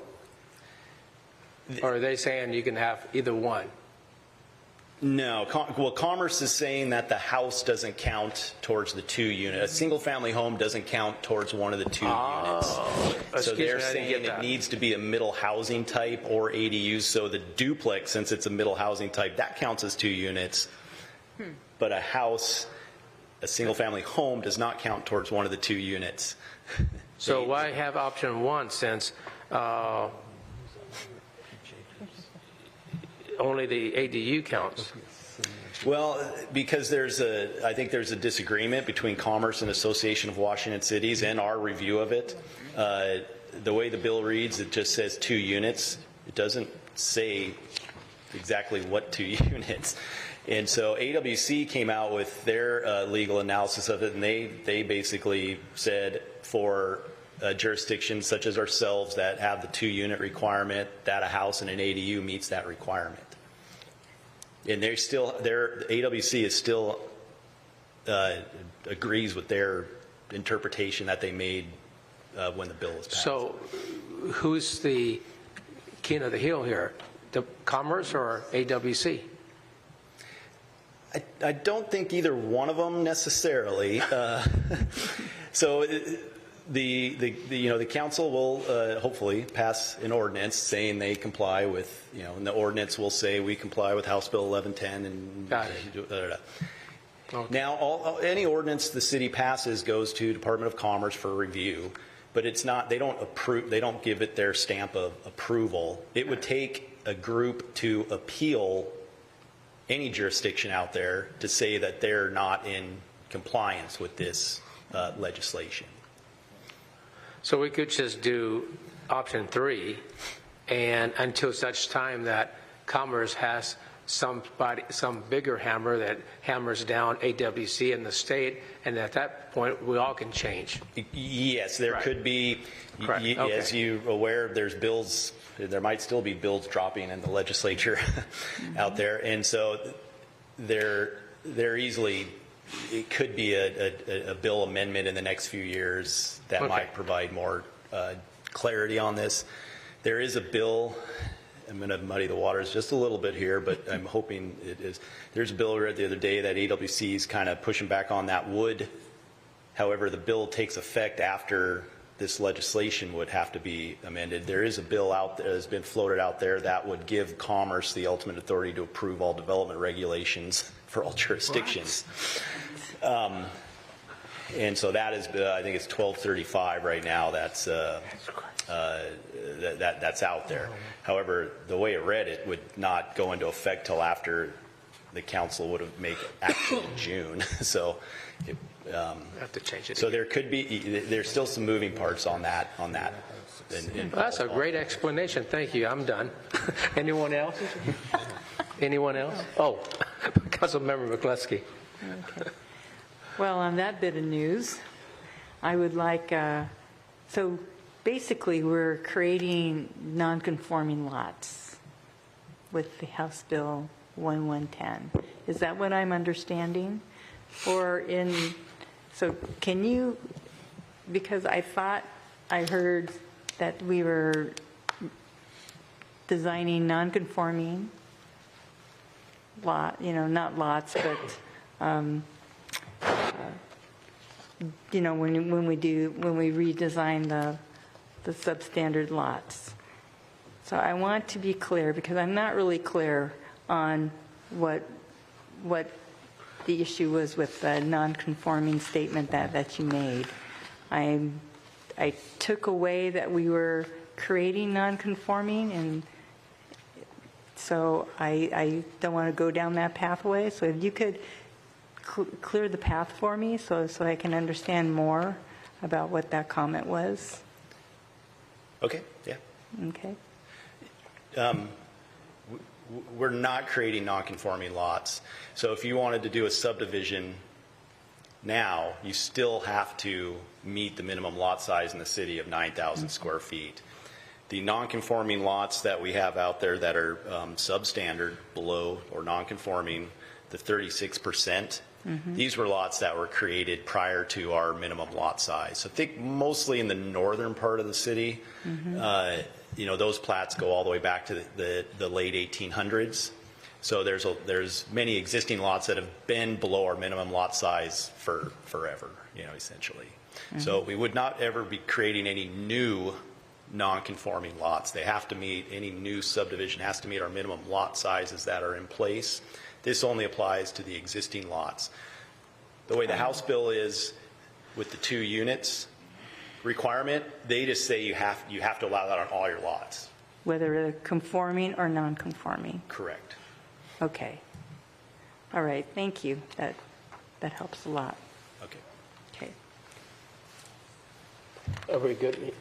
Or are they saying you can have either one? No. Well, Commerce is saying that the house doesn't count towards the 2 units. A single-family home doesn't count towards one of the 2 units. So they're saying it needs to be a middle housing type or ADUs. So the duplex, since it's a middle housing type, that counts as 2 units. But a house, a single-family home, does not count towards one of the 2 units. So why have option 1 since only the ADU counts? Well, because I think there's a disagreement between Commerce and Association of Washington Cities and our review of it. The way the bill reads, it just says 2 units. It doesn't say exactly what 2 units. And so AWC came out with their legal analysis of it, and they basically said for jurisdictions such as ourselves that have the 2-unit requirement, that a house and an ADU meets that requirement. And their AWC is still agrees with their interpretation that they made when the bill was passed. So who's the king of the hill here? The Commerce or AWC? I don't think either one of them necessarily. So the council will hopefully pass an ordinance saying they comply with, and the ordinance will say we comply with House Bill 1110 and Got it. Okay. Now, any ordinance the city passes goes to Department of Commerce for review, but it's not, they don't approve, they don't give it their stamp of approval. It would take a group to appeal any jurisdiction out there to say that they're not in compliance with this legislation. So we could just do option 3, and until such time that Commerce has some bigger hammer that hammers down AWC in the state, and at that point we all can change. Yes, there could be. Okay. As you're aware, there's bills. There might still be bills dropping in the legislature out there, and so there easily. It could be a bill amendment in the next few years that might provide more clarity on this. There is a bill. I'm going to muddy the waters just a little bit here, but I'm hoping it is. There's a bill I read the other day that AWC is kind of pushing back on that would. However, the bill takes effect after this legislation would have to be amended. There is a bill out there that's been floated out there that would give Commerce the ultimate authority to approve all development regulations for all jurisdictions. And so that is, I think it's 1235 right now. That's that's out there. However, the way it read, it would not go into effect till after the council would have made action in June. So, Have to change it. so there could be, there's still some moving parts on that. That's a great explanation. Thank you. I'm done. Anyone else? Anyone else? Oh, Councilmember McCluskey. Okay. Well, on that bit of news, I would like, so basically we're creating non-conforming lots with the House Bill 1110. Is that what I'm understanding? Or so can you, because I thought I heard that we were designing non-conforming lot, not lots, but when we redesign the substandard lots. So I want to be clear because I'm not really clear on what the issue was with the non-conforming statement that you made. I took away that we were creating non-conforming, and so I don't want to go down that pathway. So if you could clear the path for me so I can understand more about what that comment was. Okay, yeah. Okay. We're not creating non-conforming lots. So if you wanted to do a subdivision now, you still have to meet the minimum lot size in the city of 9,000 square feet. The non-conforming lots that we have out there that are substandard, below, or non-conforming, the 36%, these were lots that were created prior to our minimum lot size. So I think mostly in the northern part of the city, those plats go all the way back to the late 1800s. So there's many existing lots that have been below our minimum lot size for forever, essentially. So we would not ever be creating any new non-conforming lots. They have to meet, any new subdivision has to meet our minimum lot sizes that are in place. This only applies to the existing lots. The way the House bill is with the 2 units requirement, they just say you have to allow that on all your lots. Whether they're conforming or non-conforming. Correct. Okay. All right. Thank you. That helps a lot. Okay. Okay. Are we good?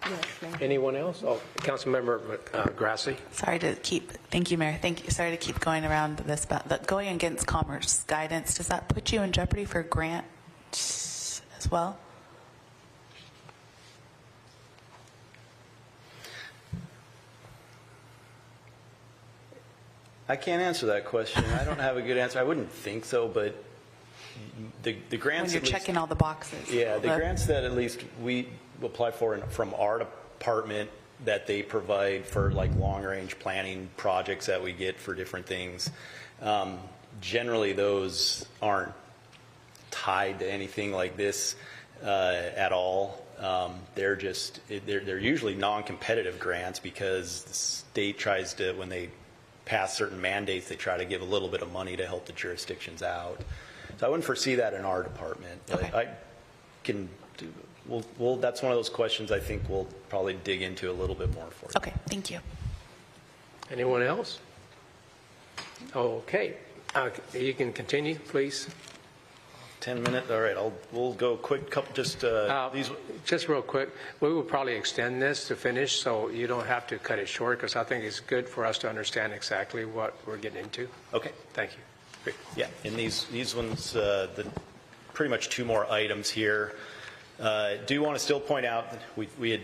Yes, Mayor. Anyone else? Oh, Councilmember Grassi. Thank you, Mayor. Thank you. Sorry to keep going around this, but going against Commerce guidance, does that put you in jeopardy for grants as well? I can't answer that question. I don't have a good answer. I wouldn't think so, but the grants... When you're checking all the boxes. Yeah, the grants that at least we apply for from our department that they provide for like long-range planning projects that we get for different things, generally those aren't tied to anything like this at all. They're usually non-competitive grants because the state tries to, when they pass certain mandates, they try to give a little bit of money to help the jurisdictions out. So I wouldn't foresee that in our department. Okay. I can do, we'll, that's one of those questions I think we'll probably dig into a little bit more for you. Okay, thank you. Anyone else? Okay. You can continue, please. 10 minutes. All right. We'll go quick. Couple. Just these. Just real quick, we will probably extend this to finish, so you don't have to cut it short, because I think it's good for us to understand exactly what we're getting into. Okay. Thank you. Great. Yeah. And these ones, pretty much two more items here. Do want to still point out that we had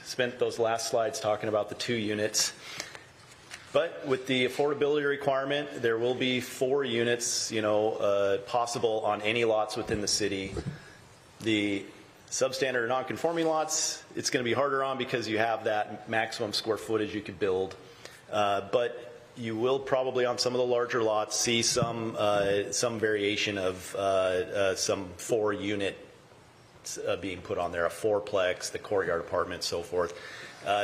spent those last slides talking about the 2 units. But with the affordability requirement, there will be 4 units, possible on any lots within the city. The substandard or non-conforming lots, it's going to be harder on because you have that maximum square footage you could build. But you will probably on some of the larger lots see some variation of some 4 unit being put on there, a 4-plex, the courtyard apartment, so forth.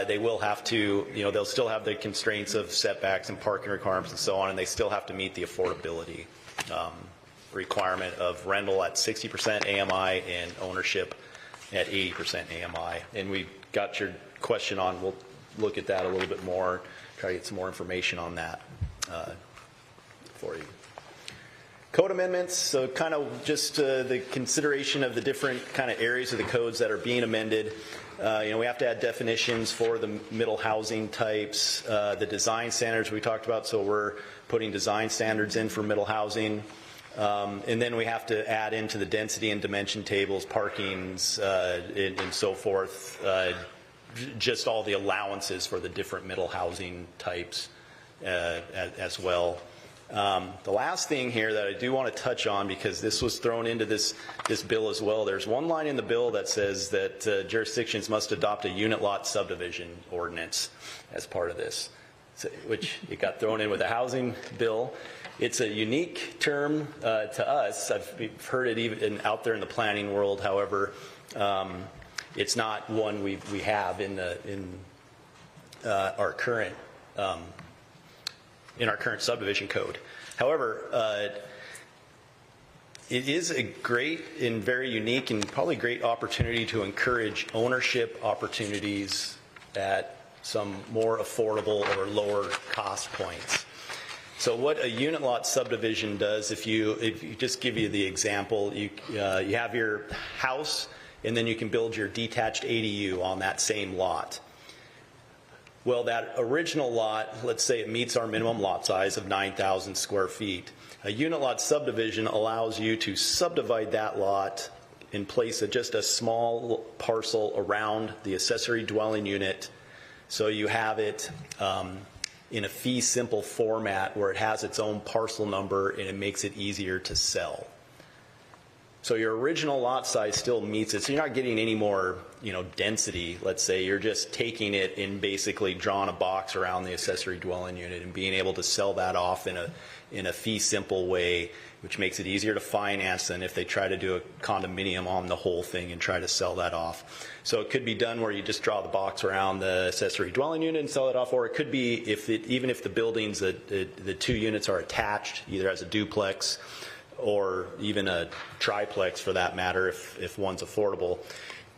They will have to, they'll still have the constraints of setbacks and parking requirements and so on, and they still have to meet the affordability requirement of rental at 60% AMI and ownership at 80% AMI. And we got your question on, we'll look at that a little bit more, try to get some more information on that for you. Code amendments, so kind of just the consideration of the different kind of areas of the codes that are being amended. We have to add definitions for the middle housing types, the design standards we talked about, so we're putting design standards in for middle housing. And then we have to add into the density and dimension tables, parkings, and so forth, just all the allowances for the different middle housing types as well. The last thing here that I do want to touch on, because this was thrown into this bill as well, there's one line in the bill that says that jurisdictions must adopt a unit lot subdivision ordinance as part of this, which it got thrown in with the housing bill. It's a unique term to us. I've heard it even out there in the planning world. However, it's not one we have in our current subdivision code. However, it is a great and very unique and probably great opportunity to encourage ownership opportunities at some more affordable or lower cost points. So what a unit lot subdivision does, if you just give you the example, you have your house and then you can build your detached ADU on that same lot. Well, that original lot, let's say it meets our minimum lot size of 9,000 square feet. A unit lot subdivision allows you to subdivide that lot and place just a small parcel around the accessory dwelling unit, so you have it in a fee simple format where it has its own parcel number and it makes it easier to sell. So your original lot size still meets it, so you're not getting any more density, let's say. You're just taking it and basically drawing a box around the accessory dwelling unit and being able to sell that off in a fee simple way, which makes it easier to finance than if they try to do a condominium on the whole thing and try to sell that off. So it could be done where you just draw the box around the accessory dwelling unit and sell it off, or it could be even if the buildings, the 2 units are attached, either as a duplex or even a triplex for that matter, if one's affordable.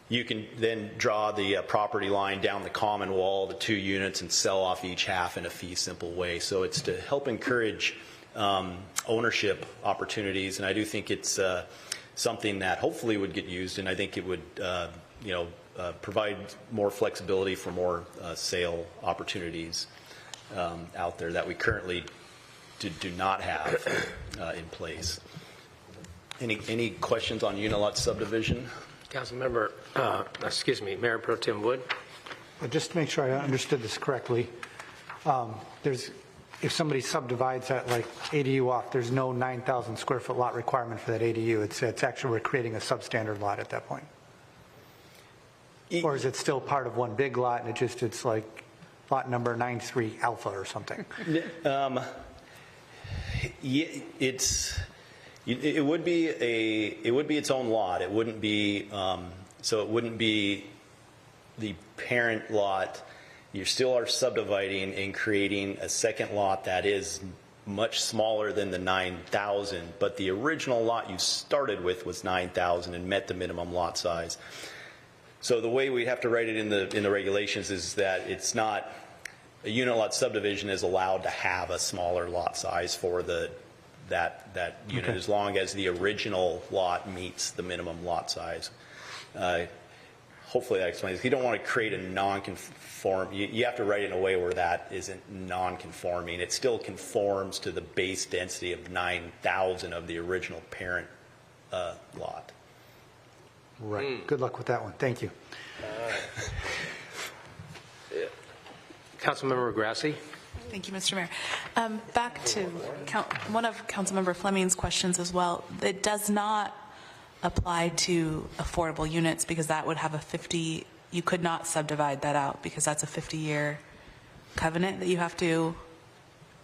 You can then draw the property line down the common wall, the 2 units, and sell off each half in a fee simple way. So it's to help encourage ownership opportunities, and I do think it's something that hopefully would get used, and I think it would provide more flexibility for more sale opportunities out there that we currently do not have in place. Any questions on unilot subdivision? Councilmember, Mayor Pro Tem Wood. Just to make sure I understood this correctly, if somebody subdivides that like ADU off, there's no 9,000 square foot lot requirement for that ADU. It's actually we're creating a substandard lot at that point. Or is it still part of one big lot and it's like lot number 93 alpha or something? It would be its own lot. It wouldn't be so it wouldn't be the parent lot. You still are subdividing and creating a second lot that is much smaller than the 9,000, but the original lot you started with was 9,000 and met the minimum lot size. So the way we'd have to write it in the regulations is that it's not a unit lot subdivision is allowed to have a smaller lot size for that unit as long as the original lot meets the minimum lot size. Hopefully that explains it. You don't want to create a non-conform. You have to write it in a way where that isn't non-conforming. It still conforms to the base density of 9,000 of the original parent lot. Right. Good luck with that one. Thank you. Councilmember Grassi. Thank you, Mr. Mayor. Back to one of Councilmember Fleming's questions as well. It does not apply to affordable units because that would have you could not subdivide that out because that's a 50-year covenant that you have to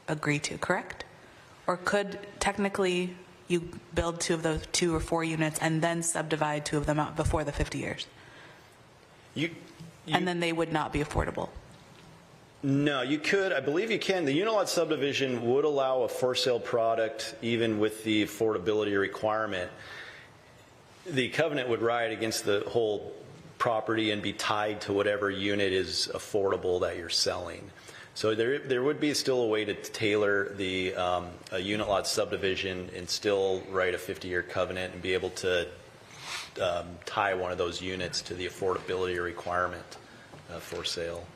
agree to, correct? Or could technically you build 2 or 4 units and then subdivide 2 of them out before the 50 years? And then they would not be affordable? No, you could. I believe you can. The unilot subdivision would allow a for sale product even with the affordability requirement. The covenant would ride against the whole property and be tied to whatever unit is affordable that you're selling. So there would be still a way to tailor the a unit lot subdivision and still write a 50-year covenant and be able to tie one of those units to the affordability requirement for sale.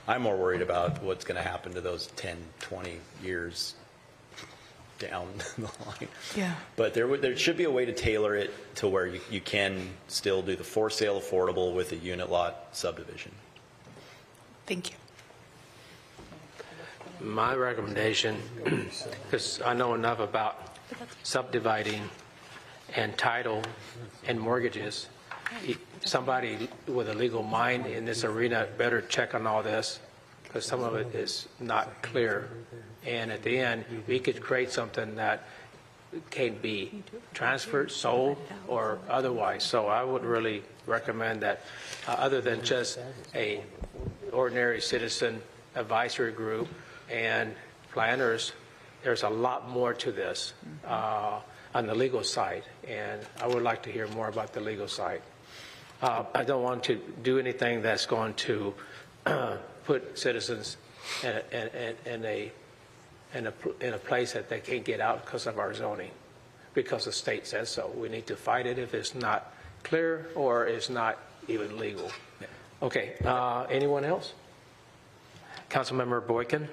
I'm more worried about what's going to happen to those 10, 20 years down the line. Yeah. But there should be a way to tailor it to where you can still do the for sale affordable with a unit lot subdivision. Thank you. My recommendation, because I know enough about subdividing and title and mortgages, somebody with a legal mind in this arena better check on all this because some of it is not clear. And at the end, we could create something that can be transferred, sold, or otherwise. So I would really recommend that other than just a ordinary citizen advisory group and planners, there's a lot more to this on the legal side. And I would like to hear more about the legal side. I don't want to do anything that's going to put citizens in a place that they can't get out because of our zoning, because the state says so. We need to fight it if it's not clear or it's not even legal. Okay, anyone else? Councilmember Boykin.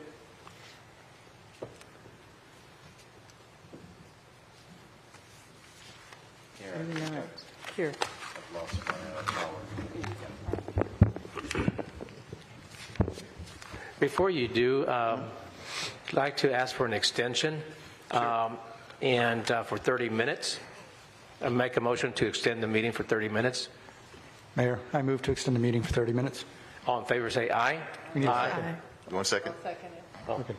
Here. Before you do, I'd like to ask for an extension and for 30 minutes. I make a motion to extend the meeting for 30 minutes. Mayor, I move to extend the meeting for 30 minutes. All in favor say aye. We need a Aye. second. You want a second? Okay.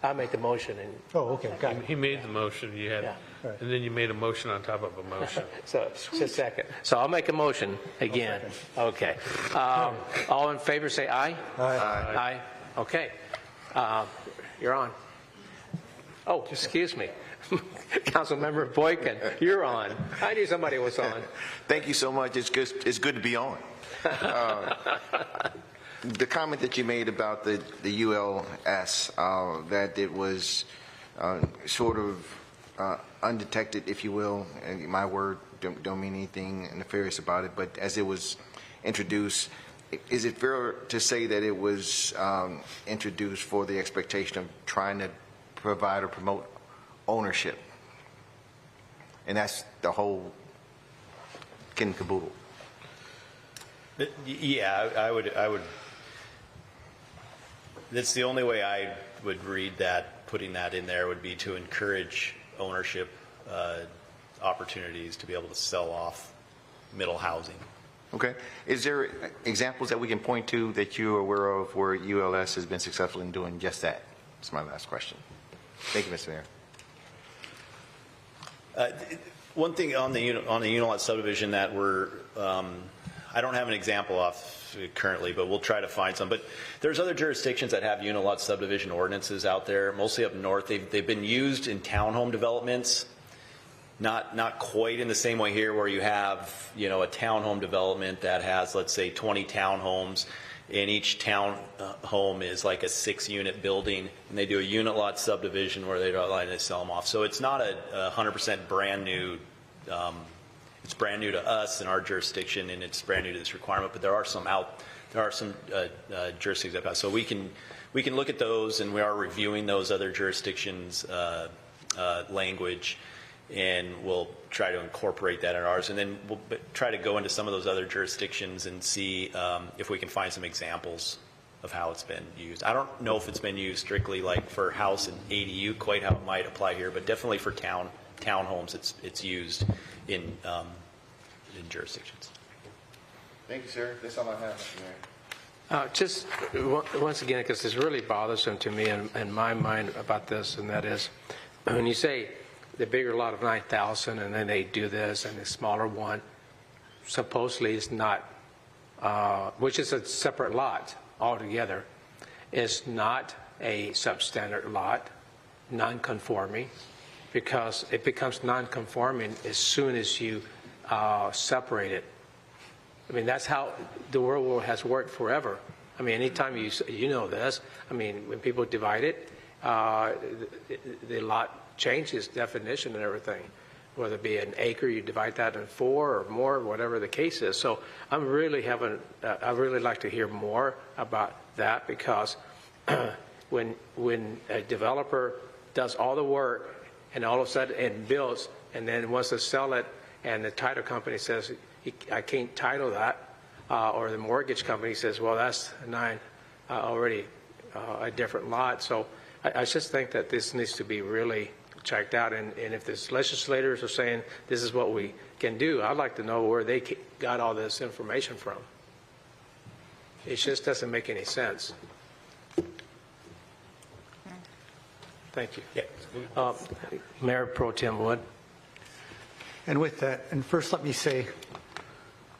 I make the motion and Oh, okay, got it. He made the motion, you had, Yeah. and then you made a motion on top of a motion. so it's a second. So I'll make a motion again. Okay. All in favor say aye. Aye. Okay. You're on. Oh, excuse me. Councilmember Boykin, you're on. I knew somebody was on. Thank you so much. It's good to be on. The comment that you made about the ULS, that it was sort of undetected, if you will, and my word, don't mean anything nefarious about it, but as it was introduced, is it fair to say that it was introduced for the expectation of trying to provide or promote ownership? And that's the whole kit and caboodle. Yeah, I would. That's the only way I would read that. Putting that in there would be to encourage ownership opportunities to be able to sell off middle housing. Okay. Is there examples that we can point to that you're aware of where ULS has been successful in doing just that? That's my last question. Thank you, Mr. Mayor. One thing on the unilot subdivision that we're, I don't have an example off currently, but we'll try to find some. But there's other jurisdictions that have unilot subdivision ordinances out there, mostly up north. They've been used in townhome developments. Not quite in the same way here, where you have, you know, a townhome development that has, let's say, 20 townhomes, and each townhome is like a 6-unit building, and they do a unit lot subdivision where they sell them off. So it's not a 100% brand new. It's brand new to us in our jurisdiction, and it's brand new to this requirement. But there are some jurisdictions that pass. So we can look at those, and we are reviewing those other jurisdictions' language. And we'll try to incorporate that in ours, and then we'll try to go into some of those other jurisdictions and see if we can find some examples of how it's been used. I don't know if it's been used strictly like for house and ADU, quite how it might apply here, but definitely for townhomes, it's used in jurisdictions. Thank you, sir. That's all I have, Mr. Mayor. Just once again, because it's really bothersome to me in my mind about this, and that is when you say the bigger lot of 9,000, and then they do this, and the smaller one supposedly is not, which is a separate lot altogether, is not a substandard lot, non-conforming, because it becomes non-conforming as soon as you separate it. I mean, that's how the world has worked forever. I mean, anytime you know this, I mean, when people divide it, the lot changes definition and everything. Whether it be an acre, you divide that in 4 or more, whatever the case is. So I really like to hear more about that, because when a developer does all the work and all of a sudden it builds and then wants to sell it, and the title company says, I can't title that, or the mortgage company says, well, that's already a different lot. So I just think that this needs to be really checked out, and if the legislators are saying this is what we can do, I'd like to know where they got all this information from. It just doesn't make any sense. Thank you. Yeah. Mayor Pro Tem Wood. And with that, and first let me say,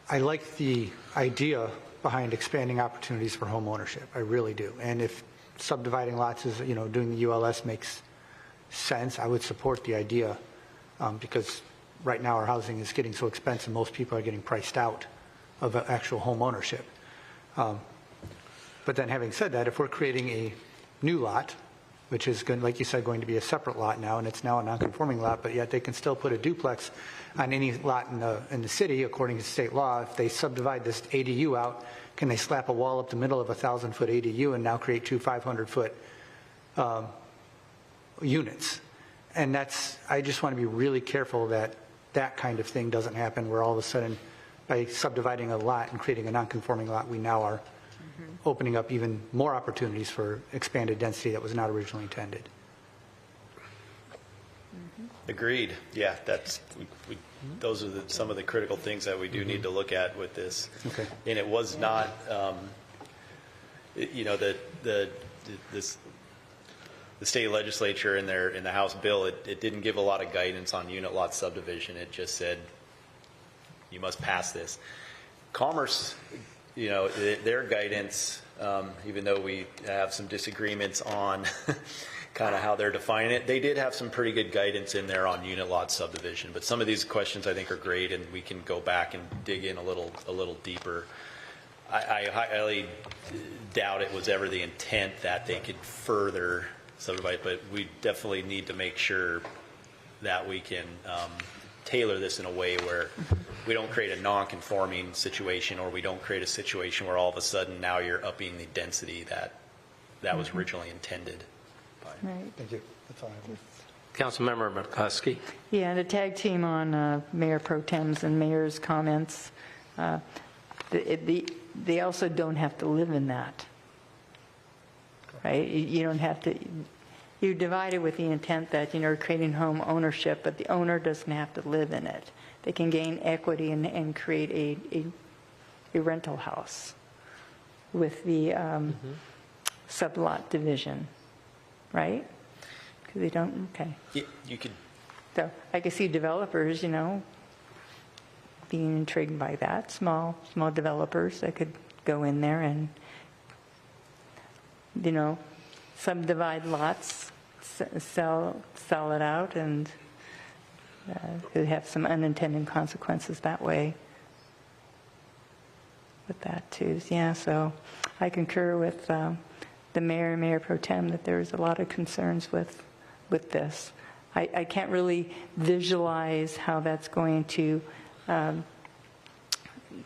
I like the idea behind expanding opportunities for home ownership. I really do. And if subdividing lots is, you know, doing the ULS makes sense, I would support the idea, because right now our housing is getting so expensive, most people are getting priced out of actual home ownership. But then having said that, if we're creating a new lot, which is, going, like you said, going to be a separate lot now, and it's now a non-conforming lot, but yet they can still put a duplex on any lot in the city, according to state law. If they subdivide this ADU out, can they slap a wall up the middle of a 1,000-foot ADU and now create 2 500-foot units? And I just want to be really careful that that kind of thing doesn't happen, where all of a sudden, by subdividing a lot and creating a non-conforming lot, we now are opening up even more opportunities for expanded density that was not originally intended. Agreed. Yeah, those are some of the critical things that we do need to look at with this. Okay. And it was not, you know, the state legislature in the House bill, it didn't give a lot of guidance on unit lot subdivision. It just said, you must pass this. Commerce, you know, their guidance, even though we have some disagreements on kind of how they're defining it, they did have some pretty good guidance in there on unit lot subdivision. But some of these questions I think are great, and we can go back and dig in a little deeper. I highly doubt it was ever the intent that they could further subdivide, but we definitely need to make sure that we can tailor this in a way where we don't create a non-conforming situation, or we don't create a situation where all of a sudden now you're upping the density that was originally intended. Right. Thank you. That's all I have. Councilmember McCluskey. Yeah, and a tag team on Mayor Pro Tem's and Mayor's comments. They also don't have to live in that, right? You don't have to. You divide it with the intent that, you know, creating home ownership, but the owner doesn't have to live in it. They can gain equity and create a rental house with the sublot division, right? Because they don't. Okay. You could. So I can see developers, you know, being intrigued by that. Small developers that could go in there and, you know, subdivide lots, sell it out, and could have some unintended consequences that way. With that too, yeah. So I concur with the mayor and Mayor Pro Tem that there's a lot of concerns with this. I can't really visualize how that's going to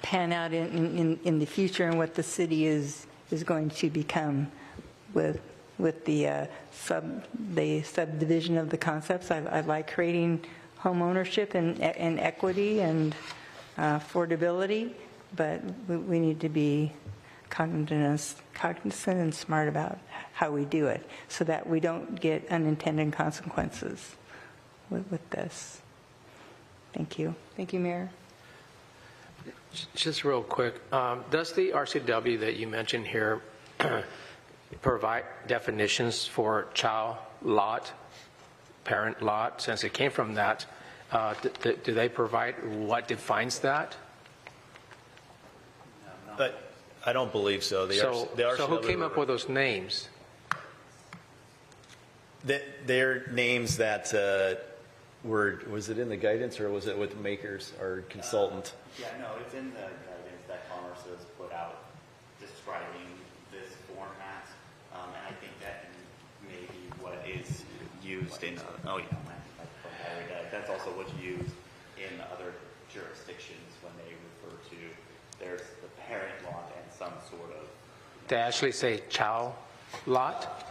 pan out in the future and what the city is going to become with the subdivision of the concepts. I like creating home ownership and equity and affordability, but we need to be cognizant and smart about how we do it so that we don't get unintended consequences with this. Thank you. Thank you, Mayor. Just real quick, does the RCW that you mentioned here provide definitions for child lot, parent lot? Since it came from that, do they provide what defines that? But I don't believe so. So who came up with those names? They're names that was it in the guidance, or was it with makers or consultant? Yeah, no, it's in the guidance that Commerce has put out describing this format, and I think that may be what is used in, that's also what's used in other jurisdictions when they refer to, there's the parent lot and some sort of. They actually say child lot?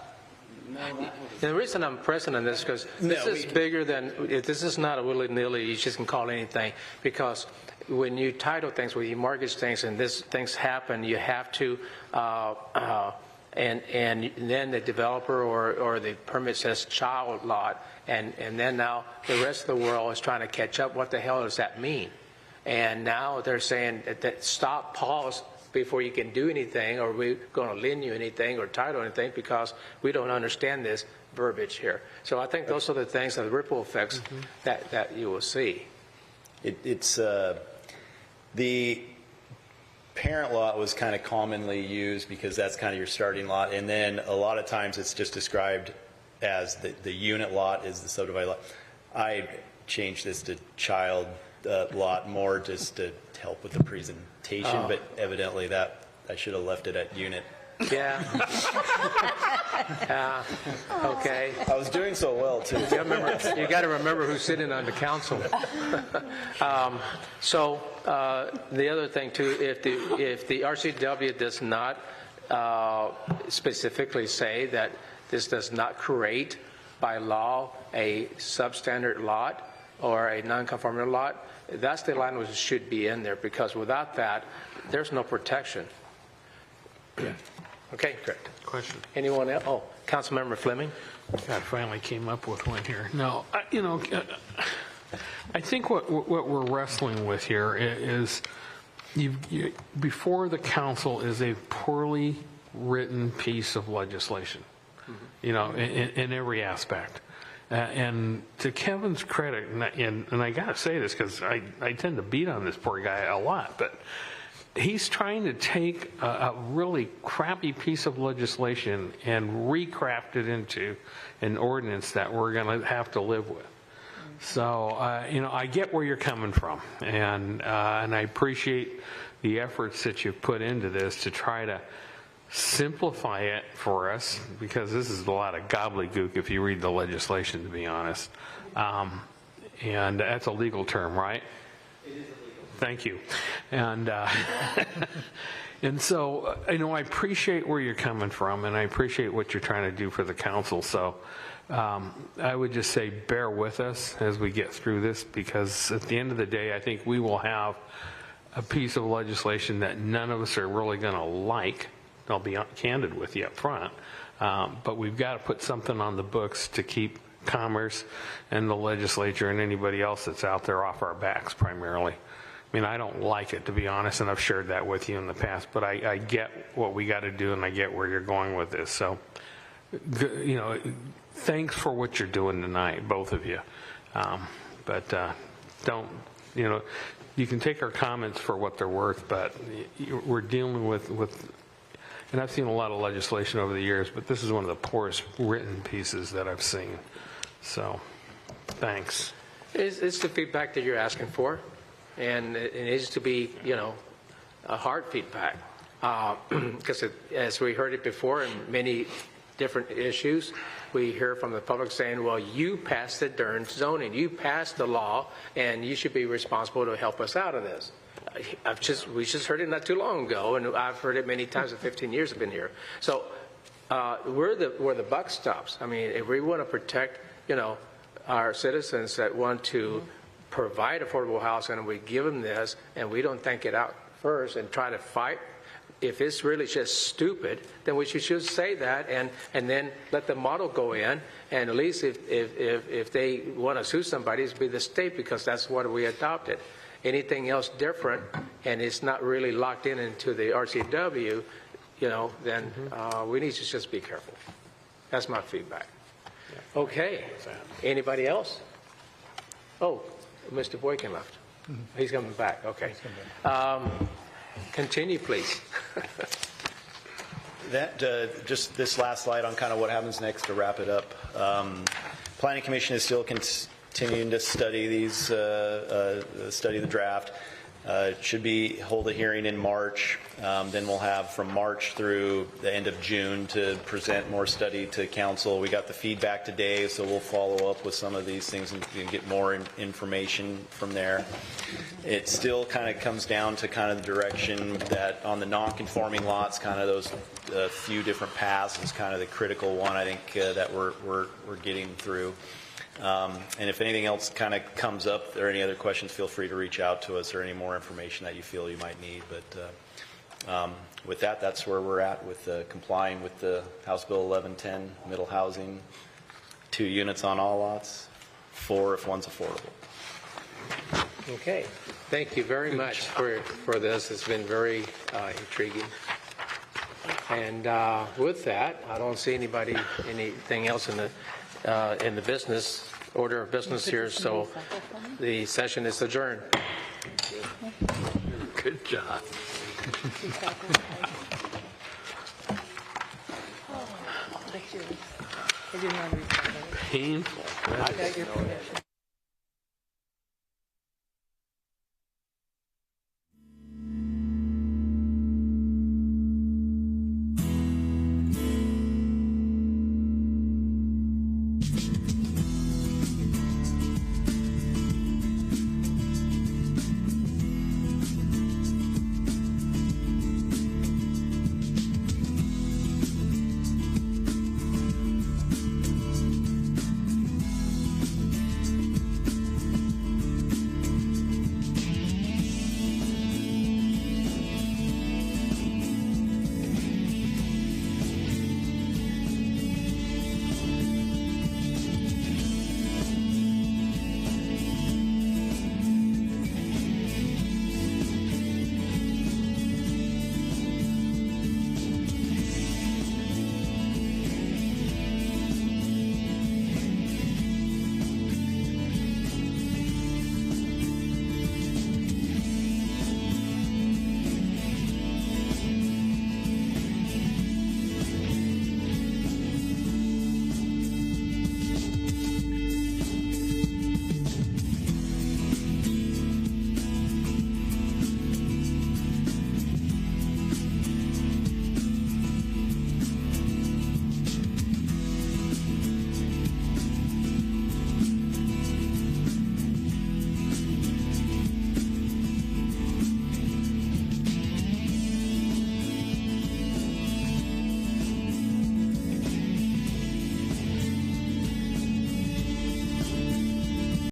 The reason I'm pressing on this is because this is bigger than, this is not a willy-nilly, you just can call anything, because when you title things, when you mortgage things and things happen, you have to, and then the developer or the permit says child lot, and then now the rest of the world is trying to catch up. What the hell does that mean? And now they're saying that stop, pause, before you can do anything, or we're going to lend you anything or title anything, because we don't understand this verbiage here. So I think those are the things, the ripple effects that you will see. It's the parent lot was kind of commonly used because that's kind of your starting lot, and then a lot of times it's just described as the unit lot is the subdivided lot. I changed this to child lot more just to help with the presentation, but evidently that I should have left it at unit. Yeah. Okay. I was doing so well too. You got to remember who's sitting on the council. So the other thing too, if the RCW does not specifically say that this does not create by law a substandard lot or a non-conforming lot, that's the language that should be in there, because without that, there's no protection. Yeah. Okay, great. Question. Anyone else? Oh, Councilmember Fleming. God, finally came up with one here. No, I think what we're wrestling with here is before the council is a poorly written piece of legislation, in every aspect. And to Kevin's credit, and I got to say this because I tend to beat on this poor guy a lot, but he's trying to take a really crappy piece of legislation and recraft it into an ordinance that we're going to have to live with. So, I get where you're coming from, and I appreciate the efforts that you've put into this to try to simplify it for us, because this is a lot of gobbledygook if you read the legislation, to be honest. And that's a legal term, right? It is a legal term. Thank you. And, and so, I appreciate where you're coming from, and I appreciate what you're trying to do for the council. So I would just say bear with us as we get through this, because at the end of the day, I think we will have a piece of legislation that none of us are really going to like. I'll be candid with you up front. But we've got to put something on the books to keep Commerce and the legislature and anybody else that's out there off our backs primarily. I mean, I don't like it, to be honest, and I've shared that with you in the past, but I get what we got to do, and I get where you're going with this. So, thanks for what you're doing tonight, both of you. But don't, you can take our comments for what they're worth, but we're dealing with, and I've seen a lot of legislation over the years, but this is one of the poorest written pieces that I've seen. So, thanks. It's the feedback that you're asking for, and it needs to be, a hard feedback. Because as we heard it before in many different issues, we hear from the public saying, well, you passed the darn zoning, you passed the law, and you should be responsible to help us out of this. We just heard it not too long ago, and I've heard it many times in 15 years I've been here. So where the buck stops. I mean, if we want to protect, our citizens that want to provide affordable housing, and we give them this, and we don't think it out first and try to fight. If it's really just stupid, then we should say that, and then let the model go in, and at least if they want to sue somebody, it's be the state, because that's what we adopted. Anything else different, and it's not really locked into the RCW, then we need to just be careful. That's my feedback. Okay. Anybody else? Oh, Mr. Boykin left. He's coming back. Okay. Continue, please. Just this last slide on kind of what happens next to wrap it up. Planning Commission is still continuing to study study the draft. Should hold a hearing in March. Then we'll have from March through the end of June to present more study to council. We got the feedback today, so we'll follow up with some of these things and get more information from there. It still kind of comes down to kind of the direction that on the non-conforming lots, kind of those few different paths is kind of the critical one, I think, that we're getting through. And if anything else kind of comes up or any other questions, feel free to reach out to us or any more information that you feel you might need. But with that, that's where we're at with complying with the House Bill 1110, middle housing, 2 units on all lots, 4 if one's affordable. Okay. Thank you very much for this. It's been very intriguing. And with that, I don't see anything else in the business order of business here, so the session is adjourned. Good job. Painful. Painful.